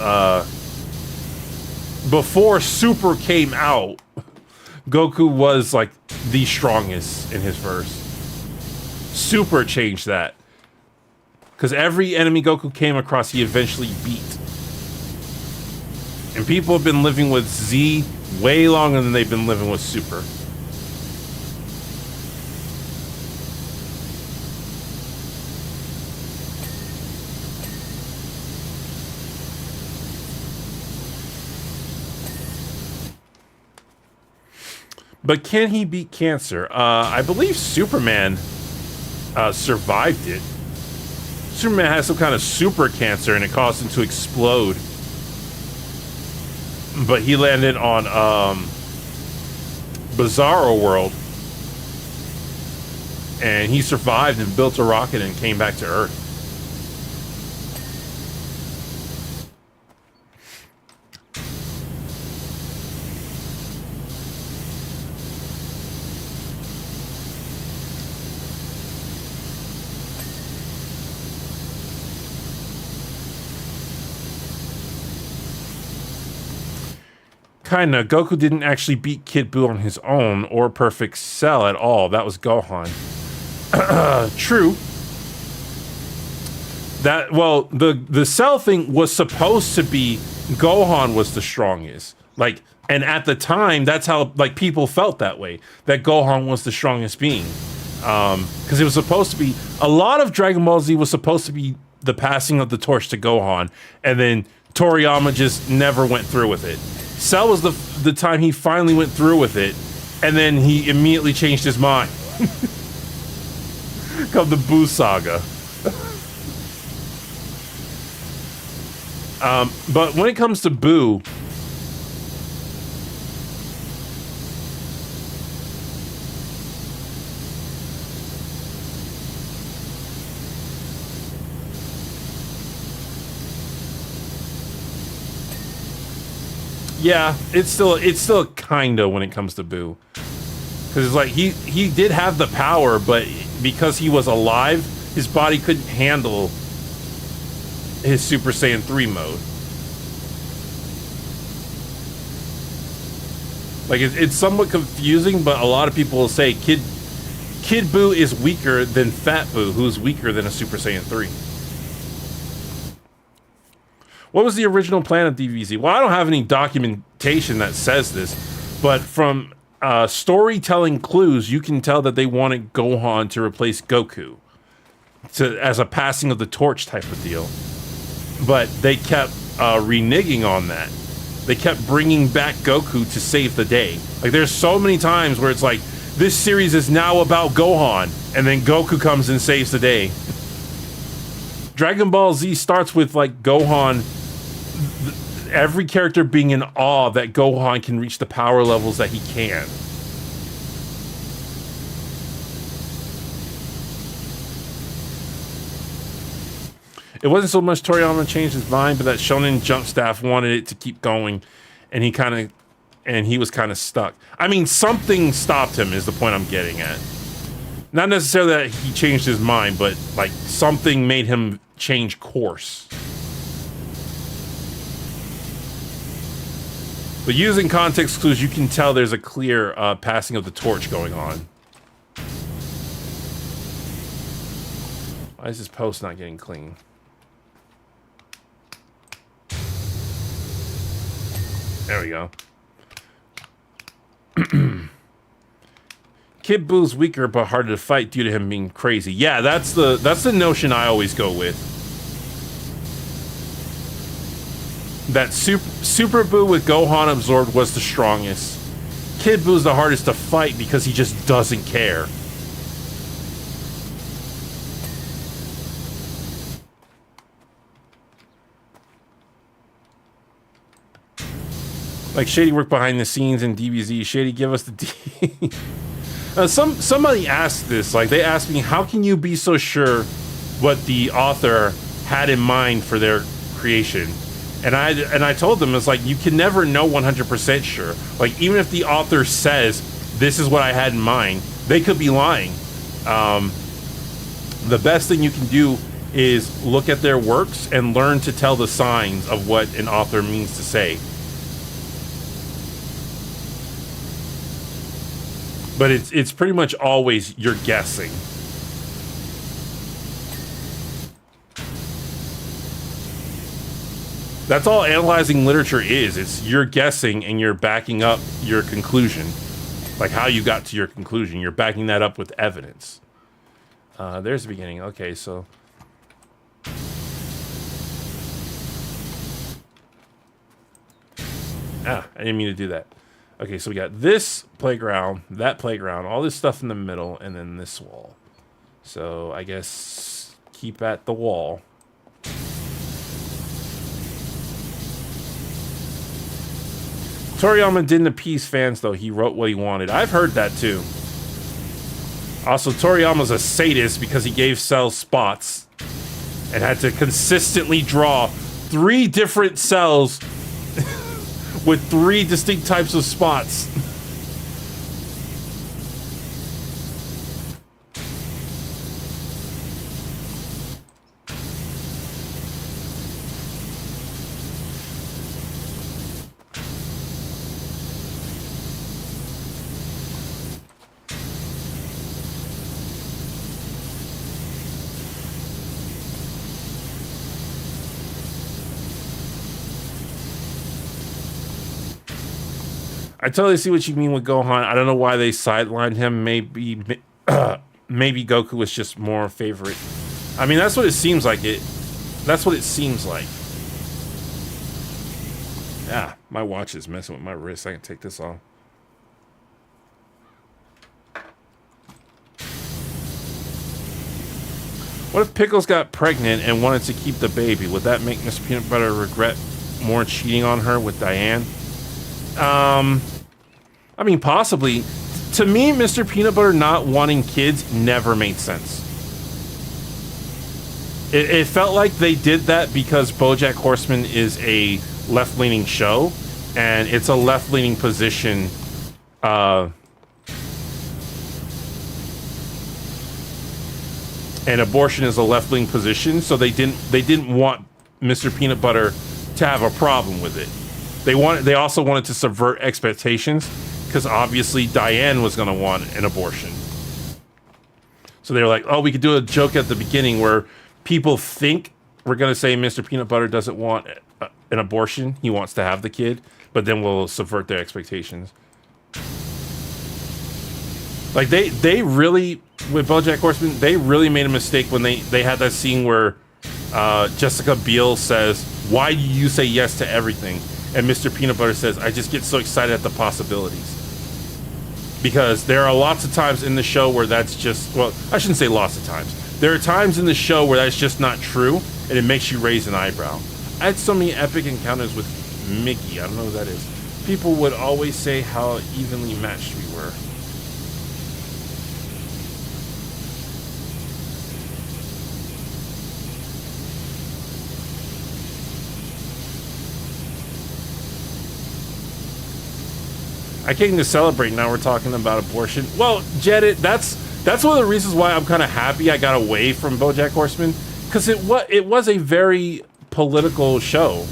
before Super came out, Goku was like the strongest in his verse. Super changed that. Because every enemy Goku came across, he eventually beat. And people have been living with Z way longer than they've been living with Super. But can he beat cancer? I believe Superman survived it. Superman has some kind of super cancer and it caused him to explode. But he landed on Bizarro World. And he survived and built a rocket and came back to Earth. Kinda. Goku didn't actually beat Kid Buu on his own or Perfect Cell at all. That was Gohan. True. That, well, the Cell thing was supposed to be Gohan was the strongest. Like, and at the time, that's how, like, people felt that way. That Gohan was the strongest being. Because it was supposed to be, a lot of Dragon Ball Z was supposed to be the passing of the torch to Gohan. And then Toriyama just never went through with it. Cell was the time he finally went through with it, and then he immediately changed his mind. Called the Buu Saga. But when it comes to Buu, yeah, it's still kinda when it comes to Buu, because it's like he did have the power, but because he was alive, his body couldn't handle his Super Saiyan 3 mode. Like, it's somewhat confusing, but a lot of people will say Kid Buu is weaker than Fat Buu, who's weaker than a Super Saiyan 3. What was the original plan of DBZ? Well, I don't have any documentation that says this, but from storytelling clues, you can tell that they wanted Gohan to replace Goku as a passing of the torch type of deal. But they kept reneging on that. They kept bringing back Goku to save the day. Like, there's so many times where it's like, this series is now about Gohan, and then Goku comes and saves the day. Dragon Ball Z starts with, like, Gohan, every character being in awe that Gohan can reach the power levels that he can. It wasn't so much Toriyama changed his mind, but that Shonen Jump staff wanted it to keep going, and he was kind of stuck. I mean, something stopped him is the point I'm getting at. Not necessarily that he changed his mind, but like something made him change course. But using context clues, you can tell there's a clear passing of the torch going on. Why is this post not getting clean? There we go. Kid Buu's weaker but harder to fight due to him being crazy. Yeah, that's the notion I always go with. That Super Buu with Gohan absorbed was the strongest. Kid Buu's the hardest to fight because he just doesn't care. Like Shady worked behind the scenes in DBZ. Shady, give us the D. Somebody asked this. Like, they asked me, how can you be so sure what the author had in mind for their creation? And I told them, it's like, you can never know 100% sure. Like, even if the author says, this is what I had in mind, they could be lying. The best thing you can do is look at their works and learn to tell the signs of what an author means to say. But it's pretty much always you're guessing. That's all analyzing literature is. It's you're guessing and you're backing up your conclusion. Like how you got to your conclusion. You're backing that up with evidence. There's the beginning. Okay, so... I didn't mean to do that. Okay, so we got this playground, that playground, all this stuff in the middle, and then this wall. So I guess keep at the wall. Toriyama didn't appease fans, though. He wrote what he wanted. I've heard that, too. Also, Toriyama's a sadist because he gave Cell spots and had to consistently draw 3 different cells with 3 distinct types of spots. I totally see what you mean with Gohan. I don't know why they sidelined him. Maybe Goku was just more favorite. I mean, that's what it seems like. That's what it seems like. Yeah, my watch is messing with my wrist. I can take this off. What if Pickles got pregnant and wanted to keep the baby? Would that make Mr. Peanut Butter regret more cheating on her with Diane? I mean, possibly. To me, Mr. Peanut Butter not wanting kids never made sense. It felt like they did that because BoJack Horseman is a left-leaning show, and it's a left-leaning position. And abortion is a left-leaning position, so they didn't want Mr. Peanut Butter to have a problem with it. They also wanted to subvert expectations because obviously Diane was going to want an abortion. So they were like, oh, we could do a joke at the beginning where people think we're going to say Mr. Peanut Butter doesn't want an abortion. He wants to have the kid, but then we'll subvert their expectations. Like they really, with BoJack Horseman, they really made a mistake when they had that scene where Jessica Biel says, why do you say yes to everything? And Mr. Peanut Butter says, I just get so excited at the possibilities. Because there are lots of times in the show where that's just, well, I shouldn't say lots of times. There are times in the show where that's just not true, and it makes you raise an eyebrow. I had so many epic encounters with Mickey. I don't know who that is. People would always say how evenly matched we were. I came to celebrate. Now we're talking about abortion. Well, Jedit, that's one of the reasons why I'm kind of happy I got away from BoJack Horseman, because it was a very political show,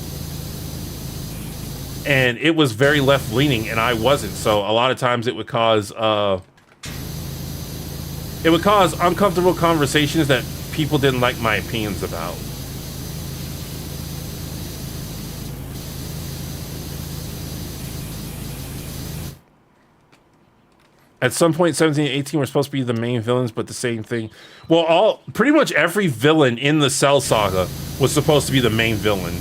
and it was very left leaning, and I wasn't. So a lot of times it would cause uncomfortable conversations that people didn't like my opinions about. At some point, 17 and 18 were supposed to be the main villains, but the same thing. Well, pretty much every villain in the Cell Saga was supposed to be the main villain.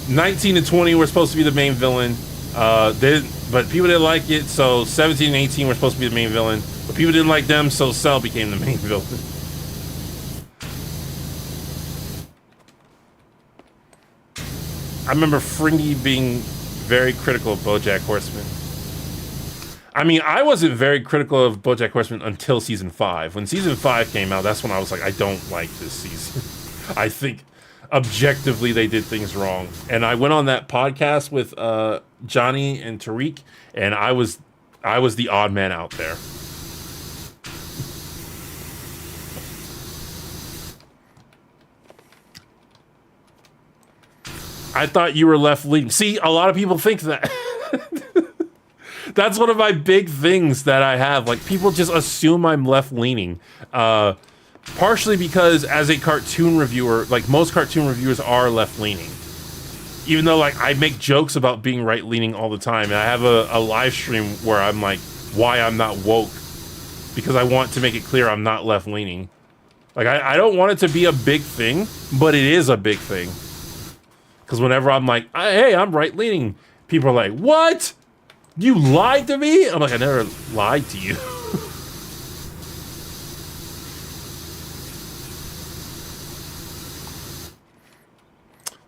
19 and 20 were supposed to be the main villain, but people didn't like it, so 17 and 18 were supposed to be the main villain, but people didn't like them, so Cell became the main villain. I remember Fringy being very critical of BoJack Horseman. I mean, I wasn't very critical of BoJack Horseman until season 5. When season 5 came out, that's when I was like, I don't like this season. I think objectively they did things wrong. And I went on that podcast with Johnny and Tariq, and I was the odd man out there. I thought you were left leaning. See, a lot of people think that. That's one of my big things that I have. Like, people just assume I'm left-leaning. Partially because as a cartoon reviewer, like, most cartoon reviewers are left-leaning. Even though, like, I make jokes about being right-leaning all the time. And I have a live stream where I'm like, why I'm not woke. Because I want to make it clear I'm not left-leaning. Like, I don't want it to be a big thing, but it is a big thing. Because whenever I'm like, hey, I'm right-leaning, people are like, what? You lied to me? I'm like, I never lied to you.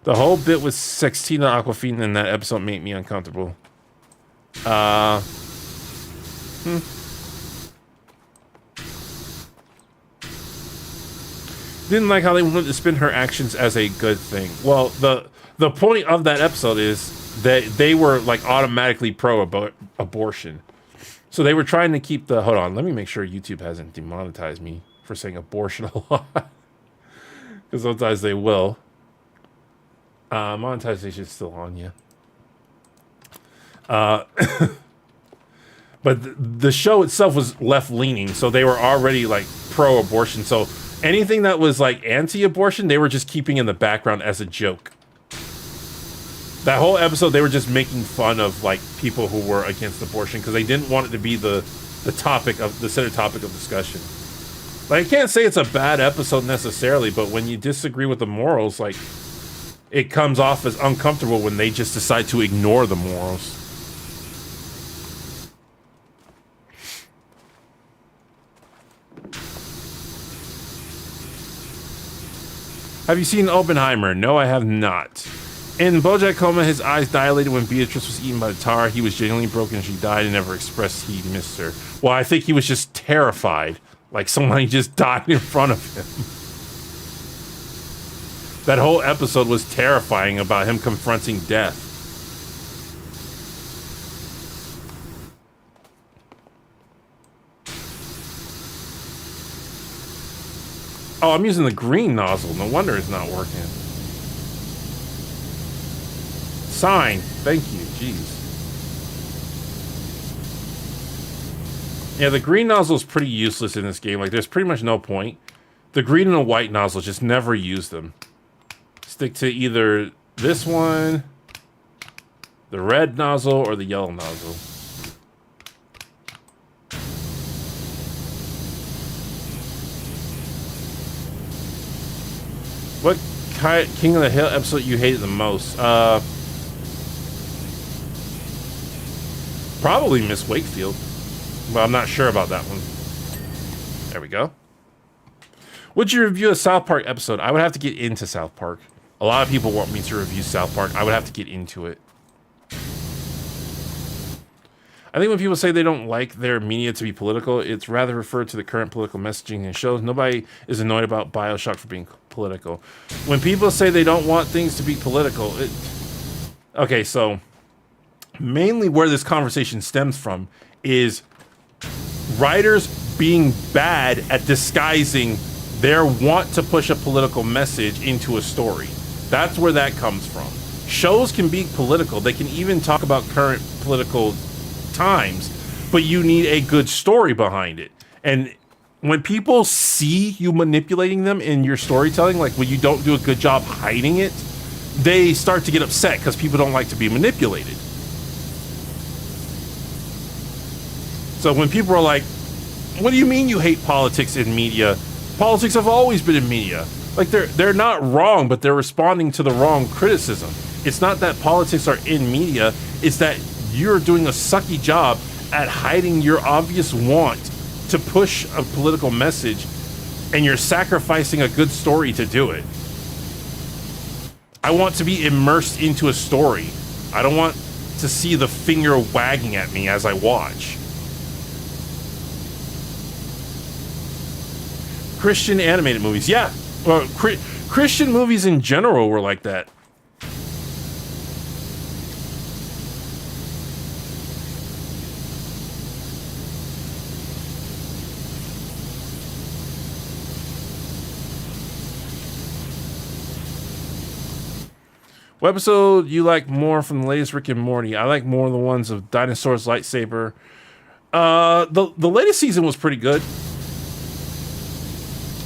The whole bit with Sextina Aquafina in that episode made me uncomfortable. Didn't like how they wanted to spin her actions as a good thing. Well, the point of that episode is that they were like automatically pro-abortion. So they were trying to keep the... Hold on, let me make sure YouTube hasn't demonetized me for saying abortion a lot. Because sometimes they will. Monetization is still on, yeah. But the show itself was left-leaning, so they were already like pro-abortion. So anything that was like anti-abortion, they were just keeping in the background as a joke. That whole episode, they were just making fun of like people who were against abortion because they didn't want it to be the center topic of discussion. Like, I can't say it's a bad episode necessarily, but when you disagree with the morals, like, it comes off as uncomfortable when they just decide to ignore the morals. Have you seen Oppenheimer? No, I have not. In BoJack Coma, his eyes dilated when Beatrice was eaten by the tar. He was genuinely broken. She died and never expressed he missed her. Well, I think he was just terrified. Like somebody just died in front of him. That whole episode was terrifying about him confronting death. Oh, I'm using the green nozzle. No wonder it's not working. Sign. Thank you. Jeez. Yeah, the green nozzle is pretty useless in this game. Like, there's pretty much no point. The green and the white nozzle, just never use them. Stick to either this one, the red nozzle, or the yellow nozzle. What King of the Hill episode you hated the most? Probably Miss Wakefield. But I'm not sure about that one. There we go. Would you review a South Park episode? I would have to get into South Park. A lot of people want me to review South Park. I would have to get into it. I think when people say they don't like their media to be political, it's rather referred to the current political messaging in shows. Nobody is annoyed about BioShock for being political. When people say they don't want things to be political, okay, so mainly where this conversation stems from is writers being bad at disguising their want to push a political message into a story. That's where that comes from. Shows can be political. They can even talk about current political times, but you need a good story behind it. And when people see you manipulating them in your storytelling, like when you don't do a good job hiding it, they start to get upset because people don't like to be manipulated. So when people are like, what do you mean you hate politics in media? Politics have always been in media. Like, they're not wrong, but they're responding to the wrong criticism. It's not that politics are in media, it's that you're doing a sucky job at hiding your obvious want to push a political message, and you're sacrificing a good story to do it. I want to be immersed into a story. I don't want to see the finger wagging at me as I watch. Christian animated movies, yeah. Well, Christian movies in general were like that. What episode you like more from the latest Rick and Morty? I like more of the ones of Dinosaur's lightsaber. The latest season was pretty good.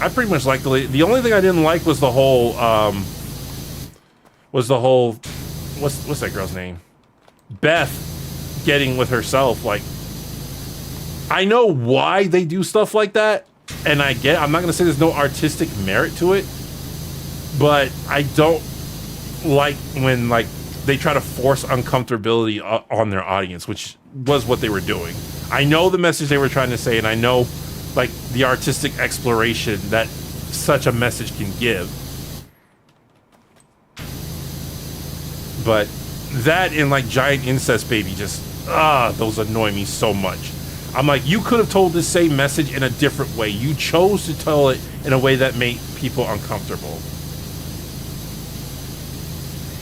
I pretty much liked the only thing I didn't like was the whole what's that girl's name? Beth getting with herself. Like, I know why they do stuff like that, and I'm not gonna say there's no artistic merit to it, but I don't like when like they try to force uncomfortability on their audience, which was what they were doing. I know the message they were trying to say, and I know like the artistic exploration that such a message can give. But that and like giant incest baby just, those annoy me so much. I'm like, you could have told the same message in a different way. You chose to tell it in a way that made people uncomfortable.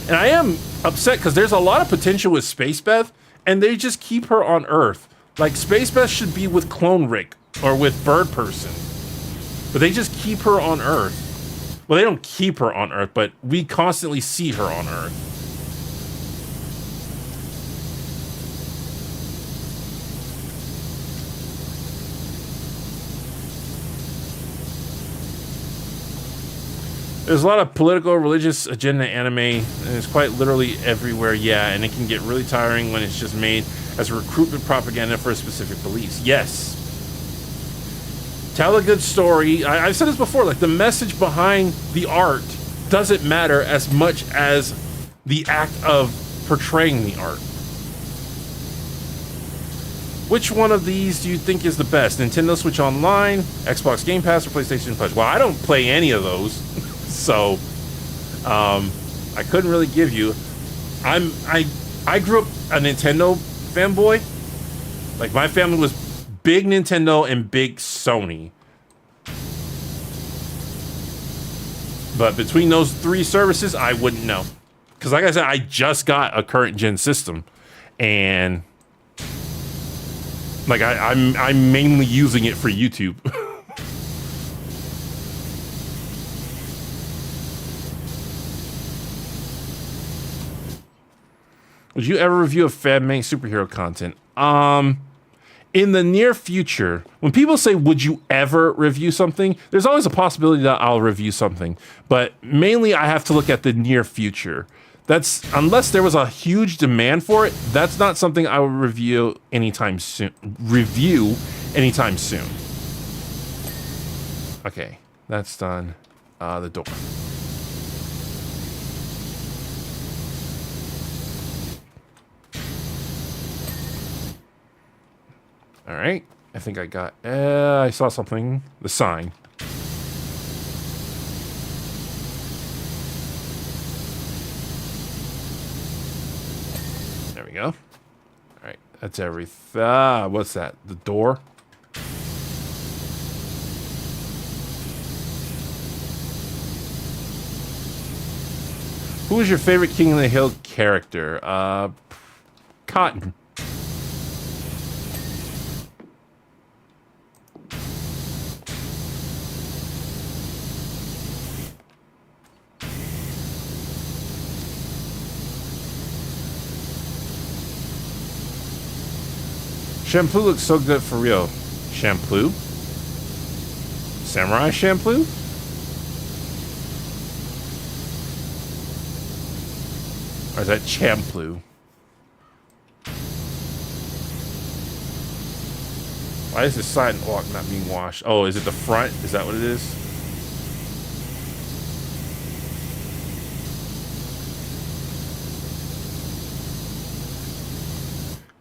And I am upset because there's a lot of potential with Space Beth, and they just keep her on Earth. Like, Space Beth should be with Clone Rick or with Bird Person, but they just keep her on Earth. Well, they don't keep her on Earth, but we constantly see her on Earth. There's a lot of political, religious agenda anime, and it's quite literally everywhere, yeah, and it can get really tiring when it's just made as a recruitment propaganda for a specific beliefs. Yes. Tell a good story. I've said this before, like, the message behind the art doesn't matter as much as the act of portraying the art. Which one of these do you think is the best? Nintendo Switch Online, Xbox Game Pass, or PlayStation Plus? Well, I don't play any of those. So, I couldn't really give you. I grew up a Nintendo fanboy. Like, my family was big Nintendo and big Sony. But between those three services, I wouldn't know. Because like I said, I just got a current gen system, and like I'm mainly using it for YouTube. Would you ever review a fan-made superhero content? In the near future, when people say, would you ever review something? There's always a possibility that I'll review something, but mainly I have to look at the near future. That's, unless there was a huge demand for it, that's not something I would review anytime soon. Okay, that's done. The door. All right, I think I got, I saw something, the sign. There we go. All right, that's everything. What's that? The door? Who is your favorite King of the Hill character? Cotton. Shampoo looks so good for real. Shampoo? Samurai shampoo? Or is that Champloo? Why is the sidewalk not being washed? Oh, is it the front? Is that what it is?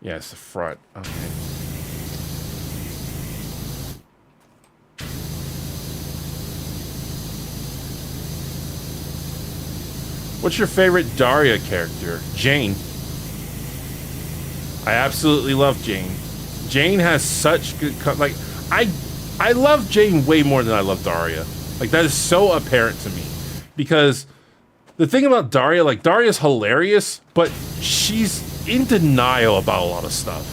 Yeah, it's the front. Okay. What's your favorite Daria character? Jane. I absolutely love Jane. Jane has such good like I love Jane way more than I love Daria. Like that is so apparent to me because the thing about Daria, like Daria's hilarious, but she's in denial about a lot of stuff.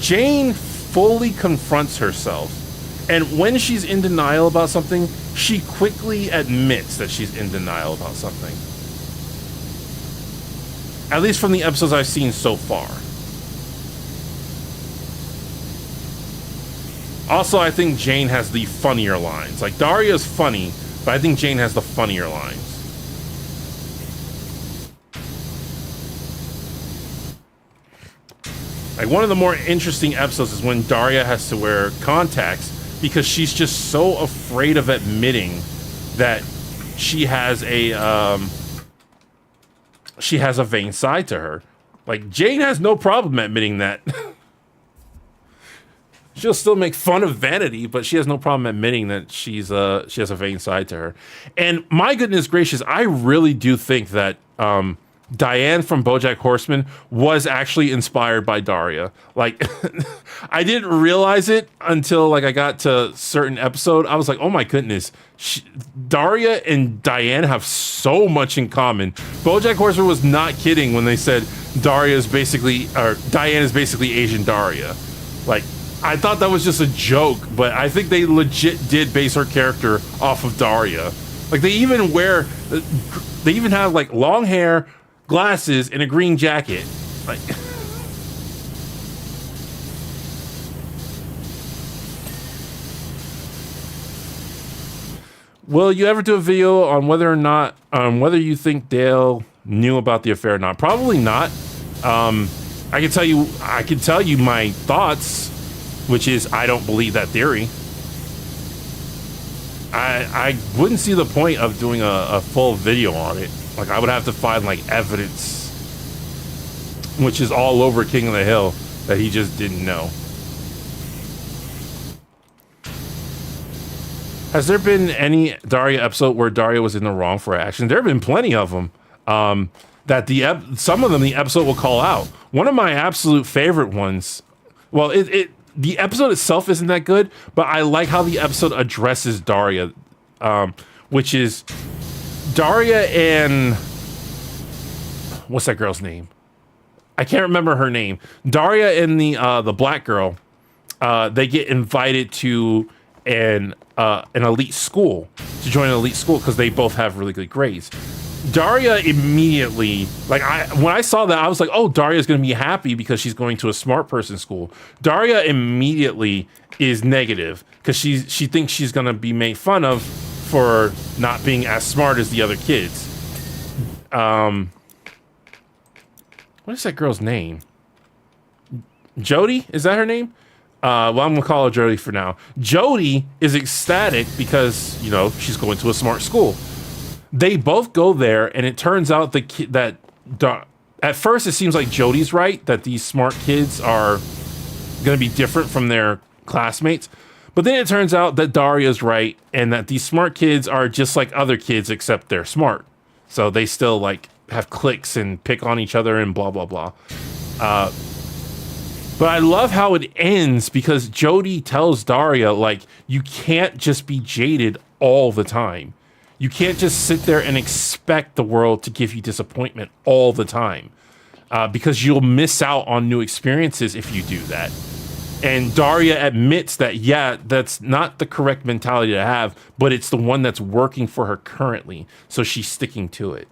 Jane fully confronts herself, and when she's in denial about something, she quickly admits that she's in denial about something. At least from the episodes I've seen so far. Also, I think Jane has the funnier lines. Like, Daria's funny, but I think Jane has the funnier lines. Like, one of the more interesting episodes is when Daria has to wear contacts because she's just so afraid of admitting that she has a vain side to her. Like, Jane has no problem admitting that. She'll still make fun of vanity, but she has no problem admitting that she has a vain side to her. And my goodness gracious, I really do think that Diane from BoJack Horseman was actually inspired by Daria. Like, I didn't realize it until like I got to certain episode. I was like, oh my goodness, Daria and Diane have so much in common. BoJack Horseman was not kidding when they said Diane is basically Asian Daria. Like, I thought that was just a joke, but I think they legit did base her character off of Daria. Like, they even have like long hair, glasses, and a green jacket. Like, will you ever do a video on whether you think Dale knew about the affair or not? Probably not. I can tell you my thoughts, which is I don't believe that theory. I wouldn't see the point of doing a full video on it. Like, I would have to find like evidence, which is all over King of the Hill, that he just didn't know. Has there been any Daria episode where Daria was in the wrong for action? There have been plenty of them. That some of them the episode will call out. One of my absolute favorite ones. Well, the episode itself isn't that good, but I like how the episode addresses Daria, which is Daria and what's that girl's name? I can't remember her name. Daria and the black girl, they get invited to an elite school, to join an elite school because they both have really good grades. Daria immediately, like when I saw that, I was like, oh, Daria's gonna be happy because she's going to a smart person school. Daria immediately is negative because she thinks she's gonna be made fun of for not being as smart as the other kids. What is that girl's name? Jody? Is that her name? Well, I'm gonna call her Jody for now. Jody is ecstatic because, you know, she's going to a smart school. They both go there, and it turns out at first it seems like Jody's right, that these smart kids are gonna be different from their classmates. But then it turns out that Daria's right, and that these smart kids are just like other kids, except they're smart. So they still like have cliques and pick on each other and blah, blah, blah. But I love how it ends because Jody tells Daria, like, you can't just be jaded all the time. You can't just sit there and expect the world to give you disappointment all the time. Because you'll miss out on new experiences if you do that. And Daria admits that, yeah, that's not the correct mentality to have, but it's the one that's working for her currently. So she's sticking to it.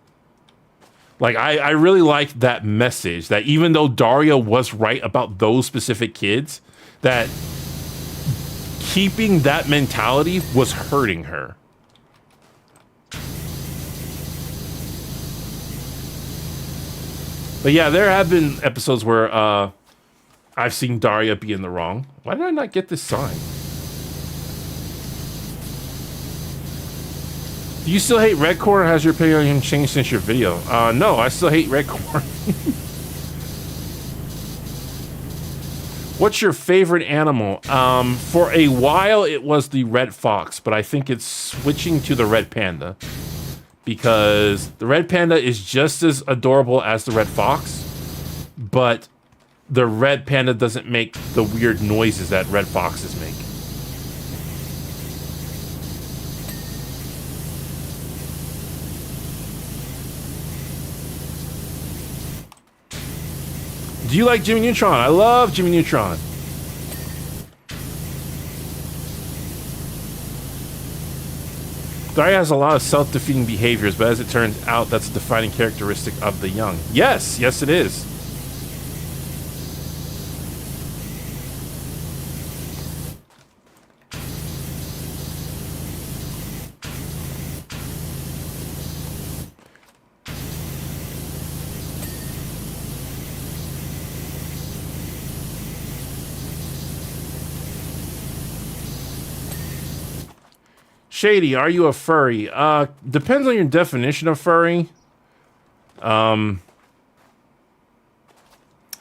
Like, I really liked that message, that even though Daria was right about those specific kids, that keeping that mentality was hurting her. But yeah, there have been episodes where I've seen Daria be in the wrong. Why did I not get this sign? Do you still hate Redcorn, or has your opinion on him changed since your video? No, I still hate Redcorn. What's your favorite animal? For a while, it was the red fox, but I think it's switching to the red panda. Because the red panda is just as adorable as the red fox, but the red panda doesn't make the weird noises that red foxes make. Do you like Jimmy Neutron? I love Jimmy Neutron. Daria has a lot of self-defeating behaviors, but as it turns out, that's a defining characteristic of the young. Yes, yes it is. Shady, are you a furry? Depends on your definition of furry.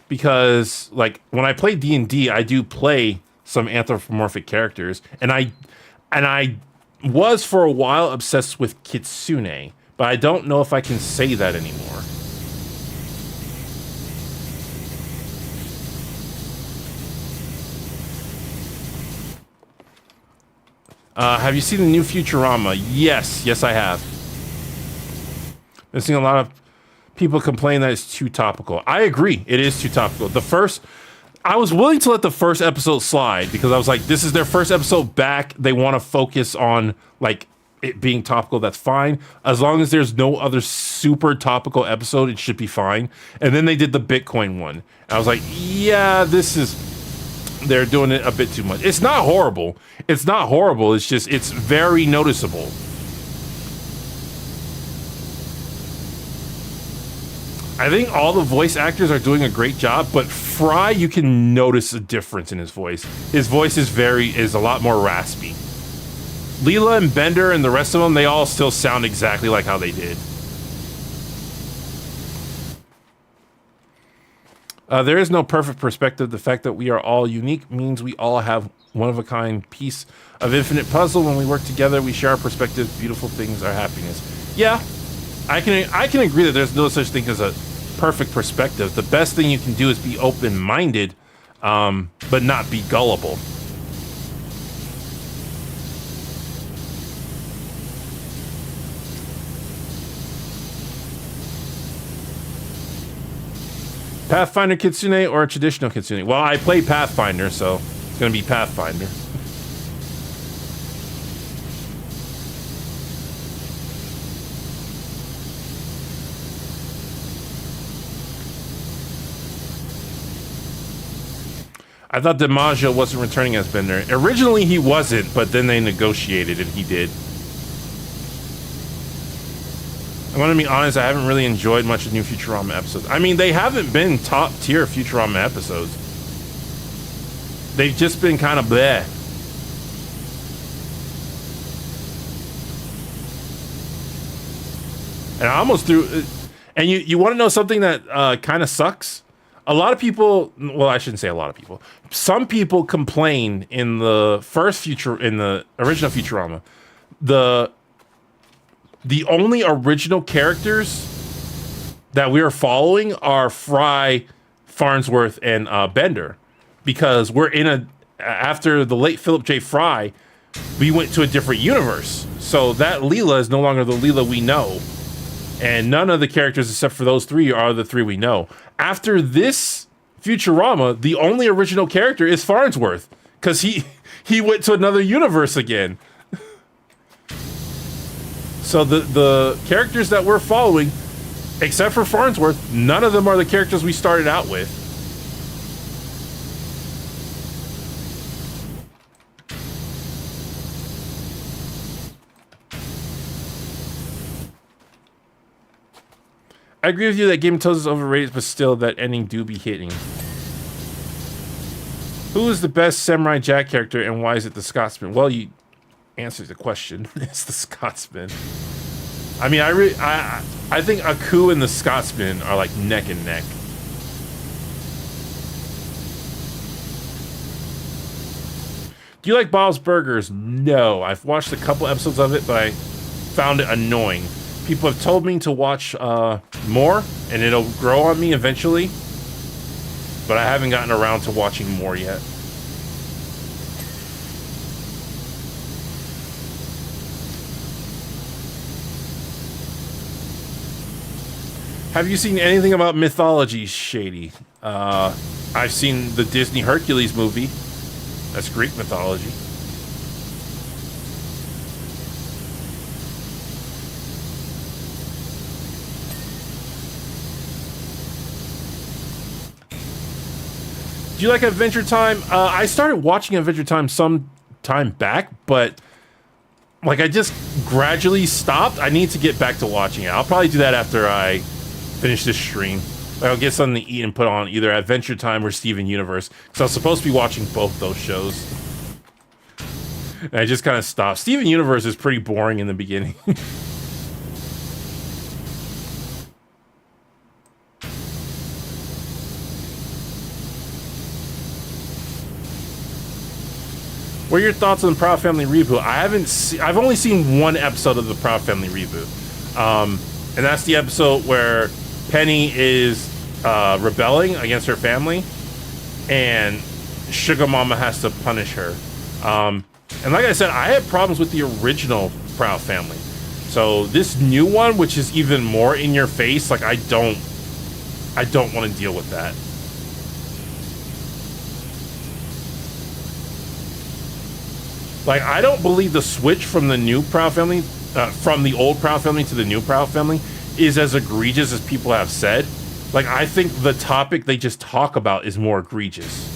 Because, like, when I play D&D, I do play some anthropomorphic characters, and I was for a while obsessed with kitsune, but I don't know if I can say that anymore. Have you seen the new Futurama? Yes, yes I have. Been seeing a lot of people complain that it's too topical. I agree, it is too topical. I was willing to let the first episode slide because I was like, this is their first episode back. They want to focus on, like, it being topical. That's fine. As long as there's no other super topical episode, it should be fine. And then they did the Bitcoin one. And I was like, yeah, they're doing it a bit too much. It's not horrible. It's not horrible. It's just, it's very noticeable. I think all the voice actors are doing a great job, but Fry, you can notice a difference in his voice. His voice is a lot more raspy. Leela and Bender and the rest of them, they all still sound exactly like how they did. There is no perfect perspective. The fact that we are all unique means we all have one-of-a-kind piece of infinite puzzle. When we work together, we share our perspectives, beautiful things, our happiness. Yeah, I can agree that there's no such thing as a perfect perspective. The best thing you can do is be open-minded, but not be gullible. Pathfinder Kitsune or a traditional Kitsune? Well, I play Pathfinder, so it's going to be Pathfinder. I thought DiMaggio wasn't returning as Bender. Originally, he wasn't, but then they negotiated and he did. I'm gonna be honest, I haven't really enjoyed much of new Futurama episodes. I mean, they haven't been top tier Futurama episodes. They've just been kind of bleh. And I almost threw... And you want to know something that kind of sucks? A lot of people... Well, I shouldn't say a lot of people. Some people complain in the original Futurama. The only original characters that we are following are Fry, Farnsworth, and Bender. Because after the late Philip J. Fry, we went to a different universe. So that Leela is no longer the Leela we know. And none of the characters except for those three are the three we know. After this Futurama, the only original character is Farnsworth. Because he went to another universe again. So the characters that we're following, except for Farnsworth, none of them are the characters we started out with. I agree with you that Game of Thrones is overrated, but still, that ending do be hitting. Who is the best Samurai Jack character, and why is it the Scotsman? Well, you answered the question. It's the Scotsman. I mean, I think Aku and the Scotsman are like neck and neck. Do you like Bob's Burgers? No. I've watched a couple episodes of it, but I found it annoying. People have told me to watch more, and it'll grow on me eventually. But I haven't gotten around to watching more yet. Have you seen anything about mythology, Shady? I've seen the Disney Hercules movie. That's Greek mythology. Do you like Adventure Time? I started watching Adventure Time some time back, but like I just gradually stopped. I need to get back to watching it. I'll probably do that after I finish this stream. Like I'll get something to eat and put on either Adventure Time or Steven Universe, because I was supposed to be watching both those shows. And I just kind of stopped. Steven Universe is pretty boring in the beginning. What are your thoughts on the Proud Family reboot? I've only seen one episode of the Proud Family reboot. And that's the episode where Penny is rebelling against her family and Sugar Mama has to punish her. And like I said, I had problems with the original Proud Family. So this new one, which is even more in your face, like I don't want to deal with that. Like, I don't believe the switch from the new Proud Family, from the old Proud Family to the new Proud Family is as egregious as people have said. Like, I think the topic they just talk about is more egregious.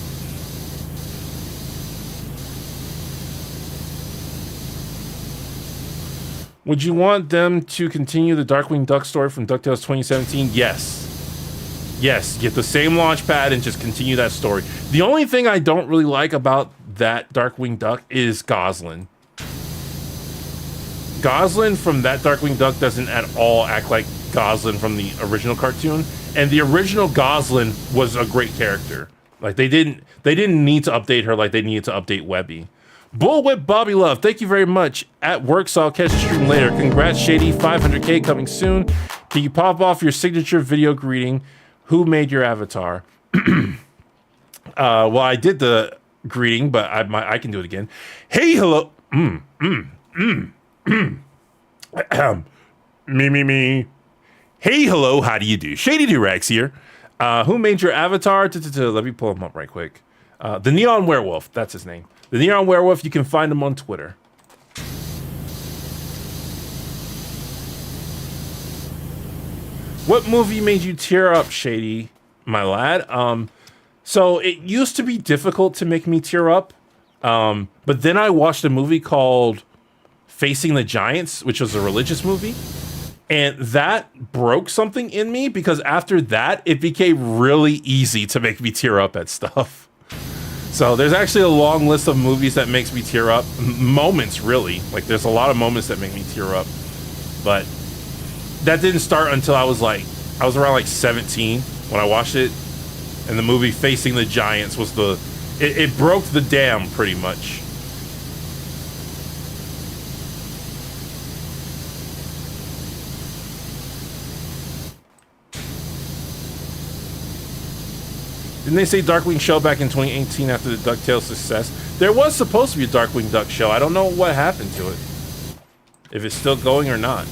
Would you want them to continue the Darkwing Duck story from DuckTales 2017? Yes. Yes, get the same launch pad and just continue that story. The only thing I don't really like about that Darkwing Duck is Goslin. Goslin from that Darkwing Duck doesn't at all act like Goslin from the original cartoon, and the original Goslin was a great character. Like they didn't need to update her like they needed to update Webby. Bullwhip Bobby Love, thank you very much. At work, so I'll catch the stream later. Congrats, Shady, 500K coming soon. Can you pop off your signature video greeting? Who made your avatar? Well, I did the greeting, but I can do it again. Hey, hello. Me. Hey, hello. How do you do? Shady Doorags here. Who made your avatar? Let me pull him up right quick. The Neon Werewolf. That's his name. The Neon Werewolf. You can find him on Twitter. What movie made you tear up, Shady, my lad? So it used to be difficult to make me tear up, but then I watched a movie called Facing the Giants, which was a religious movie, and that broke something in me because after that, it became really easy to make me tear up at stuff. So there's actually a long list of movies that makes me tear up. Moments, really. Like, there's a lot of moments that make me tear up. But that didn't start until I was around like 17 when I watched it. And the movie Facing the Giants was it broke the dam pretty much. Didn't they say Darkwing show back in 2018 after the DuckTales success? There was supposed to be a Darkwing Duck show. I don't know what happened to it. If it's still going or not.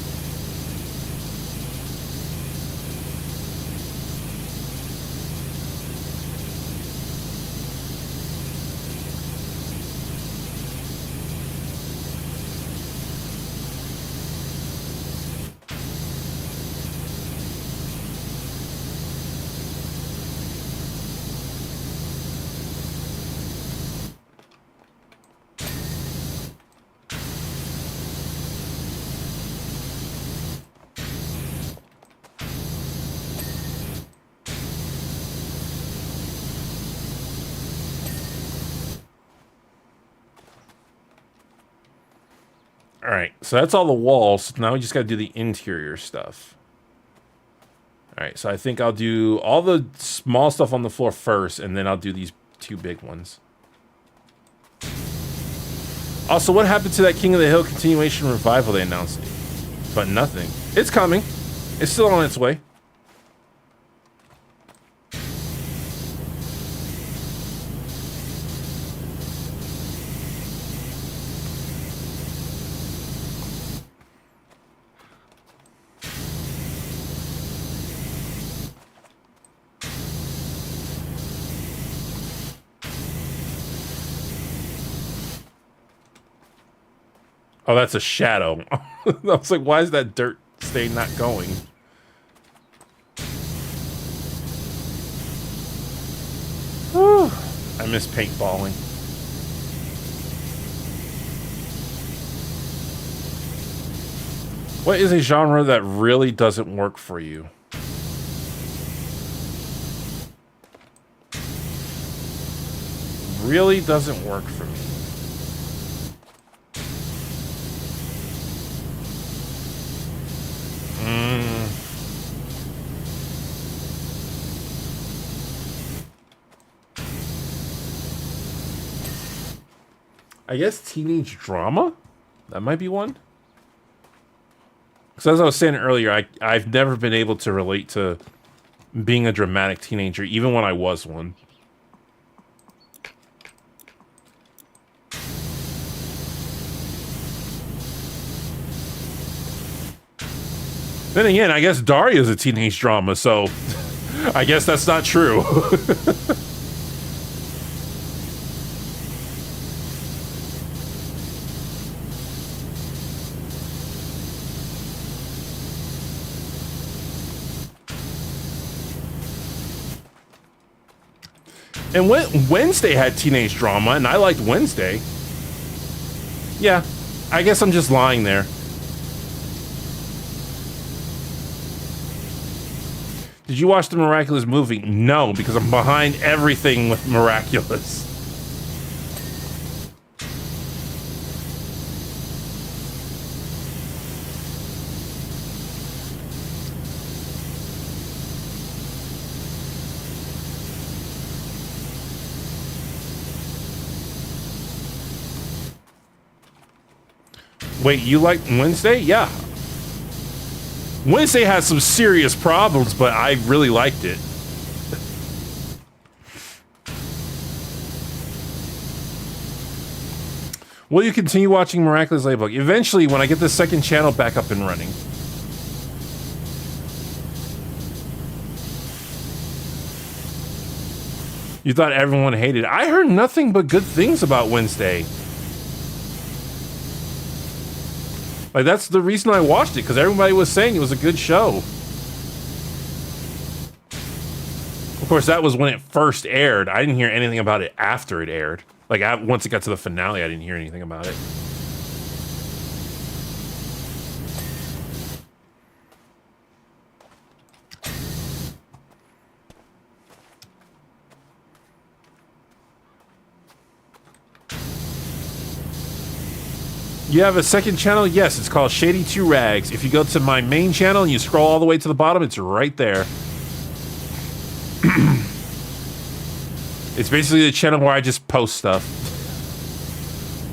All right, so that's all the walls. Now we just got to do the interior stuff. All right, so I think I'll do all the small stuff on the floor first, and then I'll do these two big ones. Also, what happened to that King of the Hill continuation revival they announced? But nothing. It's coming. It's still on its way. Oh, that's a shadow. I was like, why is that dirt stain not going? Whew. I miss paintballing. What is a genre that really doesn't work for you? Really doesn't work for me. I guess teenage drama? That might be one. Because as I was saying earlier, I've never been able to relate to being a dramatic teenager, even when I was one. Then again, I guess Daria is a teenage drama, so I guess that's not true. And Wednesday had teenage drama, and I liked Wednesday. Yeah, I guess I'm just lying there. Did you watch the Miraculous movie? No, because I'm behind everything with Miraculous. Wait, you like Wednesday? Yeah. Wednesday has some serious problems, but I really liked it. Will you continue watching Miraculous Ladybug? Eventually, when I get the second channel back up and running. You thought everyone hated it. I heard nothing but good things about Wednesday. Like, that's the reason I watched it, because everybody was saying it was a good show. course, that was when it first aired. I didn't hear anything about it after it aired. Like, once it got to the finale, I didn't hear anything about it. You have a second channel? Yes, it's called Shady Doorags. If you go to my main channel and you scroll all the way to the bottom, it's right there. It's basically the channel where I just post stuff.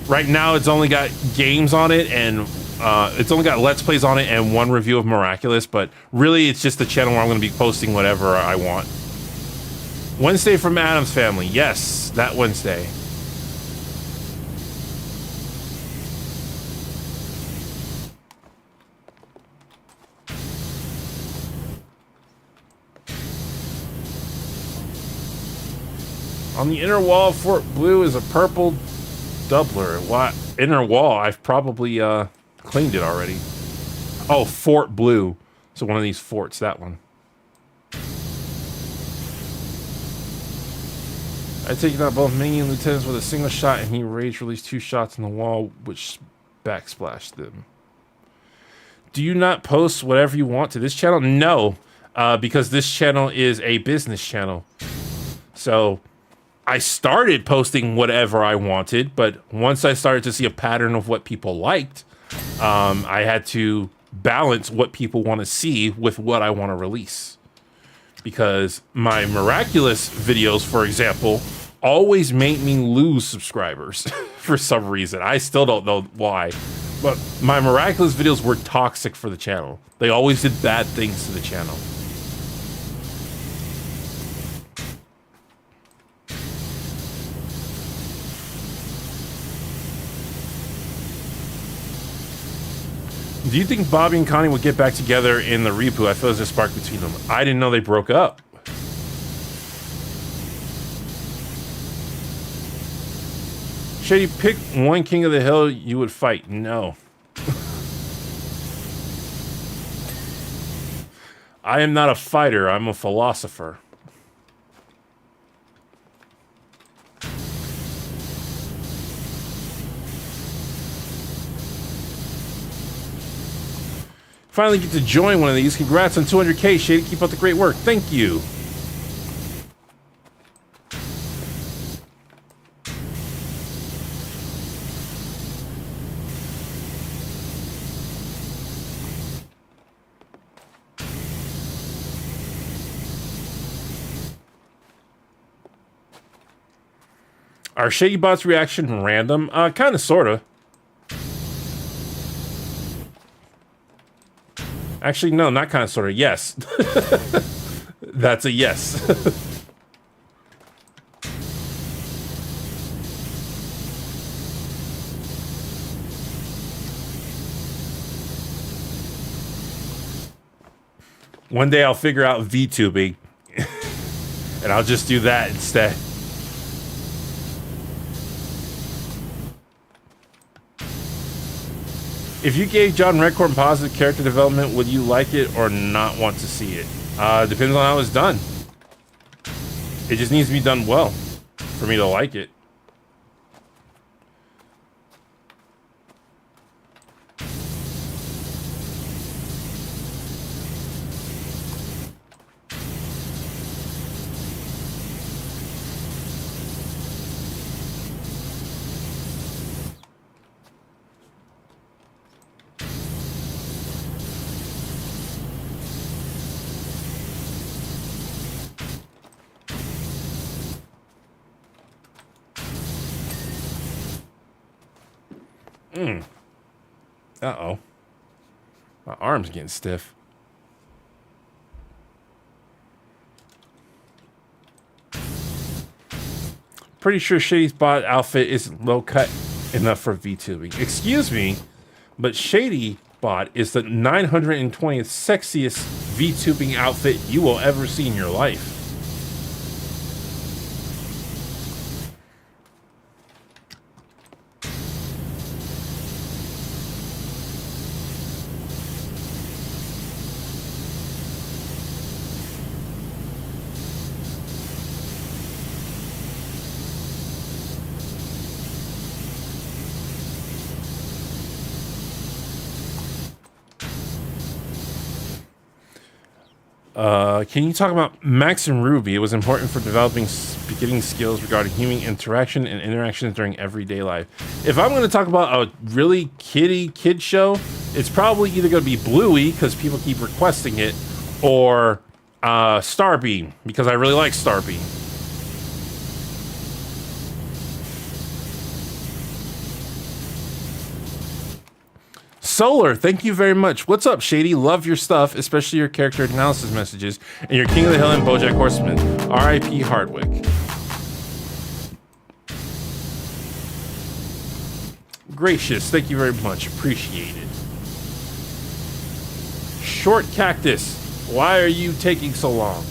Right now, it's only got games on it, and it's only got Let's Plays on it and one review of Miraculous, but really, it's just the channel where I'm going to be posting whatever I want. Wednesday from Addams Family. Yes, that Wednesday. On the inner wall of Fort Blue is a purple doubler. What? Inner wall? I've probably cleaned it already. Oh, Fort Blue. So one of these forts, that one. I've taken out both minion lieutenants with a single shot, and he rage released 2 shots in the wall, which backsplashed them. Do you not post whatever you want to this channel? No, because this channel is a business channel. So I started posting whatever I wanted, but once I started to see a pattern of what people liked, I had to balance what people want to see with what I want to release. Because my Miraculous videos, for example, always make me lose subscribers for some reason. I still don't know why. But my Miraculous videos were toxic for the channel. They always did bad things to the channel. Do you think Bobby and Connie will get back together in the reboot? I feel there's a spark between them. I didn't know they broke up. Shady, pick one king of the hill you would fight. No. I am not a fighter. I'm a philosopher. Finally get to join one of these. Congrats on 200K, Shady. Keep up the great work. Thank you. Are Shady Bot's reaction random? Kind of, sort of. Actually, no, not kind of, sort of. Yes. That's a yes. One day I'll figure out VTubing. And I'll just do that instead. If you gave John Redcorn positive character development, would you like it or not want to see it? Depends on how it's done. It just needs to be done well for me to like it. Uh-oh. My arm's getting stiff. Pretty sure Shady's bot outfit isn't low cut enough for VTubing. Excuse me, but Shady bot is the 920th sexiest VTubing outfit you will ever see in your life. Can you talk about Max and Ruby? It was important for developing beginning skills regarding human interaction and interactions during everyday life. If I'm going to talk about a really kid show, it's probably either going to be Bluey, because people keep requesting it, or Starbeam, because I really like Starbeam. Solar, thank you very much. What's up, Shady? Love your stuff, especially your character analysis messages and your King of the Hill and BoJack Horseman. R.I.P. Hardwick. Gracious, thank you very much. Appreciate it. Short Cactus, why are you taking so long?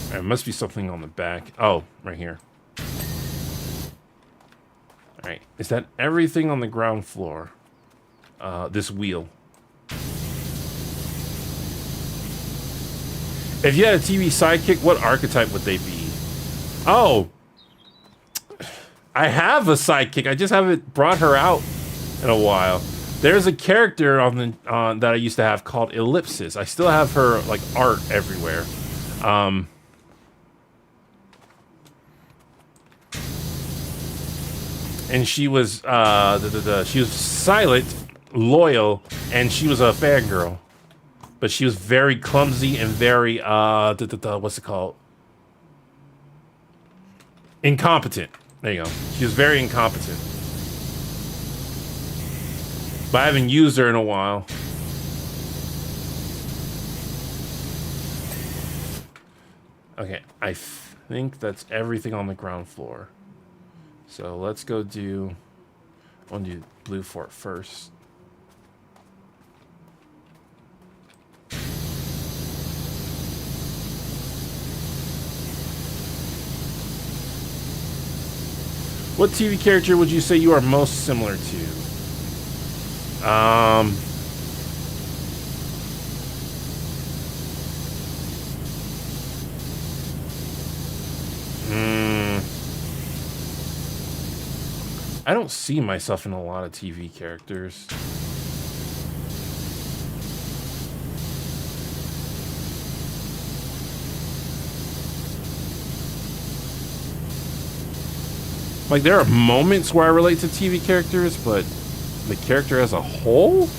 There must be something on the back. Oh, right here. All right, is that everything on the ground floor? This wheel. If you had a TV sidekick, what archetype would they be? Oh, I have a sidekick. I just haven't brought her out in a while. There's a character on the that I used to have called Ellipsis. I still have her like art everywhere. And she was she was silent, loyal, and she was a fangirl. But she was very clumsy and very what's it called? Incompetent. There you go. She was very incompetent. But I haven't used her in a while. Okay, I think that's everything on the ground floor. So let's go do... I want to do Blue Fort first. What TV character would you say you are most similar to? I don't see myself in a lot of TV characters. Like, there are moments where I relate to TV characters, but the character as a whole?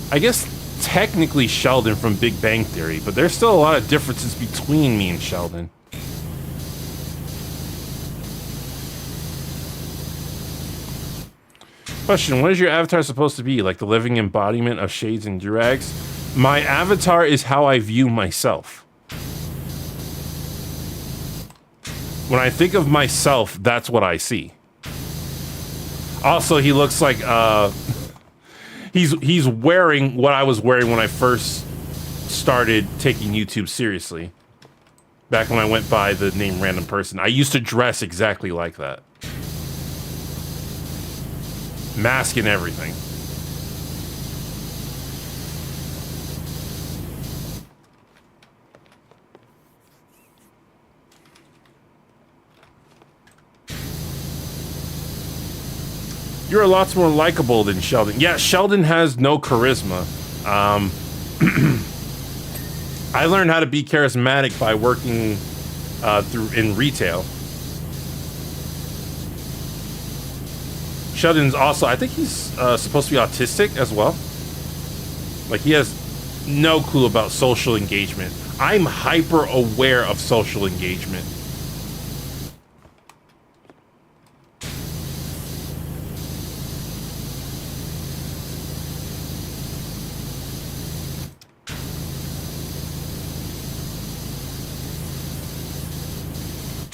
I guess technically Sheldon from Big Bang Theory, but there's still a lot of differences between me and Sheldon. Question, what is your avatar supposed to be? Like the living embodiment of Shades and Doorags? My avatar is how I view myself. When I think of myself, that's what I see. Also, he looks like, he's wearing what I was wearing when I first started taking YouTube seriously. Back when I went by the name Random Person. I used to dress exactly like that. Mask and everything. You're a lot more likable than Sheldon. Yeah, Sheldon has no charisma. I learned how to be charismatic by working in retail. Sheldon's also, I think he's supposed to be autistic as well. Like, he has no clue about social engagement. I'm hyper aware of social engagement.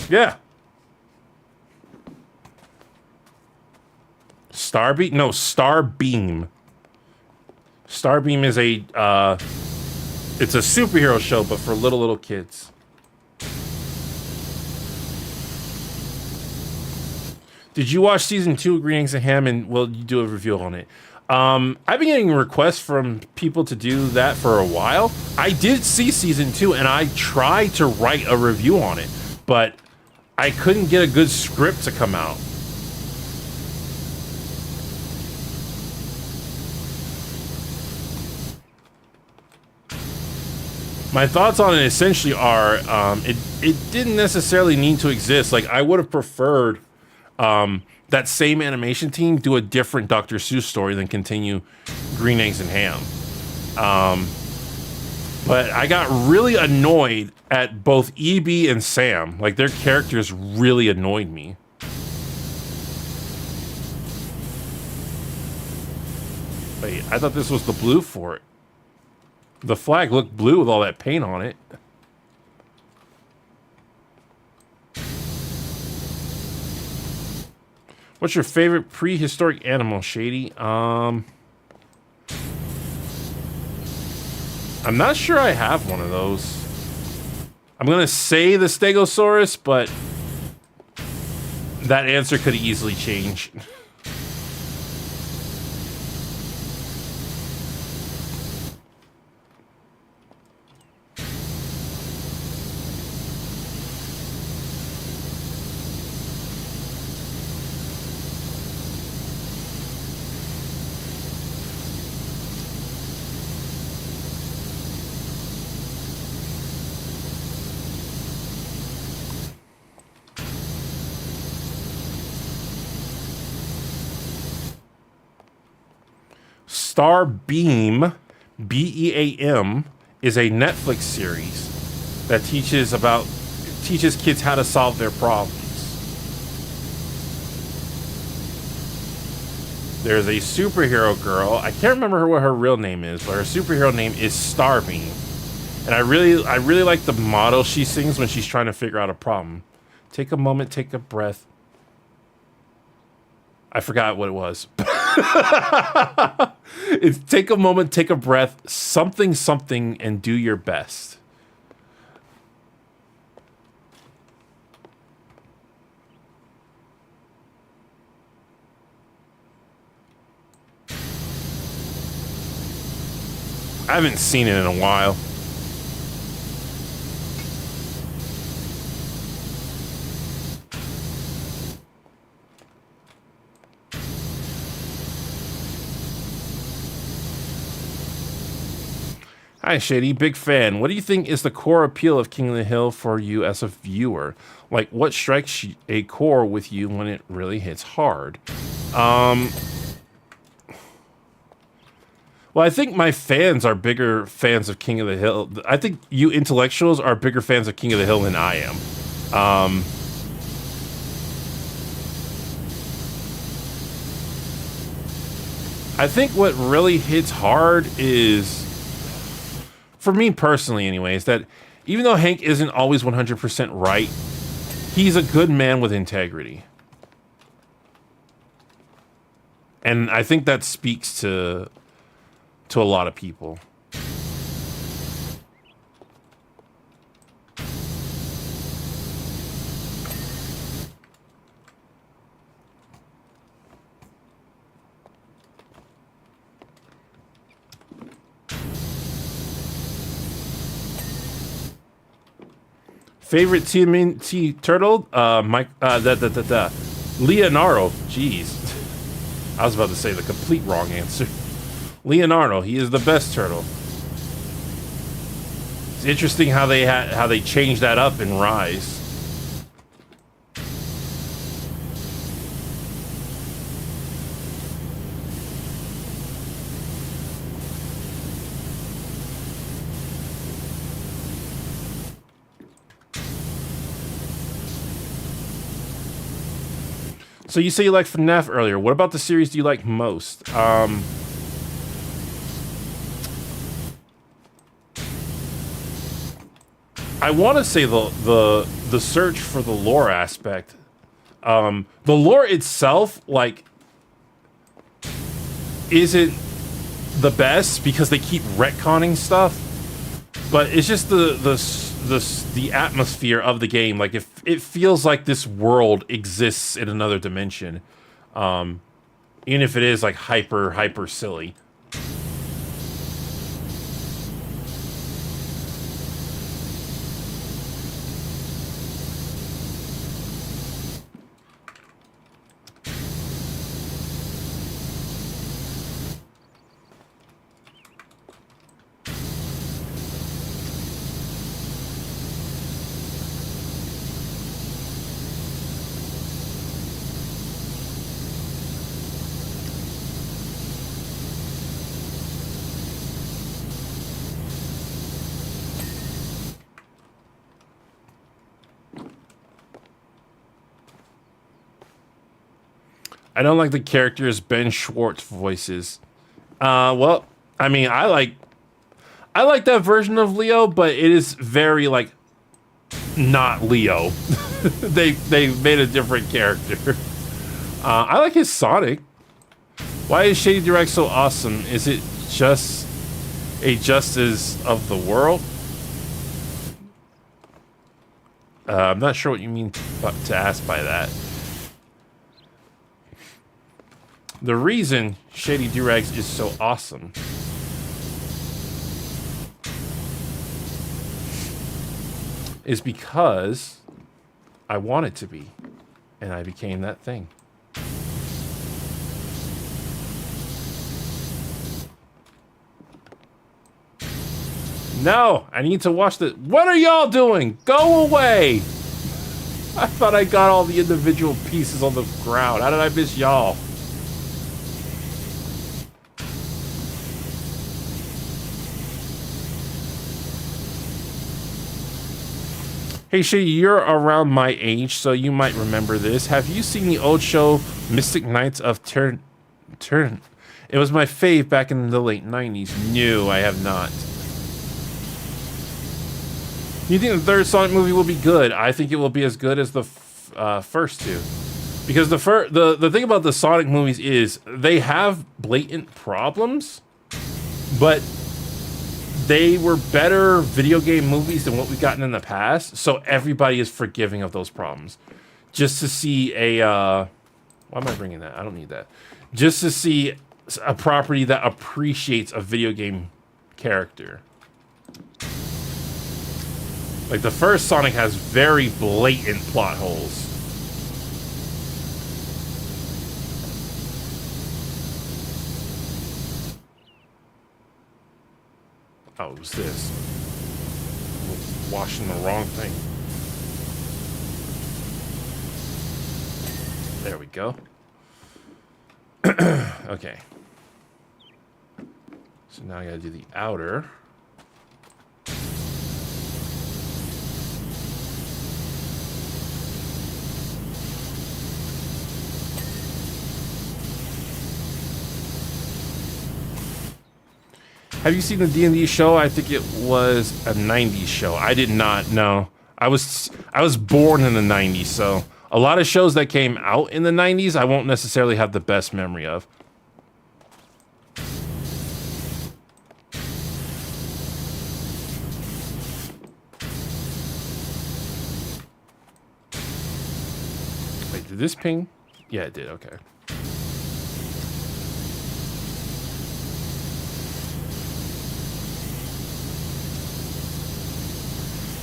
Yeah. Starbeam? No, Starbeam. Starbeam is a, it's a superhero show, but for little kids. Did you watch season 2 of Green Eggs and Ham, and will you do a review on it? I've been getting requests from people to do that for a while. I did see season 2, and I tried to write a review on it, but I couldn't get a good script to come out. My thoughts on it essentially are, it didn't necessarily need to exist. Like, I would have preferred that same animation team do a different Dr. Seuss story than continue Green Eggs and Ham. But I got really annoyed at both EB and Sam. Like, their characters really annoyed me. Wait, I thought this was the blue fort. The flag looked blue with all that paint on it. What's your favorite prehistoric animal, Shady? I'm not sure I have one of those. I'm gonna say the Stegosaurus, but that answer could easily change. Star Beam, BEAM, is a Netflix series that teaches kids how to solve their problems. There's a superhero girl. I can't remember what her real name is, but her superhero name is Starbeam. And I really like the motto she sings when she's trying to figure out a problem. Take a moment, take a breath. I forgot what it was. It's take a moment, take a breath, something, something, and do your best. I haven't seen it in a while. Hi, Shady. Big fan. What do you think is the core appeal of King of the Hill for you as a viewer? Like, what strikes a core with you when it really hits hard? Well, I think my fans are bigger fans of King of the Hill. I think you intellectuals are bigger fans of King of the Hill than I am. I think what really hits hard is, for me personally anyways, that even though Hank isn't always 100% right, he's a good man with integrity. And I think that speaks to a lot of people. Favorite TMNT turtle? Leonardo. Jeez. I was about to say the complete wrong answer. Leonardo, he is the best turtle. It's interesting how they changed that up in Rise. So you say you like FNAF earlier. What about the series do you like most? I want to say the search for the lore aspect. The lore itself, like, isn't the best because they keep retconning stuff. But it's just the atmosphere of the game. Like, it feels like this world exists in another dimension. even if it is like hyper silly. I don't like the characters Ben Schwartz voices. Well, I mean, I like that version of Leo, but it is very like not Leo. they made a different character. I like his Sonic. Why is Shady Doorags so awesome? Is it just a justice of the world? I'm not sure what you mean to ask by that. The reason Shady Doorags is so awesome is because I want it to be, and I became that thing. No, I need to watch the... What are y'all doing? Go away! I thought I got all the individual pieces on the ground. How did I miss y'all? Hey Shady, you're around my age, so you might remember this. Have you seen the old show Mystic Knights of Turn? It was my fave back in the late 90s. No, I have not. You think the third Sonic movie will be good? I think it will be as good as the first two. Because the thing about the Sonic movies is they have blatant problems, but they were better video game movies than what we've gotten in the past, so everybody is forgiving of those problems. Just to see a... why am I bringing that? I don't need that. Just to see a property that appreciates a video game character. Like, the first Sonic has very blatant plot holes. Oh, it was this. Washing the wrong thing. There we go. Okay. So now I gotta do the outer. Have you seen the D&D show? I think it was a 90s show. I did not know. I was born in the 90s, so a lot of shows that came out in the 90s, I won't necessarily have the best memory of. Wait, did this ping? Yeah, it did. Okay.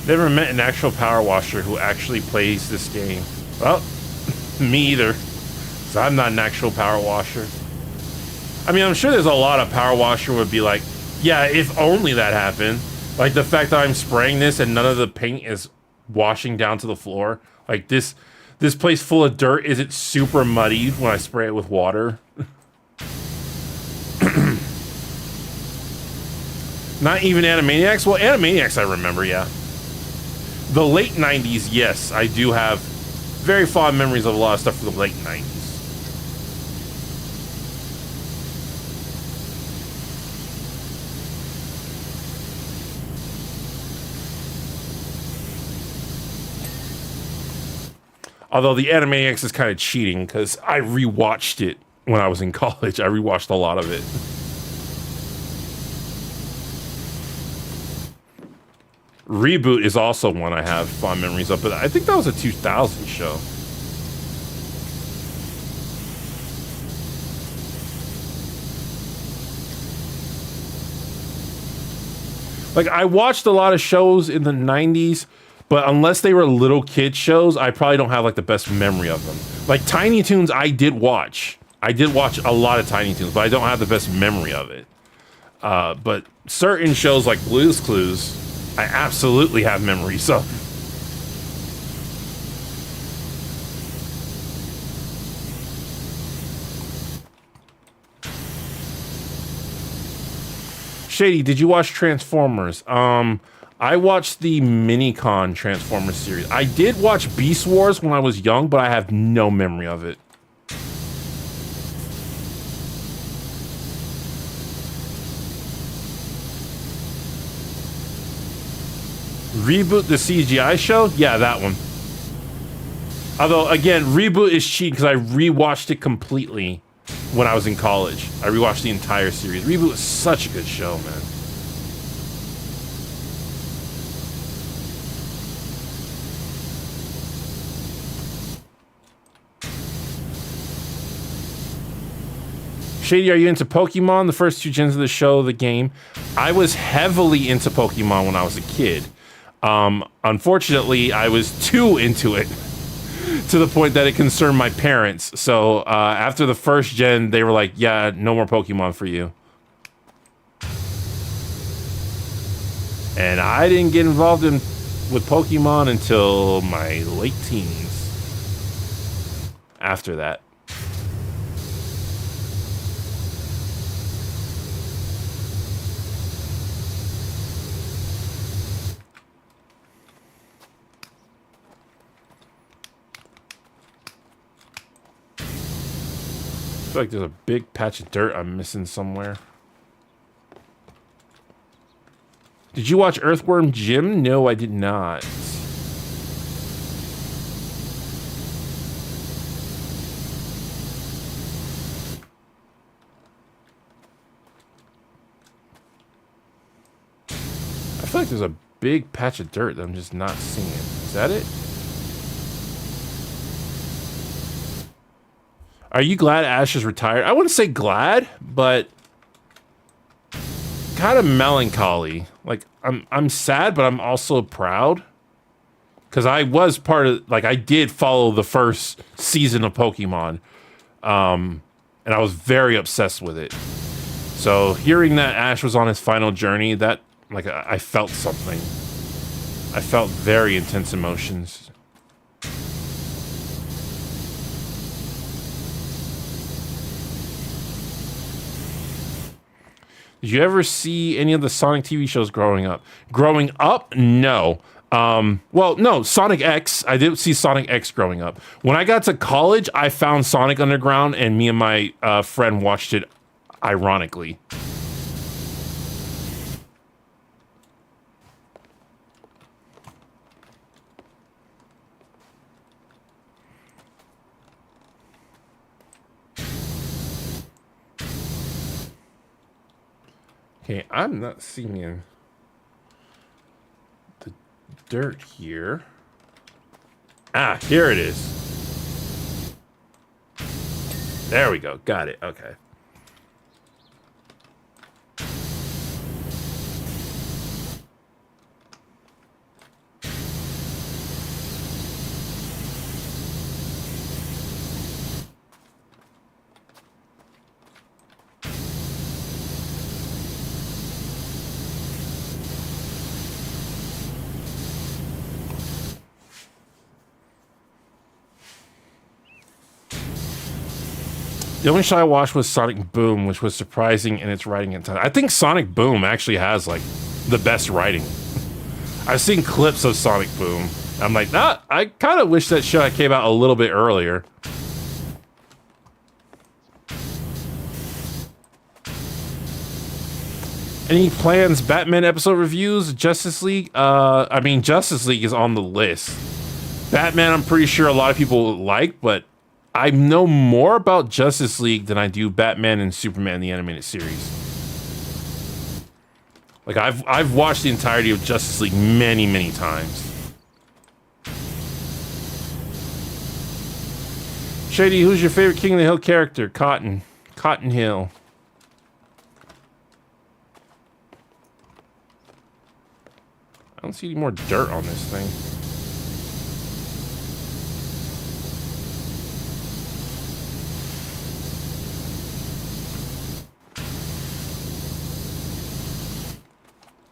Never met an actual power washer who actually plays this game. Well, me either. So I'm not an actual power washer. I mean, I'm sure there's a lot of power washer would be like, yeah, if only that happened. Like the fact that I'm spraying this and none of the paint is washing down to the floor. Like this place full of dirt, is it super muddy when I spray it with water? Not even Animaniacs? Well, Animaniacs I remember, yeah. The late 90s, yes, I do have very fond memories of a lot of stuff from the late 90s. Although the Animaniacs is kind of cheating because I rewatched it when I was in college. I rewatched a lot of it. Reboot is also one I have fond memories of, but I think that was a 2000 show. Like, I watched a lot of shows in the 90s, but unless they were little kid shows, I probably don't have, like, the best memory of them. Like, Tiny Toons, I did watch. I did watch a lot of Tiny Toons, but I don't have the best memory of it. But certain shows like Blue's Clues, I absolutely have memories of. Shady, did you watch Transformers? I watched the Minicon Transformers series. I did watch Beast Wars when I was young, but I have no memory of it. Reboot the CGI show? Yeah, that one. Although, again, Reboot is cheap because I rewatched it completely when I was in college. I rewatched the entire series. Reboot is such a good show, man. Shady, are you into Pokemon? The first 2 gens of the show, the game. I was heavily into Pokemon when I was a kid. Unfortunately, I was too into it to the point that it concerned my parents. So after the first gen, they were like, yeah, no more Pokemon for you. And I didn't get involved with Pokemon until my late teens. After that. I feel like there's a big patch of dirt I'm missing somewhere. Did you watch Earthworm Jim? No, I did not. I feel like there's a big patch of dirt that I'm just not seeing. Is that it? Are you glad Ash is retired? I wouldn't say glad, but kind of melancholy. Like, I'm sad, but I'm also proud. Because I was part of, like, I did follow the first season of Pokemon. And I was very obsessed with it. So hearing that Ash was on his final journey, that, like, I felt something. I felt very intense emotions. Did you ever see any of the Sonic TV shows growing up? Growing up? No. Well, no, Sonic X. I did see Sonic X growing up. When I got to college, I found Sonic Underground, and me and my friend watched it ironically. Okay, I'm not seeing the dirt here. Ah, here it is. There we go. Got it. Okay. The only show I watched was Sonic Boom, which was surprising in its writing and time. I think Sonic Boom actually has, like, the best writing. I've seen clips of Sonic Boom. I'm like, nah, I kind of wish that show came out a little bit earlier. Any plans? Batman episode reviews? Justice League? I mean, Justice League is on the list. Batman, I'm pretty sure a lot of people like, but I know more about Justice League than I do Batman and Superman the animated series. Like, I've watched the entirety of Justice League many, many times. Shady, who's your favorite King of the Hill character? Cotton Hill. I don't see any more dirt on this thing.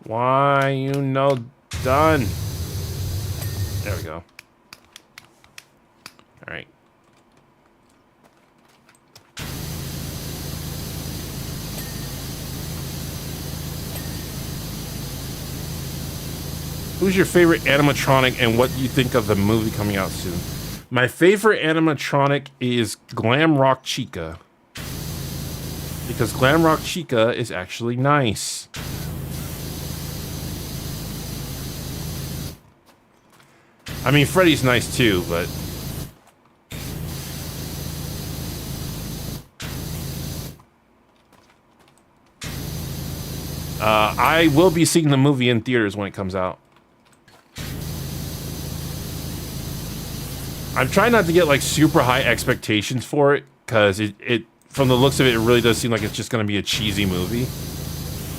Why you no done? There we go. All right. Who's your favorite animatronic and what do you think of the movie coming out soon? My favorite animatronic is Glamrock Chica. Because Glamrock Chica is actually nice. I mean, Freddy's nice too, but... I will be seeing the movie in theaters when it comes out. I'm trying not to get like super high expectations for it, because it from the looks of it, it really does seem like it's just going to be a cheesy movie.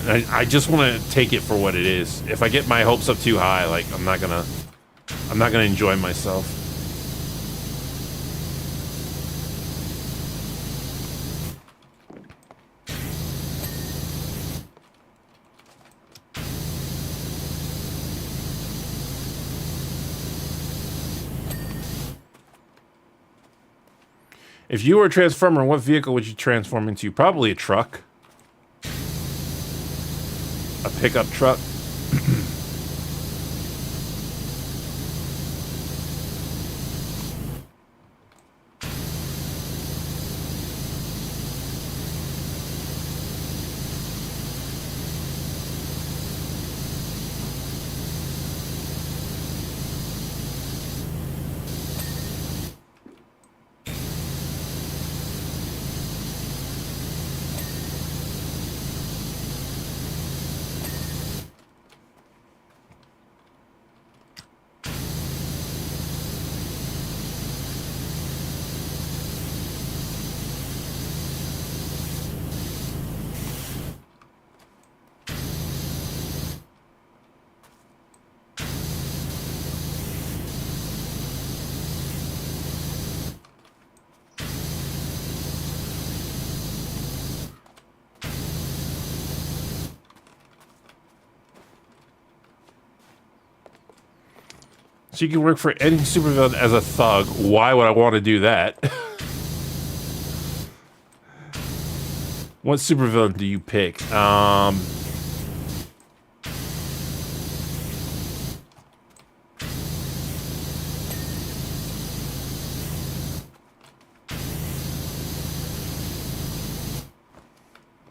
And I just want to take it for what it is. If I get my hopes up too high, like I'm not gonna enjoy myself. If you were a Transformer, what vehicle would you transform into? Probably a truck. A pickup truck. So you can work for any supervillain as a thug. Why would I want to do that? What supervillain do you pick?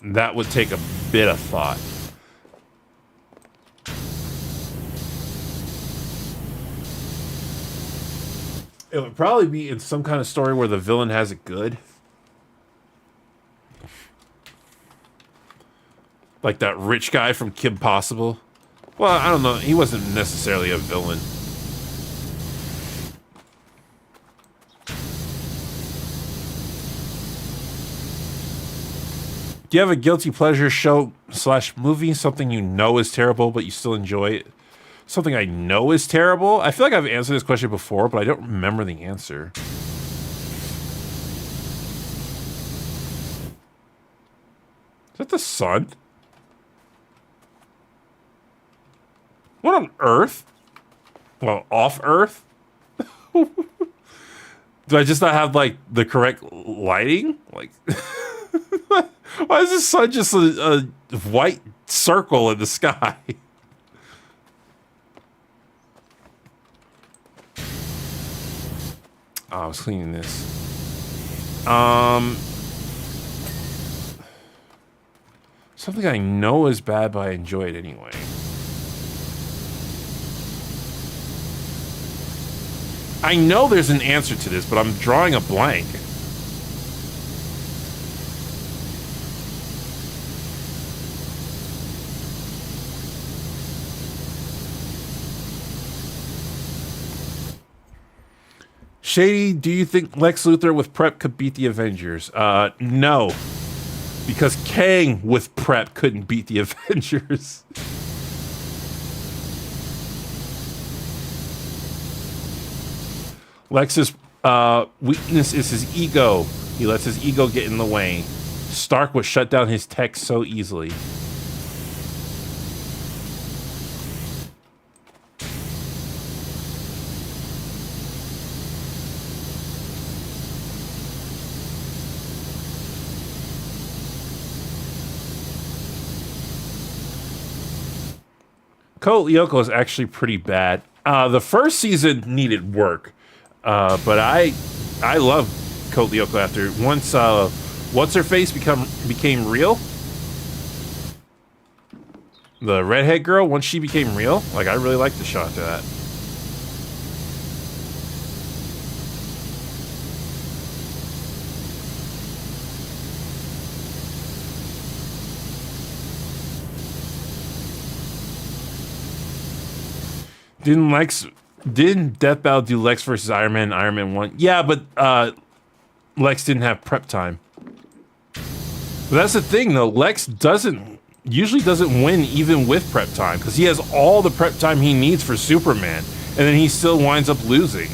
That would take a bit of thought. It would probably be in some kind of story where the villain has it good. Like that rich guy from Kim Possible. Well, I don't know. He wasn't necessarily a villain. Do you have a guilty pleasure show / movie? Something you know is terrible, but you still enjoy it? Something I know is terrible? I feel like I've answered this question before, but I don't remember the answer. Is that the sun? What on Earth? Well, off Earth? Do I just not have, like, the correct lighting? Like, why is the sun just a white circle in the sky? Oh, I was cleaning this. Something I know is bad, but I enjoy it anyway. I know there's an answer to this, but I'm drawing a blank. Shady, do you think Lex Luthor with prep could beat the Avengers? No. Because Kang with prep couldn't beat the Avengers. Lex's weakness is his ego. He lets his ego get in the way. Stark would shut down his tech so easily. Code Lyoko is actually pretty bad. The first season needed work, but I love Code Lyoko after what's her face became real. The redhead girl, once she became real, like I really liked the show after that. Didn't Death Battle do Lex versus Iron Man in Iron Man 1? Yeah, but Lex didn't have prep time. But that's the thing though, Lex usually doesn't win even with prep time, because he has all the prep time he needs for Superman, and then he still winds up losing.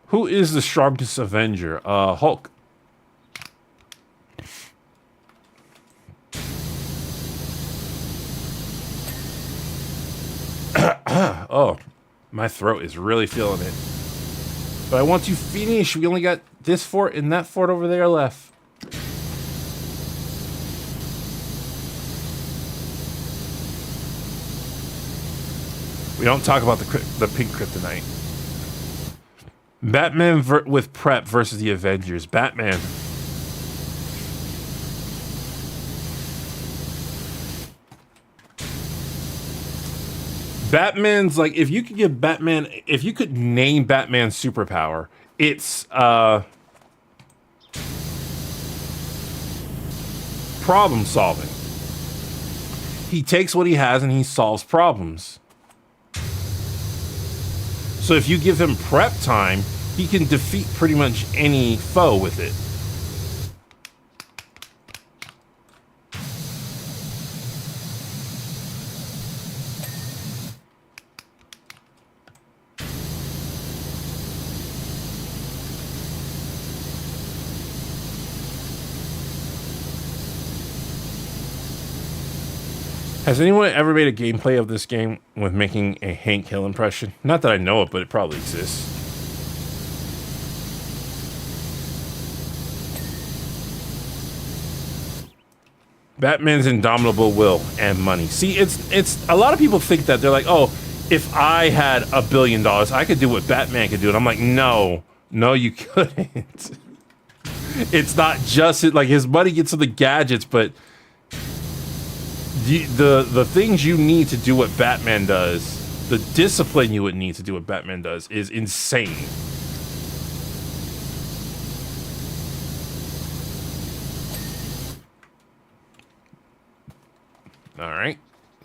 Who is the strongest Avenger? Hulk. Oh, my throat is really feeling it. But I want to finish. We only got this fort and that fort over there left. We don't talk about the pink kryptonite. Batman with prep versus the Avengers. Batman. Batman's like, if you could give Batman, if you could name Batman's superpower, it's problem solving. He takes what he has and he solves problems. So if you give him prep time, he can defeat pretty much any foe with it. Has anyone ever made a gameplay of this game with making a Hank Hill impression? Not that I know of, but it probably exists. Batman's indomitable will and money. See, it's a lot of people think that they're like, oh, if I had $1 billion, I could do what Batman could do. And I'm like, no, you couldn't. It's not just it. Like, his money gets to the gadgets, but the things you need to do what Batman does, the discipline you would need to do what Batman does is insane. All right.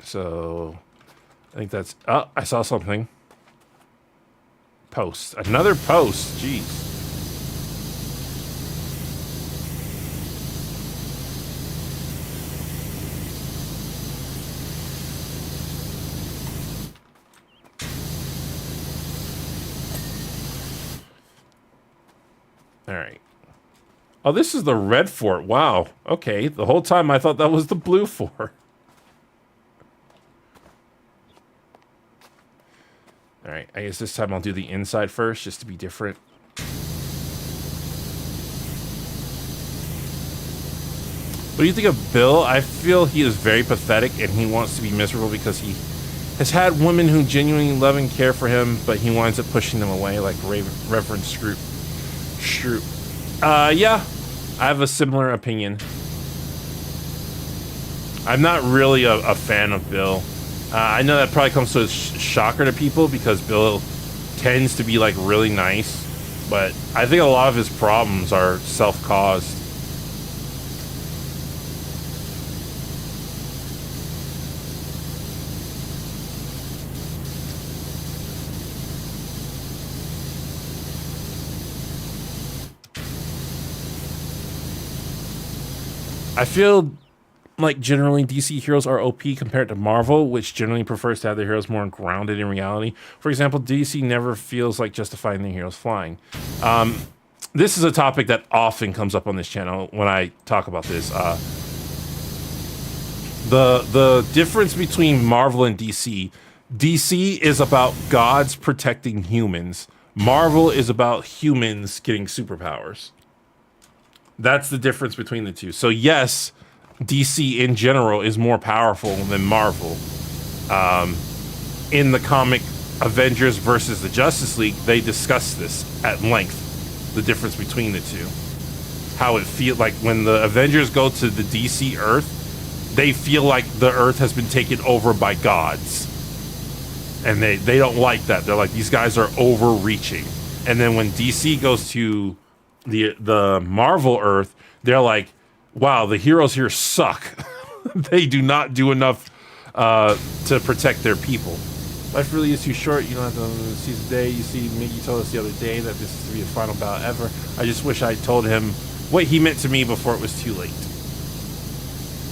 So I think that's, oh, I saw something. Post. Another post. Jeez. All right. Oh, this is the red fort. Wow. Okay. The whole time I thought that was the blue fort. All right. I guess this time I'll do the inside first just to be different. What do you think of Bill? I feel he is very pathetic and he wants to be miserable because he has had women who genuinely love and care for him, but he winds up pushing them away, like Reverend Stroop. Yeah, I have a similar opinion. I'm not really a fan of Bill. I know that probably comes to a shocker to people because Bill tends to be like really nice, but I think a lot of his problems are self-caused. I feel like generally DC heroes are OP compared to Marvel, which generally prefers to have their heroes more grounded in reality. For example, DC never feels like justifying their heroes flying. This is a topic that often comes up on this channel when I talk about this. The difference between Marvel and DC. DC is about gods protecting humans. Marvel is about humans getting superpowers. That's the difference between the two. So yes, DC in general is more powerful than Marvel. In the comic Avengers versus the Justice League, they discuss this at length, the difference between the two. How it feels like when the Avengers go to the DC Earth, they feel like the Earth has been taken over by gods. And they don't like that. They're like, these guys are overreaching. And then when DC goes to the Marvel Earth, they're like, wow, the heroes here suck. They do not do enough to protect their people. Life really is too short. You don't have to seize the day. You see, Miggy told us the other day that this is to be the final bout ever. I just wish I told him what he meant to me before it was too late.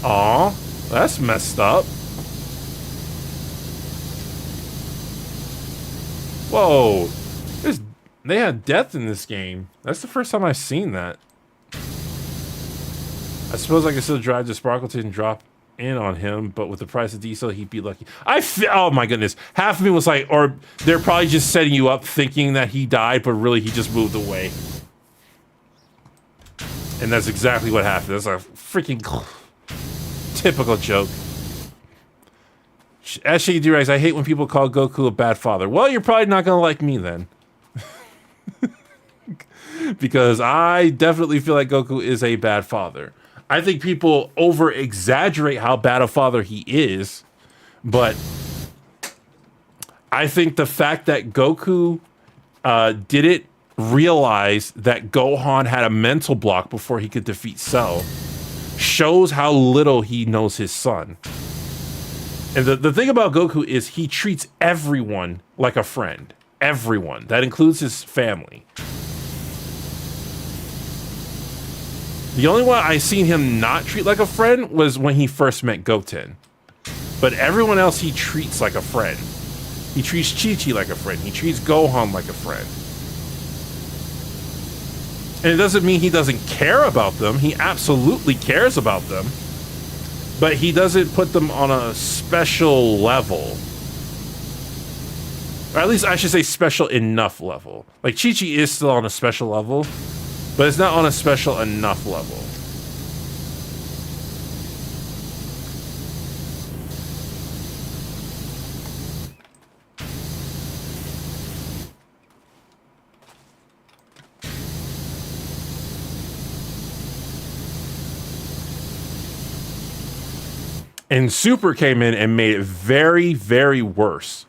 Aw, that's messed up. Whoa, they had death in this game. That's the first time I've seen that. I suppose I could still drive to Sparkleton and drop in on him, but with the price of diesel, he'd be lucky. Oh my goodness. Half of me was like, or they're probably just setting you up thinking that he died, but really he just moved away. And that's exactly what happened. That's a freaking typical joke. As Shady Doorags, I hate when people call Goku a bad father. Well, you're probably not going to like me then. Because I definitely feel like Goku is a bad father. I think people over-exaggerate how bad a father he is, but I think the fact that Goku didn't realize that Gohan had a mental block before he could defeat Cell shows how little he knows his son. And the thing about Goku is he treats everyone like a friend. Everyone. That includes his family. The only one I seen him not treat like a friend was when he first met Goten. But everyone else he treats like a friend. He treats Chi-Chi like a friend. He treats Gohan like a friend. And it doesn't mean he doesn't care about them. He absolutely cares about them. But he doesn't put them on a special level. Or at least I should say special enough level. Like Chi-Chi is still on a special level, but it's not on a special enough level. And Super came in and made it very, very worse.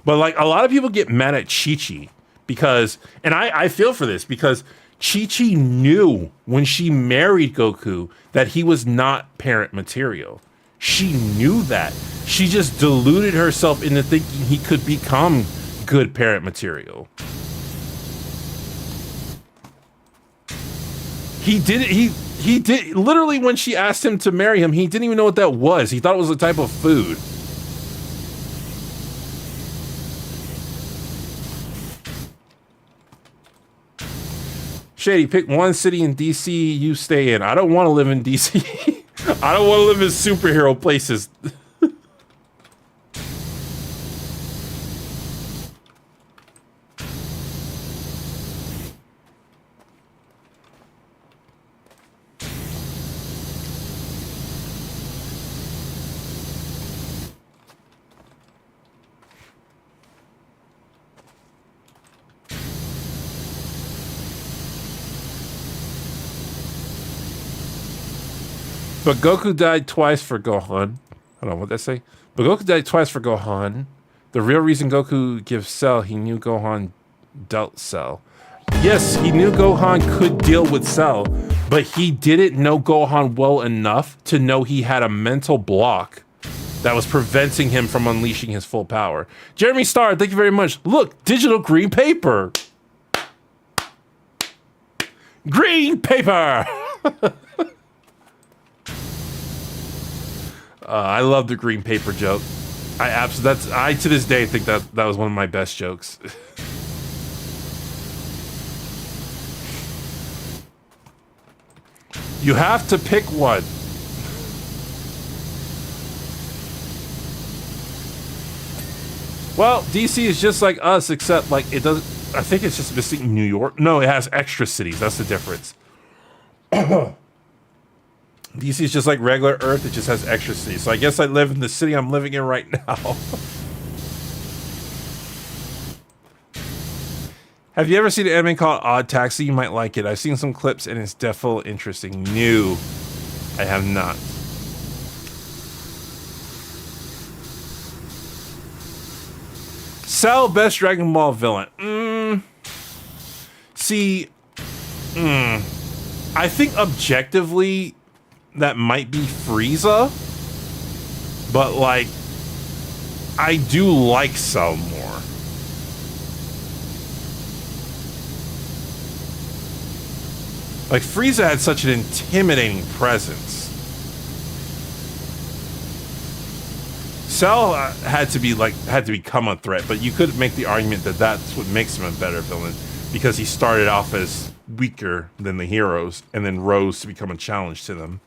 But like a lot of people get mad at Chi-Chi because, and I feel for this because Chi-Chi knew when she married Goku that he was not parent material. She knew that. She just deluded herself into thinking he could become good parent material. He did literally when she asked him to marry him, he didn't even know what that was. He thought it was a type of food. Shady, pick one city in DC you stay in. I don't want to live in DC. I don't want to live in superhero places. But Goku died twice for Gohan. Hold on, what'd that say? But Goku died twice for Gohan. The real reason Goku gives Cell, he knew Gohan dealt Cell. Yes, he knew Gohan could deal with Cell, but he didn't know Gohan well enough to know he had a mental block that was preventing him from unleashing his full power. Jeremy Starr, thank you very much. Look, digital green paper. Green paper! I love the green paper joke. I to this day think that was one of my best jokes. You have to pick one. Well, DC is just like us, except like it doesn't. I think it's just missing New York. No, it has extra cities. That's the difference. DC is just like regular Earth. It just has extra cities. So I guess I live in the city I'm living in right now. Have you ever seen an anime called Odd Taxi? You might like it. I've seen some clips and it's definitely interesting. New. I have not. Cell, best Dragon Ball villain. See, I think objectively that might be Frieza, but like, I do like Cell more. Like, Frieza had such an intimidating presence. Cell had to become a threat, but you could make the argument that that's what makes him a better villain, because he started off as weaker than the heroes and then rose to become a challenge to them.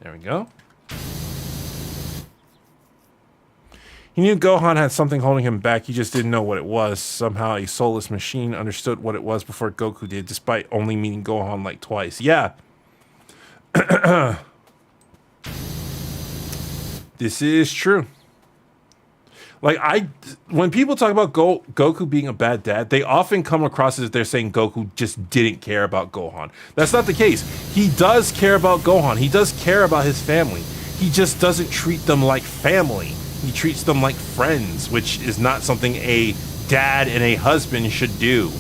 There we go. He knew Gohan had something holding him back. He just didn't know what it was. Somehow a soulless machine understood what it was before Goku did, despite only meeting Gohan like twice. Yeah. This is true. Like, when people talk about Goku being a bad dad, they often come across as they're saying Goku just didn't care about Gohan. That's not the case. He does care about Gohan. He does care about his family. He just doesn't treat them like family. He treats them like friends, which is not something a dad and a husband should do.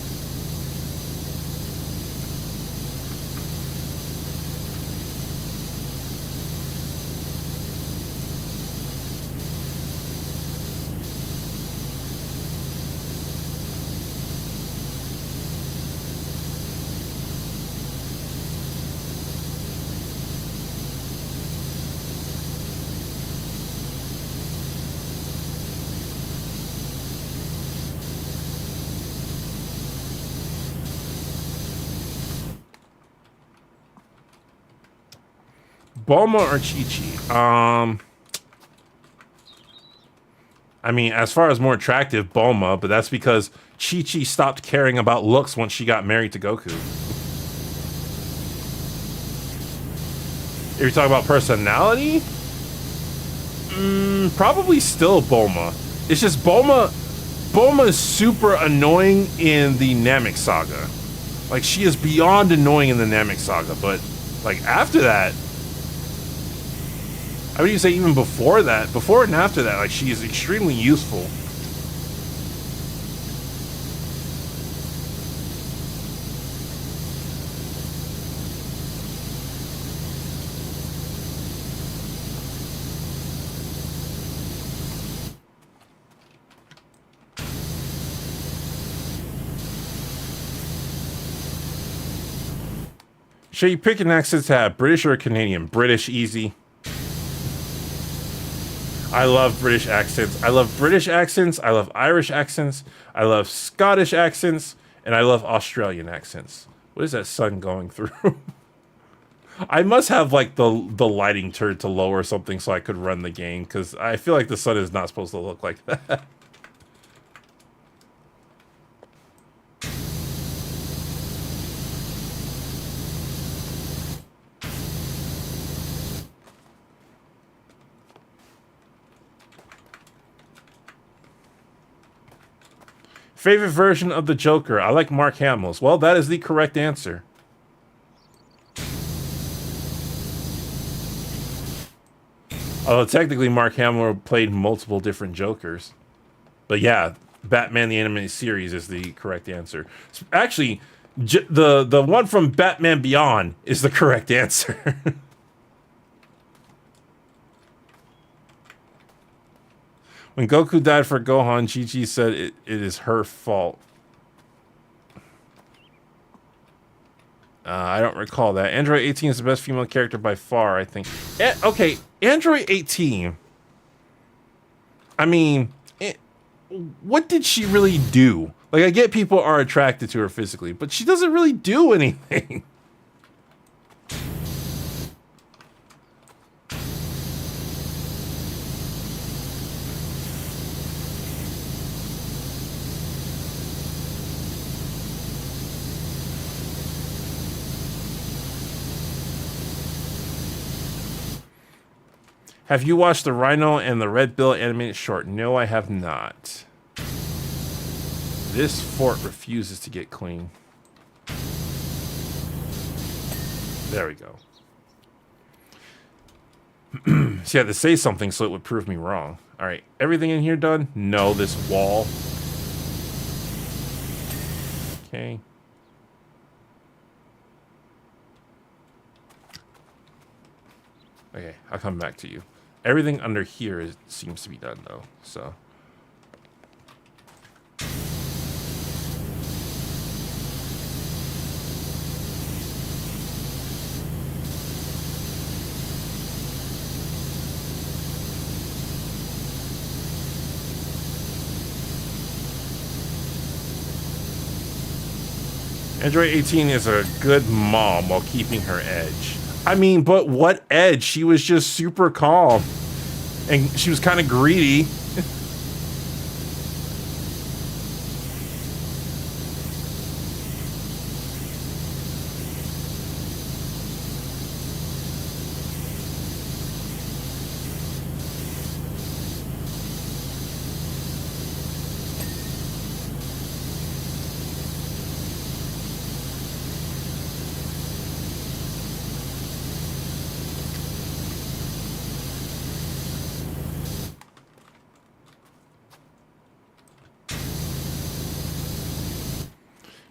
Bulma or Chi-Chi? I mean, as far as more attractive, Bulma, but that's because Chi-Chi stopped caring about looks once she got married to Goku. If you're talking about personality, probably still Bulma. It's just Bulma is super annoying in the Namek Saga. Like, she is beyond annoying in the Namek Saga, but like after that, I would even say even before that, before and after that, like, she is extremely useful. Should you pick an accent to have, British or Canadian? British, easy. I love British accents. I love British accents. I love Irish accents. I love Scottish accents. And I love Australian accents. What is that sun going through? I must have like the lighting turned to low or something so I could run the game, because I feel like the sun is not supposed to look like that. Favorite version of the Joker? I like Mark Hamill's. Well, that is the correct answer. Although technically Mark Hamill played multiple different Jokers. But yeah, Batman the Animated Series is the correct answer. Actually, the one from Batman Beyond is the correct answer. When Goku died for Gohan, Chi-Chi said it is her fault. I don't recall that. Android 18 is the best female character by far, I think. Okay, Android 18. I mean, what did she really do? Like, I get people are attracted to her physically, but she doesn't really do anything. Have you watched the Rhino and the Red Bill animated short? No, I have not. This fort refuses to get clean. There we go. See, I had to say something so it would prove me wrong. All right, everything in here done? No, this wall. Okay. Okay, I'll come back to you. Everything under here seems to be done, though, so. Android 18 is a good mom while keeping her edge. I mean, but what edge? She was just super calm. And she was kind of greedy.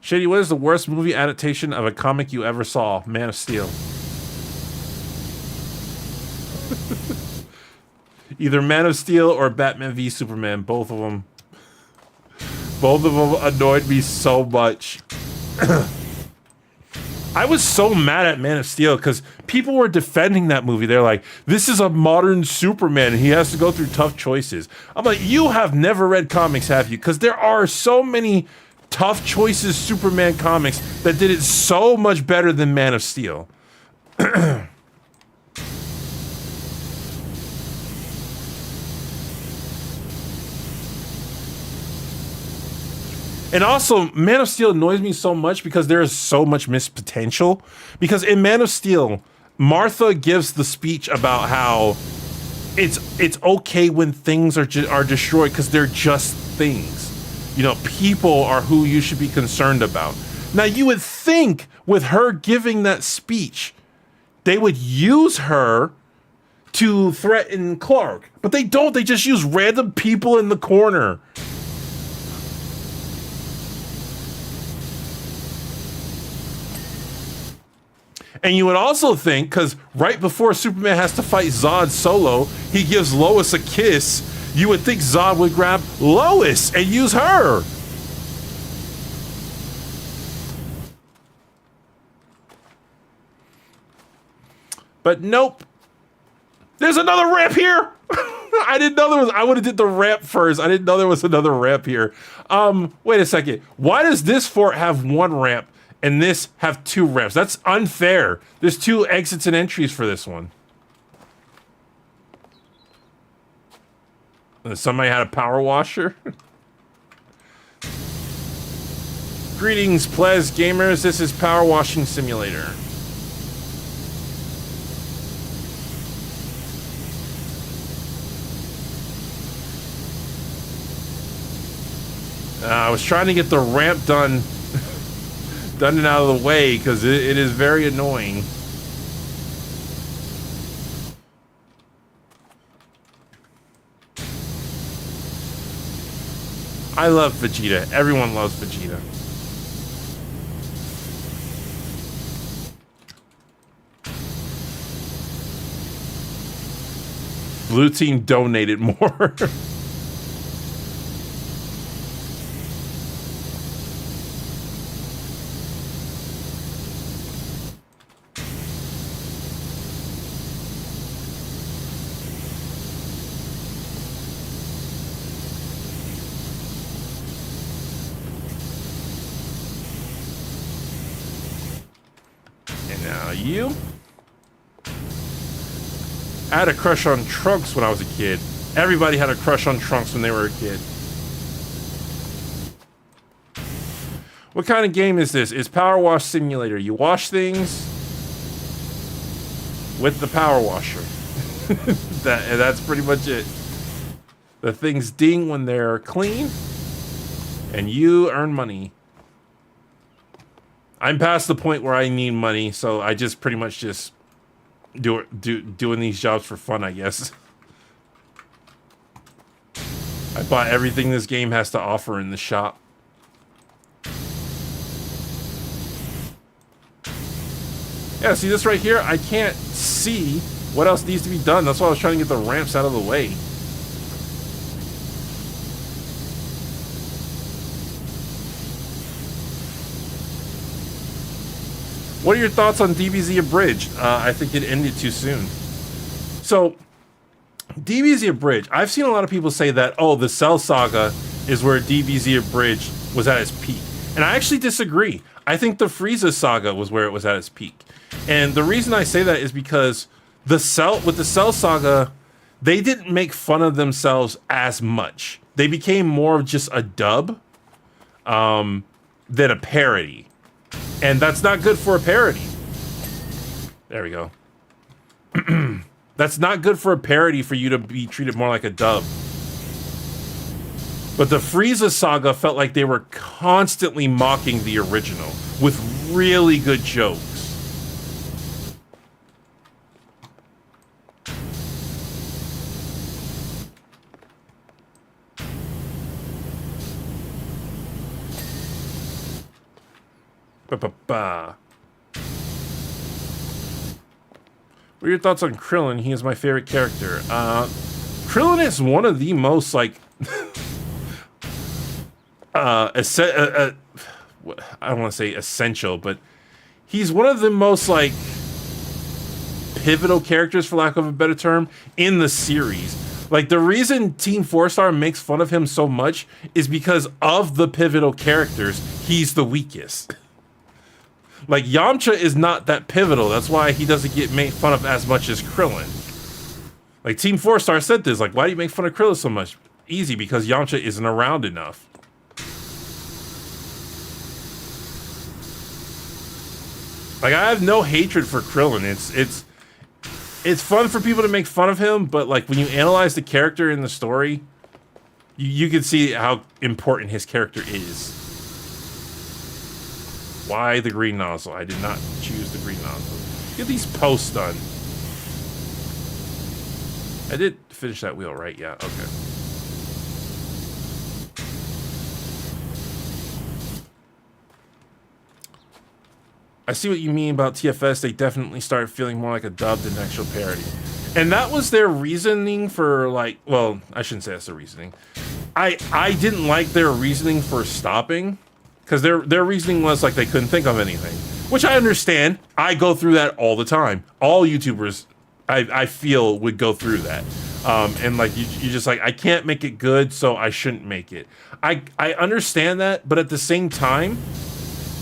Shady, what is the worst movie adaptation of a comic you ever saw? Man of Steel. Either Man of Steel or Batman v Superman. Both of them annoyed me so much. I was so mad at Man of Steel because people were defending that movie. They're like, this is a modern Superman. He has to go through tough choices. I'm like, you have never read comics, have you? Because there are so many tough choices Superman comics that did it so much better than Man of Steel. And also, Man of Steel annoys me so much because there is so much missed potential. Because in Man of Steel, Martha gives the speech about how it's okay when things are destroyed because they're just things. You know, people are who you should be concerned about. Now, you would think with her giving that speech, they would use her to threaten Clark. But they don't. They just use random people in the corner. And you would also think, because right before Superman has to fight Zod solo, he gives Lois a kiss. You would think Zod would grab Lois and use her. But nope. There's another ramp here. I didn't know there was. I would have did the ramp first. I didn't know there was another ramp here. Wait a second. Why does this fort have one ramp and this have two ramps? That's unfair. There's two exits and entries for this one. Somebody had a power washer. Greetings, Plez gamers. This is Power Washing Simulator. I was trying to get the ramp done and out of the way because it is very annoying. I love Vegeta. Everyone loves Vegeta. Blue team donated more. You? I had a crush on Trunks when I was a kid. Everybody had a crush on Trunks when they were a kid. What kind of game is this? It's Power Wash Simulator. You wash things with the power washer. That's pretty much it. The things ding when they're clean, and you earn money. I'm past the point where I need money, so I just pretty much just doing these jobs for fun, I guess. I bought everything this game has to offer in the shop. Yeah, see this right here? I can't see what else needs to be done. That's why I was trying to get the ramps out of the way. What are your thoughts on DBZ Abridged? I think it ended too soon. So, DBZ Abridged, I've seen a lot of people say that, oh, the Cell Saga is where DBZ Abridged was at its peak. And I actually disagree. I think the Frieza Saga was where it was at its peak. And the reason I say that is because with the Cell Saga, they didn't make fun of themselves as much. They became more of just a dub than a parody. And that's not good for a parody. There we go. That's not good for a parody for you to be treated more like a dub. But the Frieza Saga felt like they were constantly mocking the original with really good jokes. Ba-ba-ba. What are your thoughts on Krillin? He is my favorite character. Krillin is one of the most, like, I don't want to say essential, but he's one of the most, like, pivotal characters, for lack of a better term, in the series. Like, the reason Team 4-Star makes fun of him so much is because of the pivotal characters, he's the weakest. Like, Yamcha is not that pivotal. That's why he doesn't get made fun of as much as Krillin. Like, Team 4-Star said this. Like, why do you make fun of Krillin so much? Easy, because Yamcha isn't around enough. Like, I have no hatred for Krillin. It's fun for people to make fun of him, but, like, when you analyze the character in the story, you can see how important his character is. Why the green nozzle? I did not choose the green nozzle. Get these posts done. I did finish that wheel, right? Yeah, okay. I see what you mean about TFS. They definitely started feeling more like a dub than an actual parody. And that was their reasoning for, like, well, I shouldn't say that's the reasoning. I didn't like their reasoning for stopping. Because their reasoning was like they couldn't think of anything. Which I understand. I go through that all the time. All YouTubers, I feel, would go through that. And like, you just like, I can't make it good, so I shouldn't make it. I understand that, but at the same time,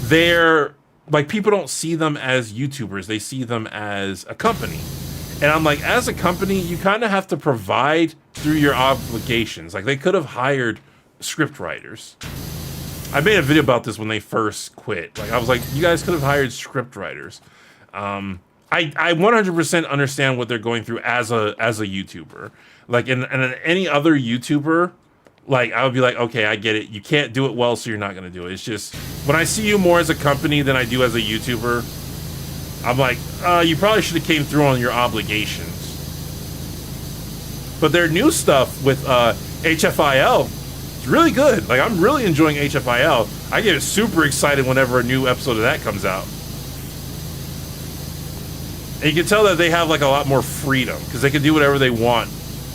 they're, like, people don't see them as YouTubers. They see them as a company. And I'm like, as a company, you kind of have to provide through your obligations. Like, they could have hired script writers. I made a video about this when they first quit. Like, I was like, you guys could have hired script writers. I 100% understand what they're going through as a YouTuber. Like, and any other YouTuber like I would be like, okay, I get it. You can't do it well, so you're not gonna do it. It's just when I see you more as a company than I do as a YouTuber, I'm like, you probably should have came through on your obligations. But their new stuff with HFIL is really good. Like I'm really enjoying HFIL. I get super excited whenever a new episode of that comes out. And you can tell that they have like a lot more freedom because they can do whatever they want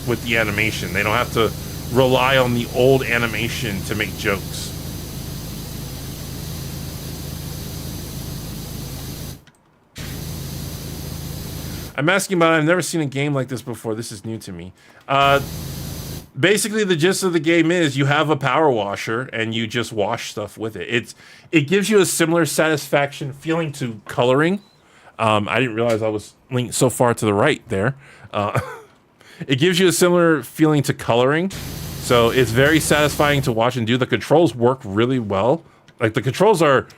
with the animation. They don't have to rely on the old animation to make jokes. I'm asking about it. I've never seen a game like this before. This is new to me. Basically, the gist of the game is you have a power washer and you just wash stuff with it. It gives you a similar satisfaction feeling to coloring. I didn't realize I was linked so far to the right there. It gives you a similar feeling to coloring. So it's very satisfying to watch and do. The controls work really well. Like the controls are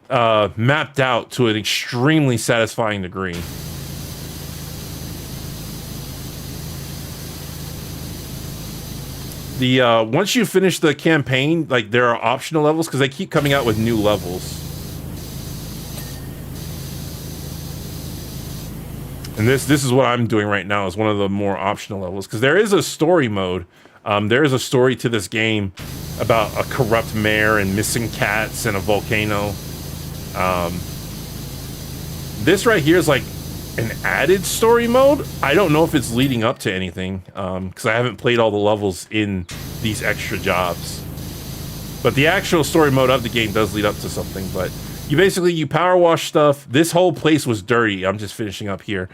mapped out to an extremely satisfying degree. The once you finish the campaign, like there are optional levels because they keep coming out with new levels. And this is what I'm doing right now is one of the more optional levels because there is a story mode. There is a story to this game about a corrupt mayor and missing cats and a volcano. This right here is like an added story mode. I don't know if it's leading up to anything because I haven't played all the levels in these extra jobs. But the actual story mode of the game does lead up to something. But you power wash stuff. This whole place was dirty. I'm just finishing up here.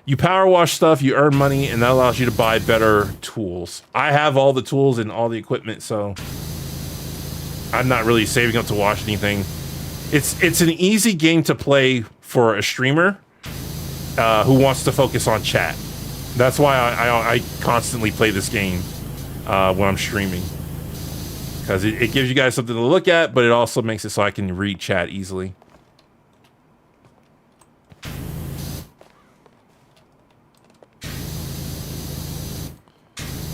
You power wash stuff, you earn money, and that allows you to buy better tools. I have all the tools and all the equipment, so I'm not really saving up to wash anything. It's an easy game to play for a streamer who wants to focus on chat. That's why I constantly play this game when I'm streaming. Because it gives you guys something to look at, but it also makes it so I can read chat easily.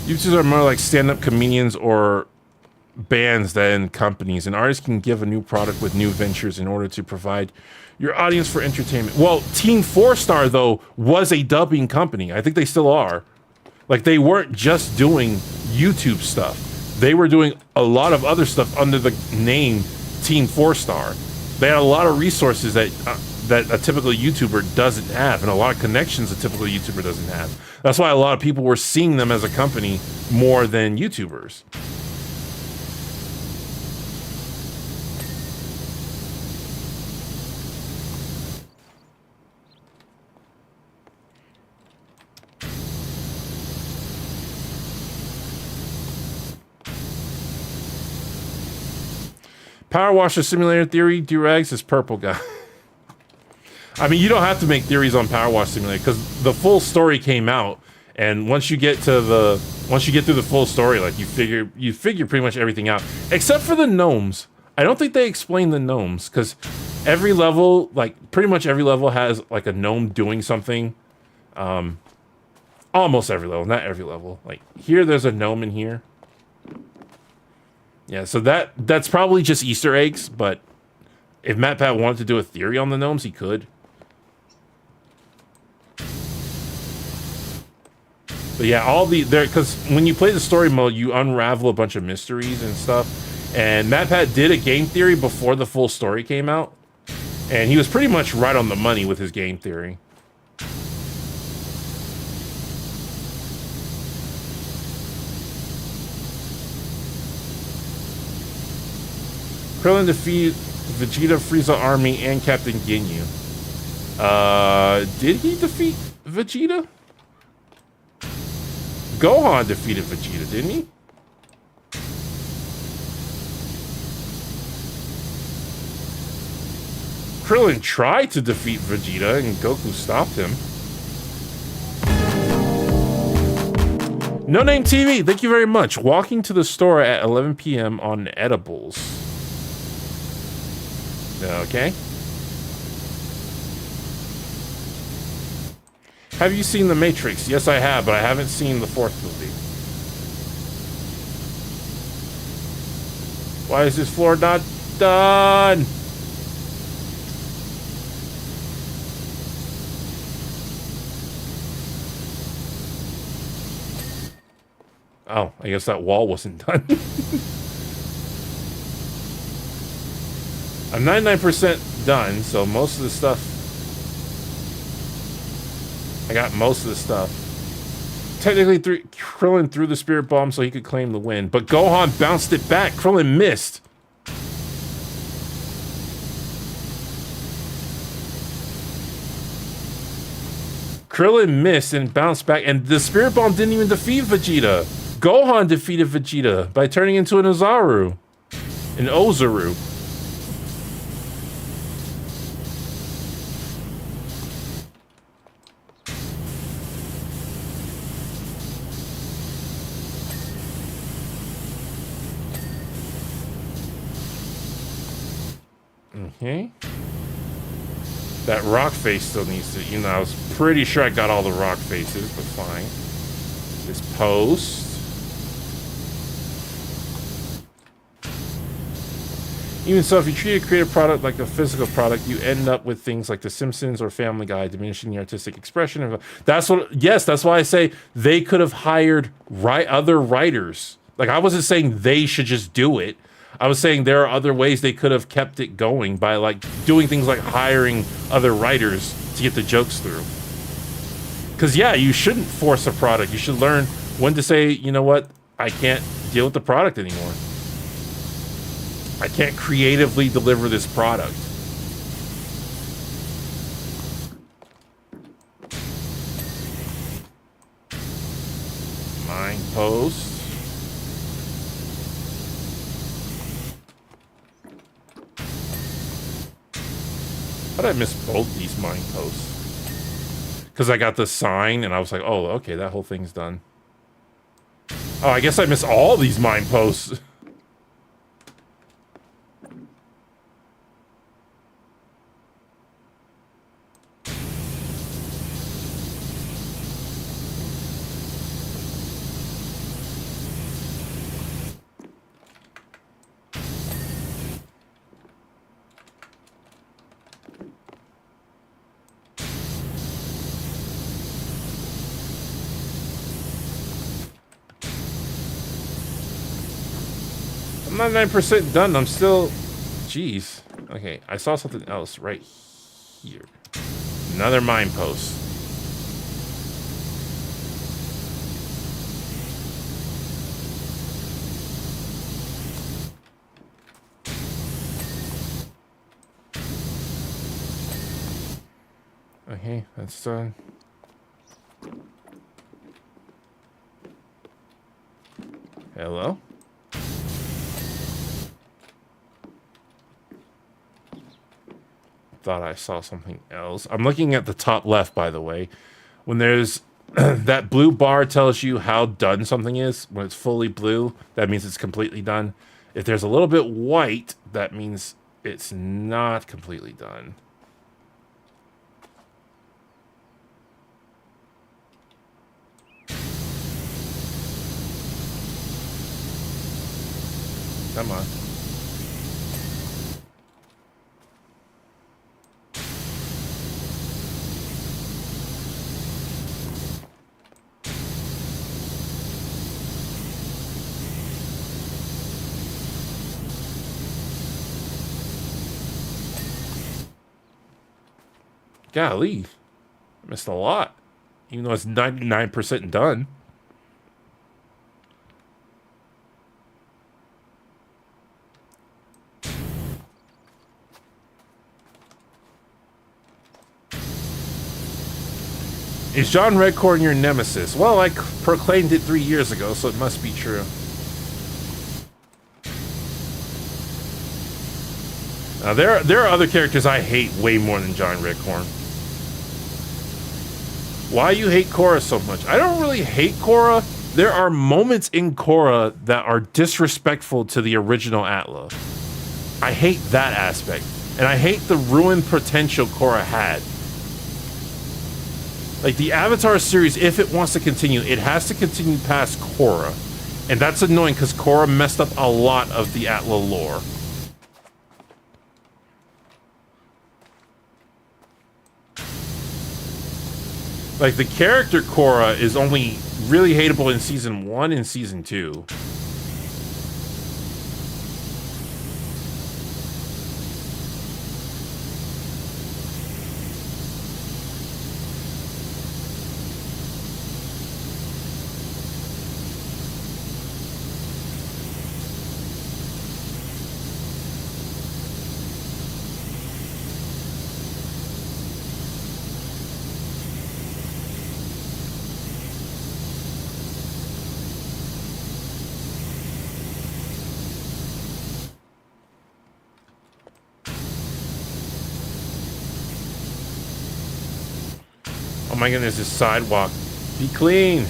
YouTubers are more like stand-up comedians or bands than companies. An artist can give a new product with new ventures in order to provide your audience for entertainment. Well, Team 4-Star, though, was a dubbing company. I think they still are. Like, they weren't just doing YouTube stuff. They were doing a lot of other stuff under the name Team 4-Star. They had a lot of resources that a typical YouTuber doesn't have, and a lot of connections a typical YouTuber doesn't have. That's why a lot of people were seeing them as a company more than YouTubers. Power Washer Simulator Theory, Doorags is purple guy. I mean, you don't have to make theories on Power Wash Simulator because the full story came out, and once you get through the full story, like you figure pretty much everything out, except for the gnomes. I don't think they explain the gnomes because every level, like pretty much every level has like a gnome doing something. Almost every level, not every level. Like here, there's a gnome in here. Yeah, so that's probably just Easter eggs, but if MatPat wanted to do a theory on the gnomes, he could. But yeah, because when you play the story mode, you unravel a bunch of mysteries and stuff. And MatPat did a game theory before the full story came out, and he was pretty much right on the money with his game theory. Krillin defeated Vegeta, Frieza army, and Captain Ginyu. Did he defeat Vegeta? Gohan defeated Vegeta, didn't he? Krillin tried to defeat Vegeta, and Goku stopped him. No Name TV, thank you very much. Walking to the store at 11 p.m. on edibles. Okay. Have you seen The Matrix? Yes, I have, but I haven't seen the fourth movie. Why is this floor not done? Oh, I guess that wall wasn't done. I'm 99% done, so most of the stuff... I got most of the stuff. Technically, Krillin threw the spirit bomb so he could claim the win, but Gohan bounced it back. Krillin missed. Krillin missed and bounced back, and the spirit bomb didn't even defeat Vegeta. Gohan defeated Vegeta by turning into an Ozaru. An Ozaru. Okay. That rock face still needs to, you know, I was pretty sure I got all the rock faces, but fine. This post. Even so, if you treat a creative product like a physical product, you end up with things like The Simpsons or Family Guy, diminishing the artistic expression of. That's what. Yes, that's why I say they could have hired other writers. Like, I wasn't saying they should just do it. I was saying there are other ways they could have kept it going by, like, doing things like hiring other writers to get the jokes through. Because, yeah, you shouldn't force a product. You should learn when to say, you know what, I can't deal with the product anymore. I can't creatively deliver this product. Mind post. How did I miss both these mind posts? Because I got the sign and I was like, oh, okay, that whole thing's done. Oh, I guess I missed all these mind posts. I'm not 9% done. I'm still... Jeez. Okay, I saw something else right here. Another mind post. Okay, that's done. Hello? Thought I saw something else. I'm looking at the top left, by the way. When there's that blue bar tells you how done something is. When it's fully blue, that means it's completely done. If there's a little bit white, that means it's not completely done. Come on. Golly, I missed a lot, even though it's 99% done. Is John Redcorn your nemesis? Well, I proclaimed it 3 years ago, so it must be true. Now, there are other characters I hate way more than John Redcorn. Why you hate Korra so much? I don't really hate Korra. There are moments in Korra that are disrespectful to the original Atla. I hate that aspect. And I hate the ruined potential Korra had. Like, the Avatar series, if it wants to continue, it has to continue past Korra. And that's annoying because Korra messed up a lot of the Atla lore. Like, the character Korra is only really hateable in Season 1 and Season 2. Oh my goodness, this sidewalk. Be clean.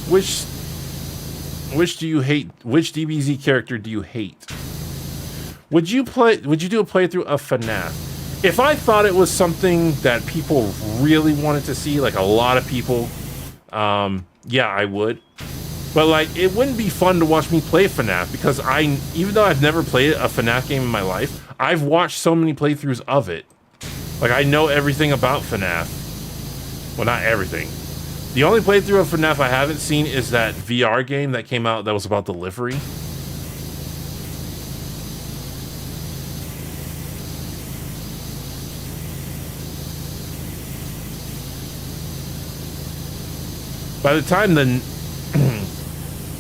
Which do you hate? Which DBZ character do you hate? Would you do a playthrough of FNAF? If I thought it was something that people really wanted to see, like a lot of people, yeah, I would. But like, it wouldn't be fun to watch me play FNAF because even though I've never played a FNAF game in my life, I've watched so many playthroughs of it. Like, I know everything about FNAF. Well, not everything. The only playthrough of FNAF I haven't seen is that VR game that came out that was about delivery. By the time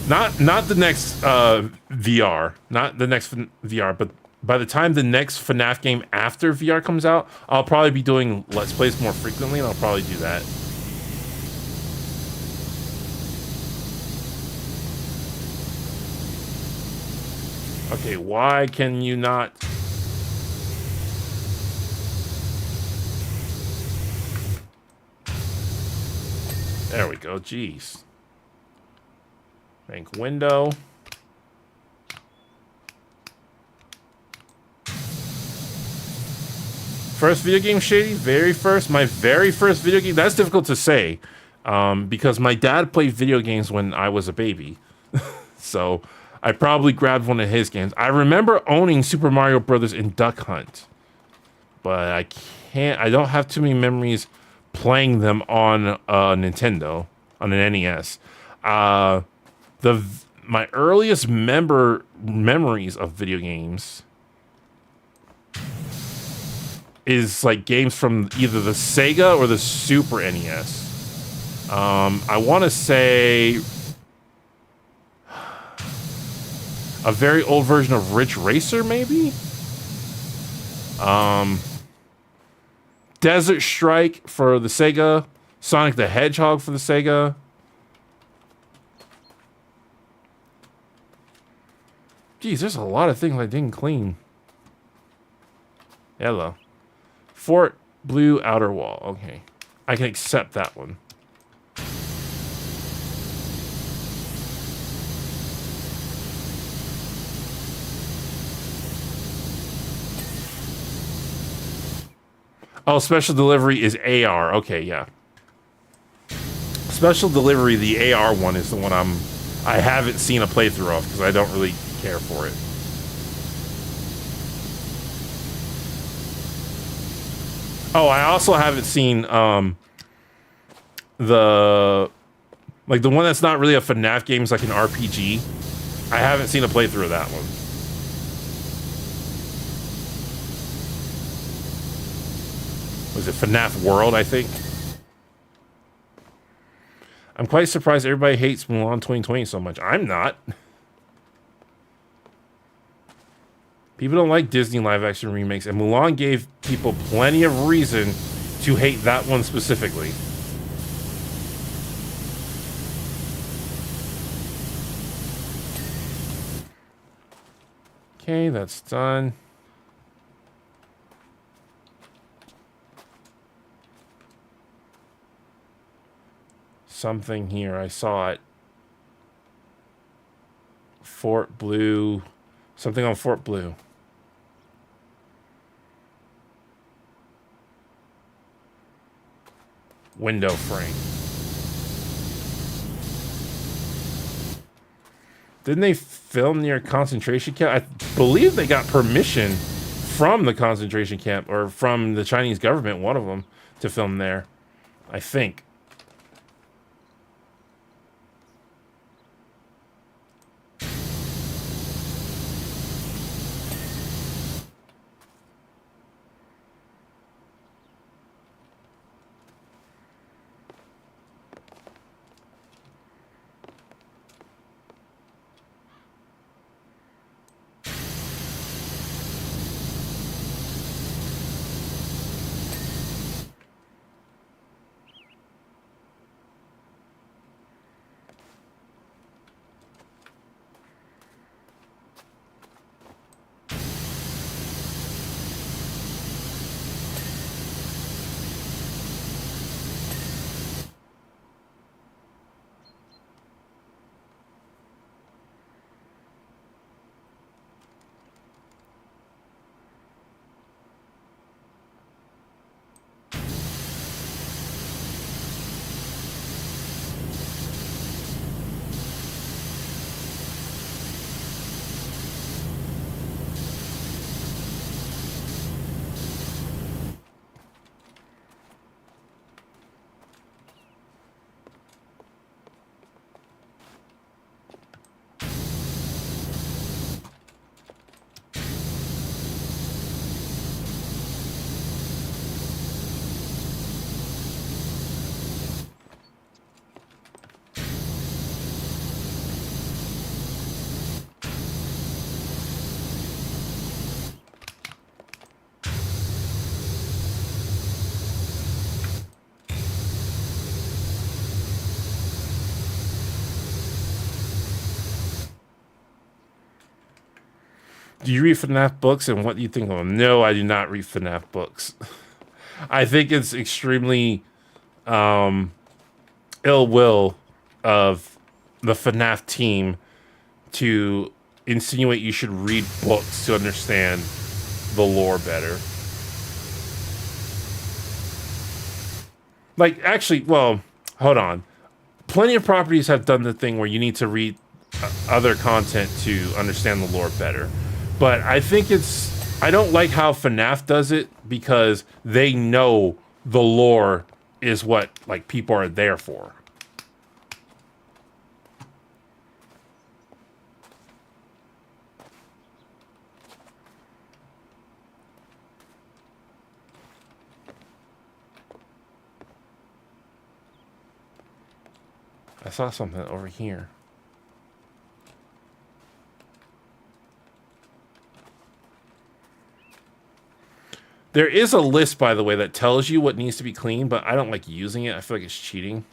not the next VR, not the next VR, but by the time the next FNAF game after VR comes out, I'll probably be doing Let's Plays more frequently, and I'll probably do that. Okay, why can you not? There we go, jeez. Bank window. First video game, Shady? Very first? My very first video game? That's difficult to say. Because my dad played video games when I was a baby. So I probably grabbed one of his games. I remember owning Super Mario Brothers and Duck Hunt. But I don't have too many memories playing them on Nintendo, on an NES. My earliest memories of video games is like games from either the Sega or the Super NES. I want to say a very old version of Ridge Racer, maybe? Desert Strike for the Sega. Sonic the Hedgehog for the Sega. Geez, there's a lot of things I didn't clean. Hello. Fort Blue Outer Wall. Okay. I can accept that one. Oh, Special Delivery is AR. Okay, yeah. Special Delivery, the AR one, is the one I haven't seen a playthrough of because I don't really care for it. Oh, I also haven't seen the one that's not really a FNAF game, it's like an RPG. I haven't seen a playthrough of that one. Was it FNAF World, I think? I'm quite surprised everybody hates Mulan 2020 so much. I'm not. People don't like Disney live-action remakes, and Mulan gave people plenty of reason to hate that one specifically. Okay, that's done. Something here, I saw it. Fort Blue. Something on Fort Blue. window frame. Didn't they film near a concentration camp? I believe they got permission from the concentration camp or from the Chinese government, one of them, to film there. I think. Do you read FNAF books, and what do you think of them? No, I do not read FNAF books. I think it's extremely ill will of the FNAF team to insinuate you should read books to understand the lore better. Like, actually, well, hold on. Plenty of properties have done the thing where you need to read other content to understand the lore better. But I think I don't like how FNAF does it because they know the lore is what, like, people are there for. I saw something over here. There is a list, by the way, that tells you what needs to be cleaned, but I don't like using it. I feel like it's cheating.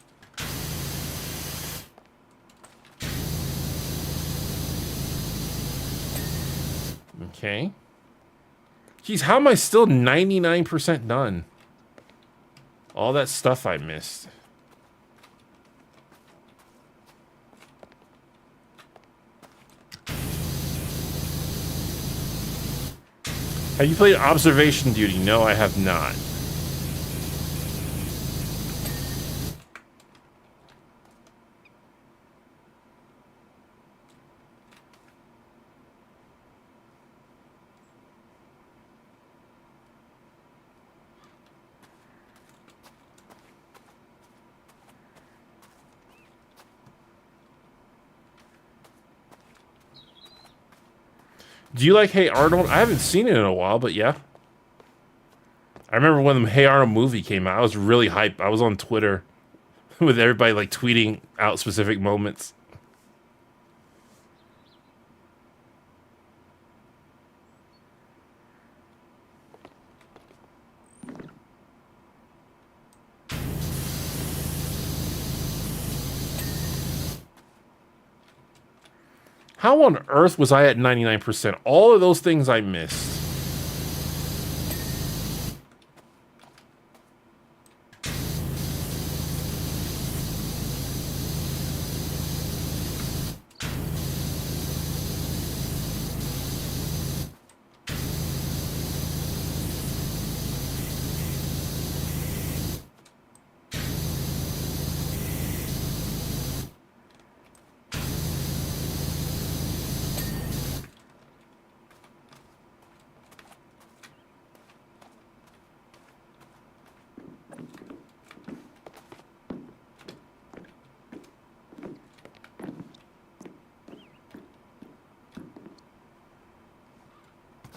Okay. Jeez, how am I still 99% done? All that stuff I missed. Have you played Observation Duty? No, I have not. Do you like Hey Arnold? I haven't seen it in a while, but yeah. I remember when the Hey Arnold movie came out, I was really hyped. I was on Twitter with everybody like tweeting out specific moments. How on earth was I at 99%? All of those things I missed.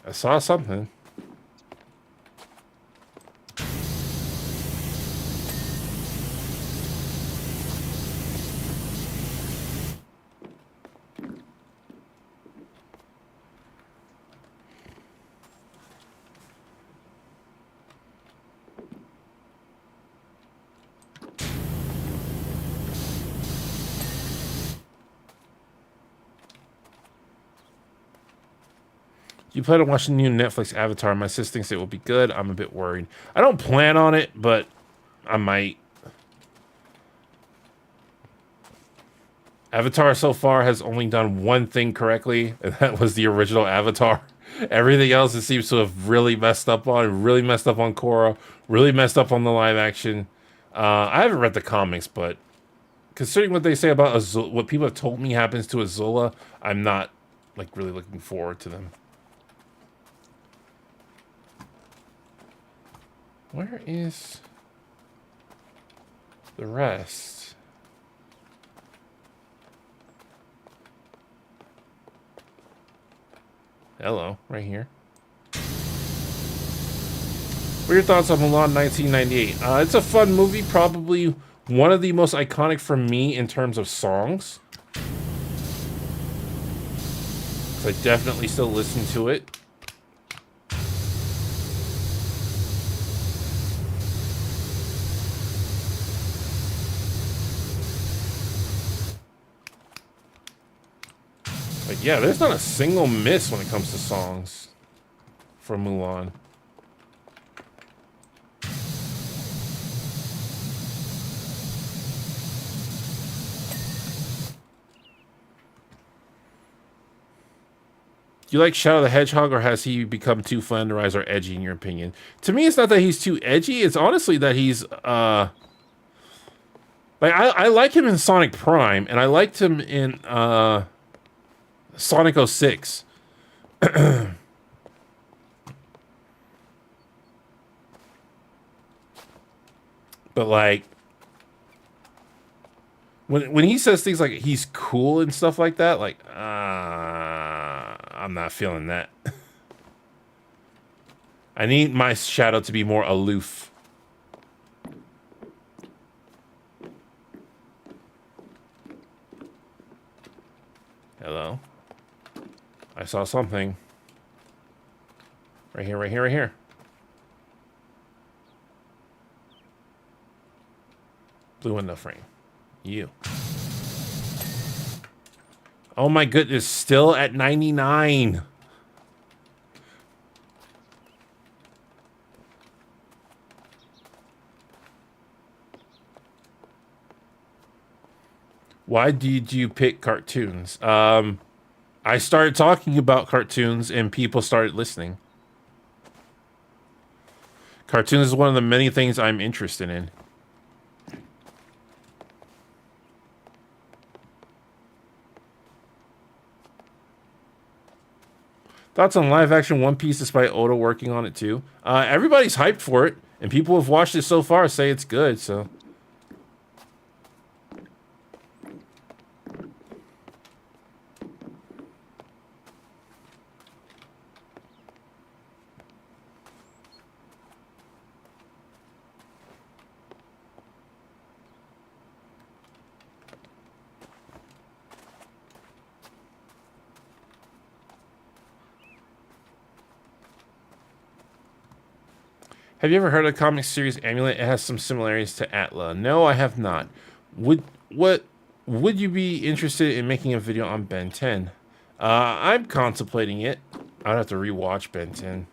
I saw something. You plan on watching the new Netflix Avatar? My sis thinks it will be good. I'm a bit worried. I don't plan on it, but I might. Avatar so far has only done one thing correctly, and that was the original Avatar. Everything else it seems to have really messed up on. Really messed up on Korra. Really messed up on the live action. I haven't read the comics, but considering what they say about Azula, what people have told me happens to Azula, I'm not like really looking forward to them. Where is the rest? Hello, right here. What are your thoughts on Mulan 1998? It's a fun movie, probably one of the most iconic for me in terms of songs. I definitely still listen to it. But yeah, there's not a single miss when it comes to songs for Mulan. Do you like Shadow the Hedgehog, or has he become too flanderized or edgy in your opinion? To me, it's not that he's too edgy. It's honestly that he's, like, I like him in Sonic Prime, and I liked him in, Sonic 06. But, like, when he says things like he's cool and stuff like that, like, I'm not feeling that. I need my Shadow to be more aloof. Hello? I saw something. Right here, right here, right here. Blue window frame. You. Oh my goodness, still at 99. Why did you pick cartoons? I started talking about cartoons and people started listening. Cartoons is one of the many things I'm interested in. Thoughts on live action One Piece despite Oda working on it too? Everybody's hyped for it, and people who have watched it so far say it's good, so. Have you ever heard of the comic series Amulet? It has some similarities to Atla. No, I have not. Would you be interested in making a video on Ben 10? I'm contemplating it. I'd have to rewatch Ben 10.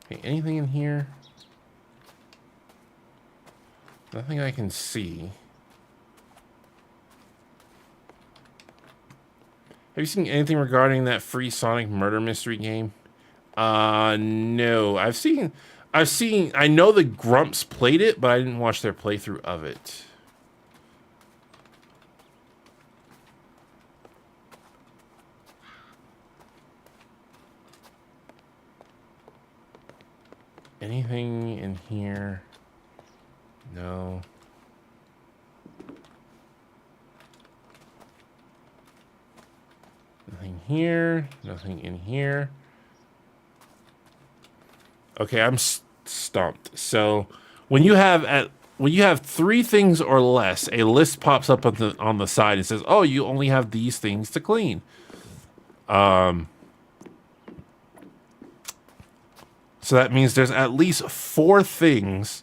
Okay, anything in here? Nothing I can see. Have you seen anything regarding that free Sonic murder mystery game? No. I know the Grumps played it, but I didn't watch their playthrough of it. Anything in here? No. Nothing here. Nothing in here. Okay, I'm stumped. So when you have 3 things or less, a list pops up on the side and says, "Oh, you only have these things to clean." So that means there's at least 4 things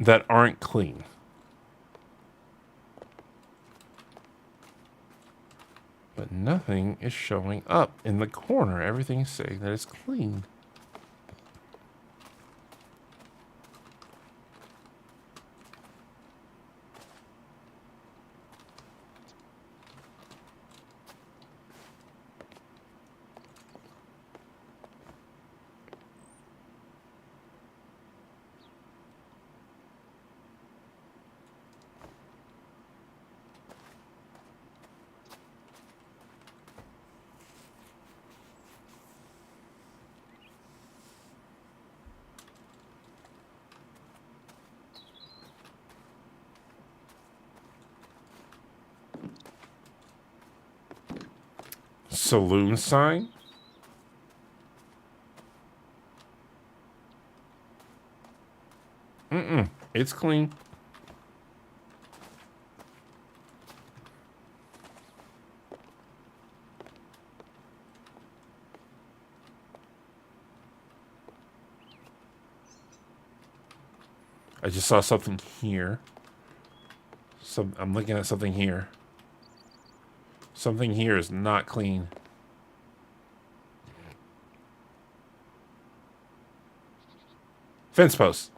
that aren't clean. But nothing is showing up in the corner. Everything's saying that it's clean. Saloon sign? It's clean. I just saw something here. I'm looking at something here. Something here is not clean. Fence post.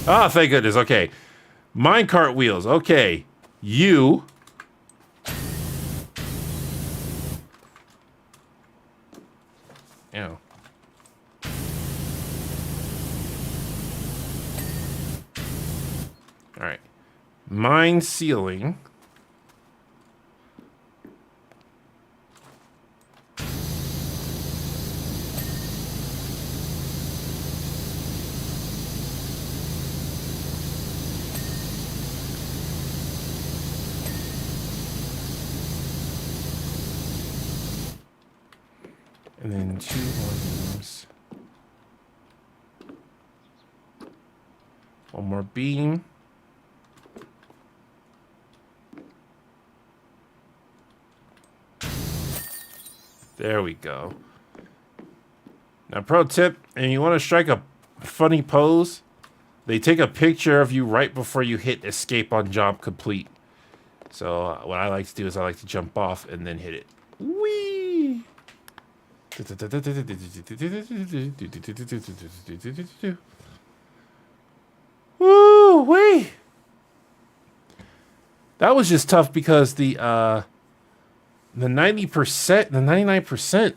Ah, thank goodness. Okay. Minecart wheels. Okay. You. Ew. All right. Mine ceiling. And then 2 ones. One more beam. There we go. Now, pro tip, and you want to strike a funny pose, they take a picture of you right before you hit escape on job complete. So what I like to do is I like to jump off and then hit it. Whee! Woo wee! That was just tough because the 90%, the 99%,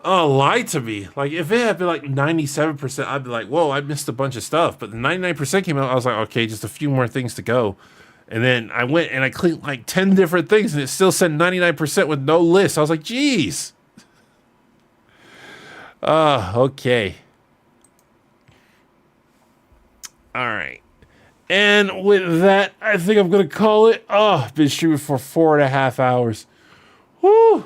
lied to me. Like if it had been like 97%, I'd be like, whoa, I missed a bunch of stuff. But the 99% came out. I was like, okay, just a few more things to go. And then I went and I cleaned like 10 different things, and it still said 99% with no list. I was like, geez. Okay. All right. And with that, I think I'm going to call it. Oh, been streaming for 4.5 hours. Woo.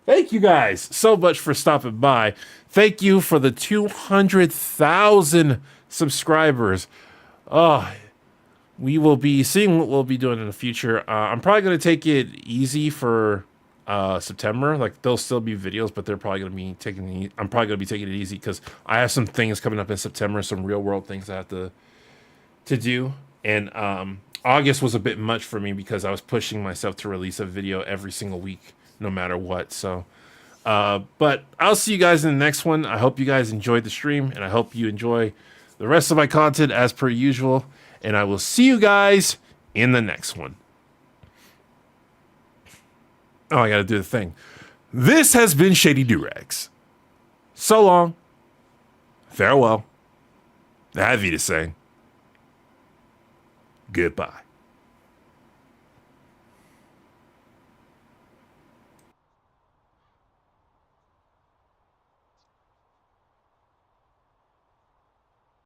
Thank you guys so much for stopping by. Thank you for the 200,000 subscribers. Oh, we will be seeing what we'll be doing in the future. I'm probably going to take it easy for September. Like there'll still be videos, but they're probably going to be I'm probably going to be taking it easy because I have some things coming up in September, some real world things I have to do. And August was a bit much for me because I was pushing myself to release a video every single week, no matter what. So, but I'll see you guys in the next one. I hope you guys enjoyed the stream, and I hope you enjoy the rest of my content as per usual. And I will see you guys in the next one. Oh, I got to do the thing. This has been Shady Doorags. So long. Farewell. I have you to say. Goodbye.